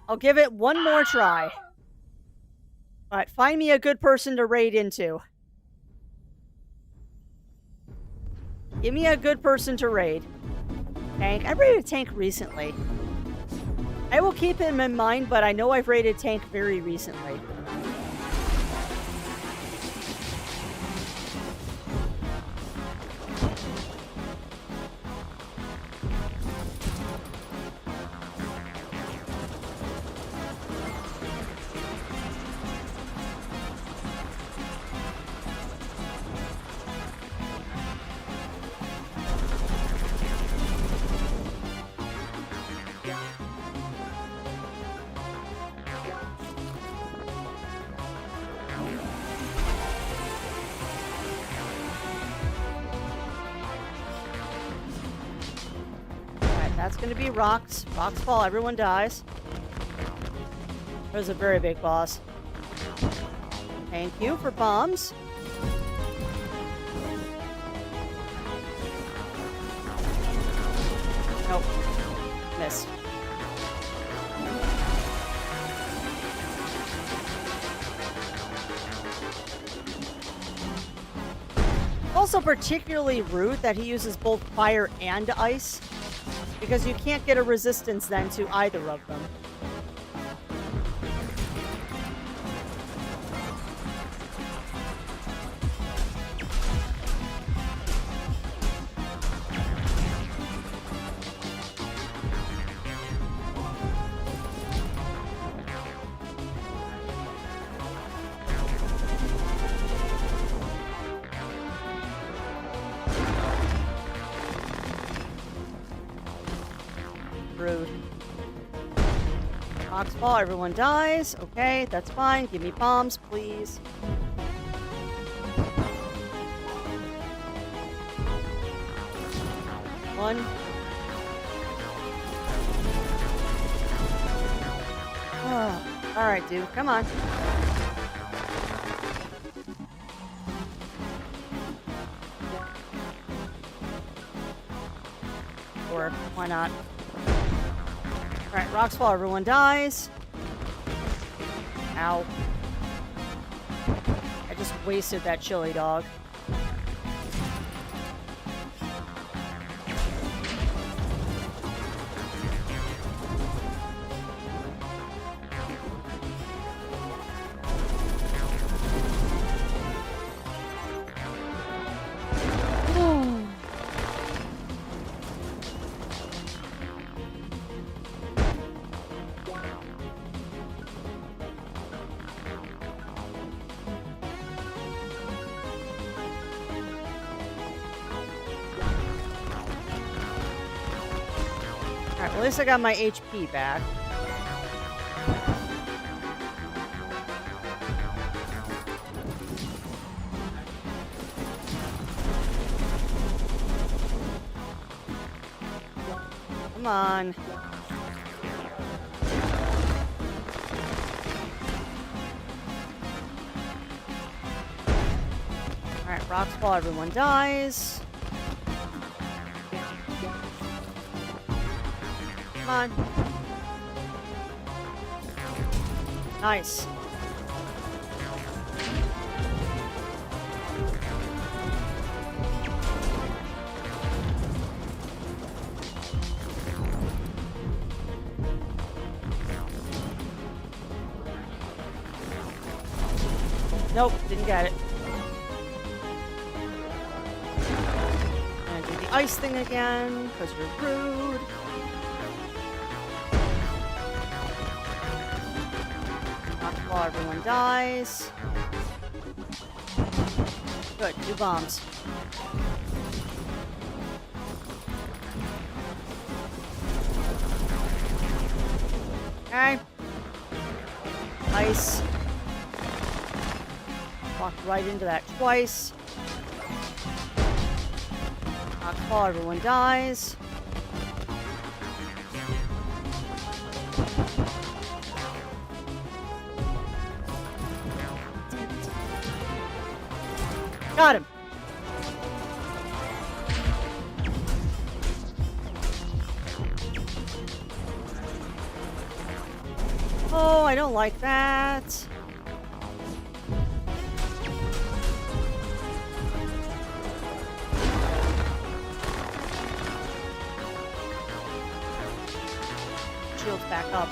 I'll give it one more try. All right, find me a good person to raid into. Give me a good person to raid. Tank. I raided Tank recently. I will keep him in mind, but I know I've raided Tank very recently. That's going to be rocks. Rocks fall, everyone dies. There's a very big boss. Thank you for bombs. Nope. Missed. Also particularly rude that he uses both fire and ice, because you can't get a resistance then to either of them. Rude. Rocks fall, everyone dies. Okay, that's fine. Give me bombs, please. One. Oh, all right, dude. Come on. Or why not? Alright, rocks fall, everyone dies. Ow. I just wasted that chili dog. At least I got my HP back. Come on. Alright, rocks fall, everyone dies. Come on. Nice. Nope, didn't get it. Gonna do the ice thing again, because you're rude. While everyone dies. Good, 2 bombs. Okay. Ice. Walked right into that twice. While everyone dies. Got him. Oh, I don't like that. Shields back up.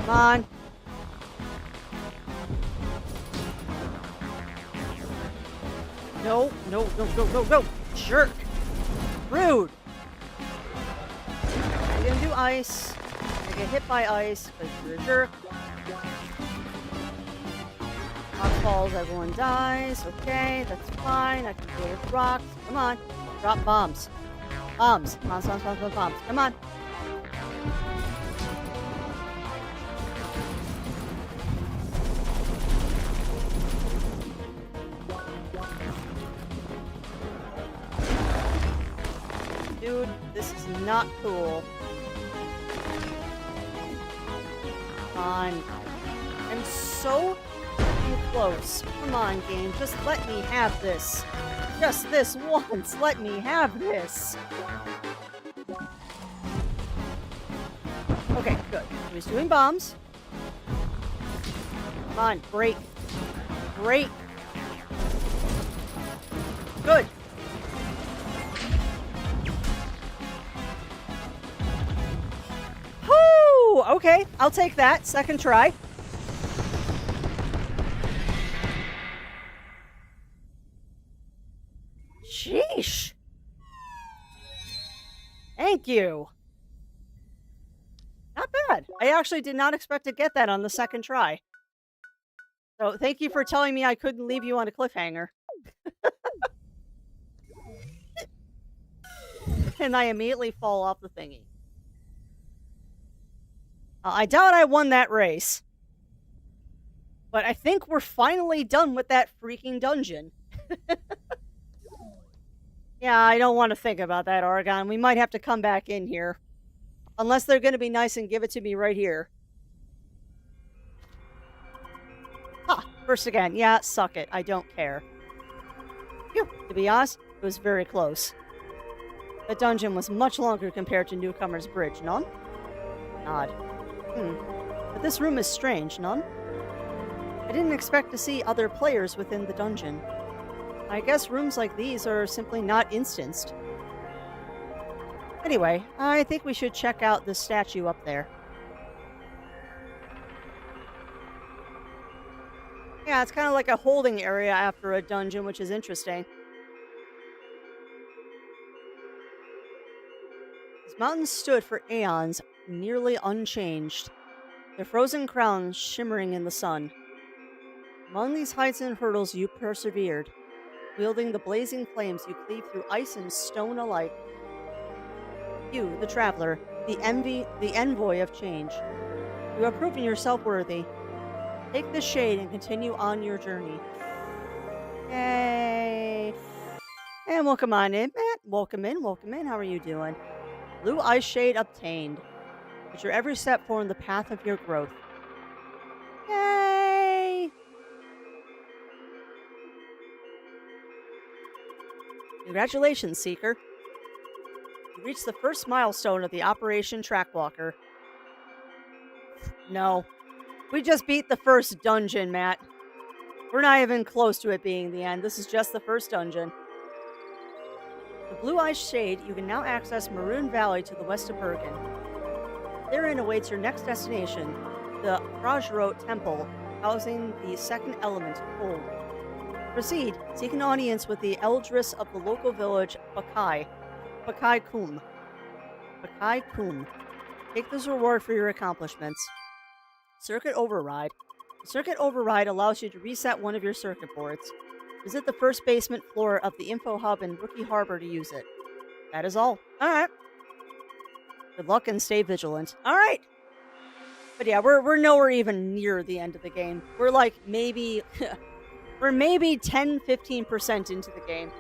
Come on. No, no, no, no, no, no. Jerk. Rude. I'm gonna do ice. I'm gonna get hit by ice because you're a jerk. Rock falls, everyone dies. Okay, that's fine. I can deal with rocks. Come on. Drop bombs. Bombs. Bombs, bombs, bombs, bombs, bombs. Come on. Dude, this is not cool. Come on. I'm so close. Come on, game. Just let me have this. Just this once. Let me have this. Okay, good. He was doing bombs. Come on, break. Break. Good. Whoo! Okay, I'll take that. Second try. Sheesh. Thank you. Not bad. I actually did not expect to get that on the second try. So thank you for telling me I couldn't leave you on a cliffhanger. And I immediately fall off the thingy. I doubt I won that race. But I think we're finally done with that freaking dungeon. Yeah, I don't want to think about that, Oregon. We might have to come back in here. Unless they're going to be nice and give it to me right here. Ha! First again. Yeah, suck it. I don't care. Phew, to be honest, it was very close. The dungeon was much longer compared to Newcomer's Bridge, none? Odd. But this room is strange, none? I didn't expect to see other players within the dungeon. I guess rooms like these are simply not instanced. Anyway, I think we should check out the statue up there. Yeah, it's kind of like a holding area after a dungeon, which is interesting. These mountains stood for aeons, nearly unchanged, their frozen crowns shimmering in the sun. Among these heights and hurdles, you persevered. Wielding the blazing flames, you cleave through ice and stone alike. You, the traveler, the envoy of change. You have proven yourself worthy. Take this shade and continue on your journey. Yay! And welcome on in, Matt. Welcome in, welcome in. How are you doing? Blue ice shade obtained. At your every step form the path of your growth. Yay! Congratulations, Seeker. You reached the first milestone of the Operation Trackwalker. No. We just beat the first dungeon, Matt. We're not even close to it being the end. This is just the first dungeon. The Blue Ice Shade, you can now access Maroon Valley to the west of Bergen. Therein awaits your next destination, the Rajro Temple, housing the second element, cold. Proceed, seek an audience with the Eldris of the local village, Bakai. Bakai Kum. Bakai Kum. Take this reward for your accomplishments. Circuit Override. The Circuit Override allows you to reset one of your circuit boards. Visit the first basement floor of the Info Hub in Rookie Harbor to use it. That is all. Alright. Good luck and stay vigilant. Alright. But yeah, we're nowhere even near the end of the game. We're like maybe... we're maybe 10-15% into the game.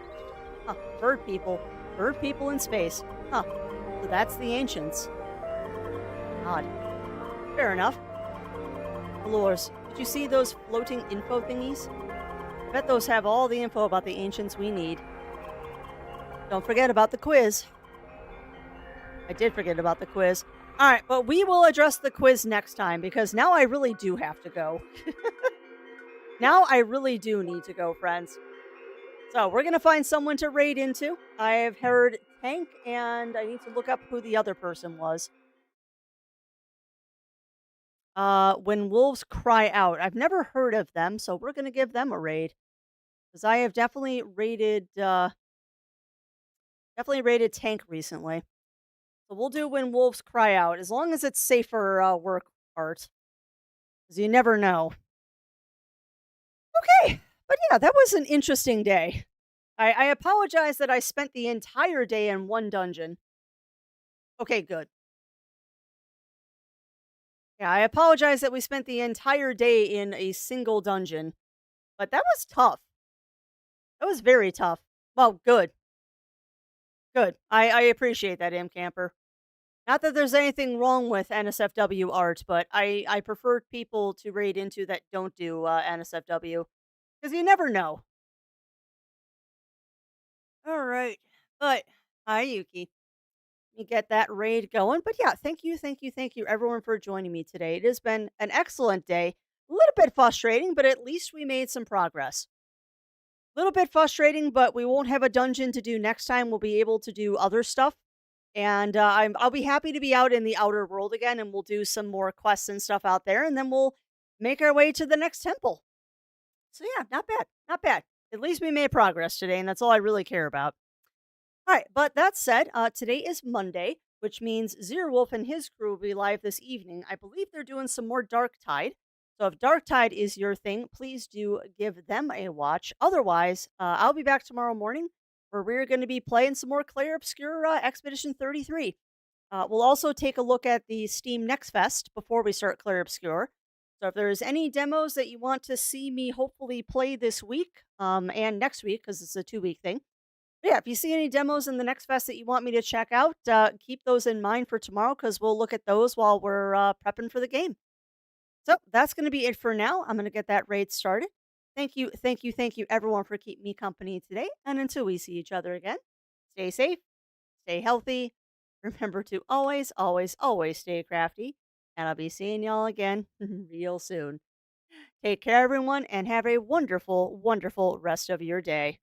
Huh. Bird people. Bird people in space. Huh. So that's the ancients. Odd. Fair enough. Allures, did you see those floating info thingies? I bet those have all the info about the ancients we need. Don't forget about the quiz. I did forget about the quiz. Alright, but we will address the quiz next time because now I really do have to go. Now I really do need to go, friends. So we're going to find someone to raid into. I have heard Tank, and I need to look up who the other person was. When Wolves Cry Out. I've never heard of them, so we're going to give them a raid. Because I have definitely raided Tank recently. So we'll do When Wolves Cry Out, as long as it's safer work art. Because you never know. Okay, but yeah, that was an interesting day. I apologize that I spent the entire day in one dungeon. Okay, good. Yeah, I apologize that we spent the entire day in a single dungeon. But that was tough. That was very tough. Well, good. Good. I appreciate that, M Camper. Not that there's anything wrong with NSFW art, but I prefer people to raid into that don't do NSFW. Because you never know. Alright. But, hi, Yuki. You get that raid going. But yeah, thank you, everyone, for joining me today. It has been an excellent day. A little bit frustrating, but at least we made some progress. A little bit frustrating, but we won't have a dungeon to do next time. We'll be able to do other stuff. And I'll be happy to be out in the outer world again, and we'll do some more quests and stuff out there, and then we'll make our way to the next temple. So yeah, not bad, not bad. At least we made progress today, and that's all I really care about. All right, but that said, today is Monday, which means Zerwolf and his crew will be live this evening. I believe they're doing some more Dark Tide. So if Dark Tide is your thing, please do give them a watch. Otherwise, I'll be back tomorrow morning where we're going to be playing some more Clair Obscure Expedition 33. We'll also take a look at the Steam Next Fest before we start Clair Obscure. So if there's any demos that you want to see me hopefully play this week and next week, because it's a 2-week thing, yeah, if you see any demos in the Next Fest that you want me to check out, keep those in mind for tomorrow because we'll look at those while we're prepping for the game. So that's going to be it for now. I'm going to get that raid started. Thank you, everyone, for keeping me company today. And until we see each other again, stay safe, stay healthy. Remember to always, always, always stay crafty. And I'll be seeing y'all again real soon. Take care, everyone, and have a wonderful, wonderful rest of your day.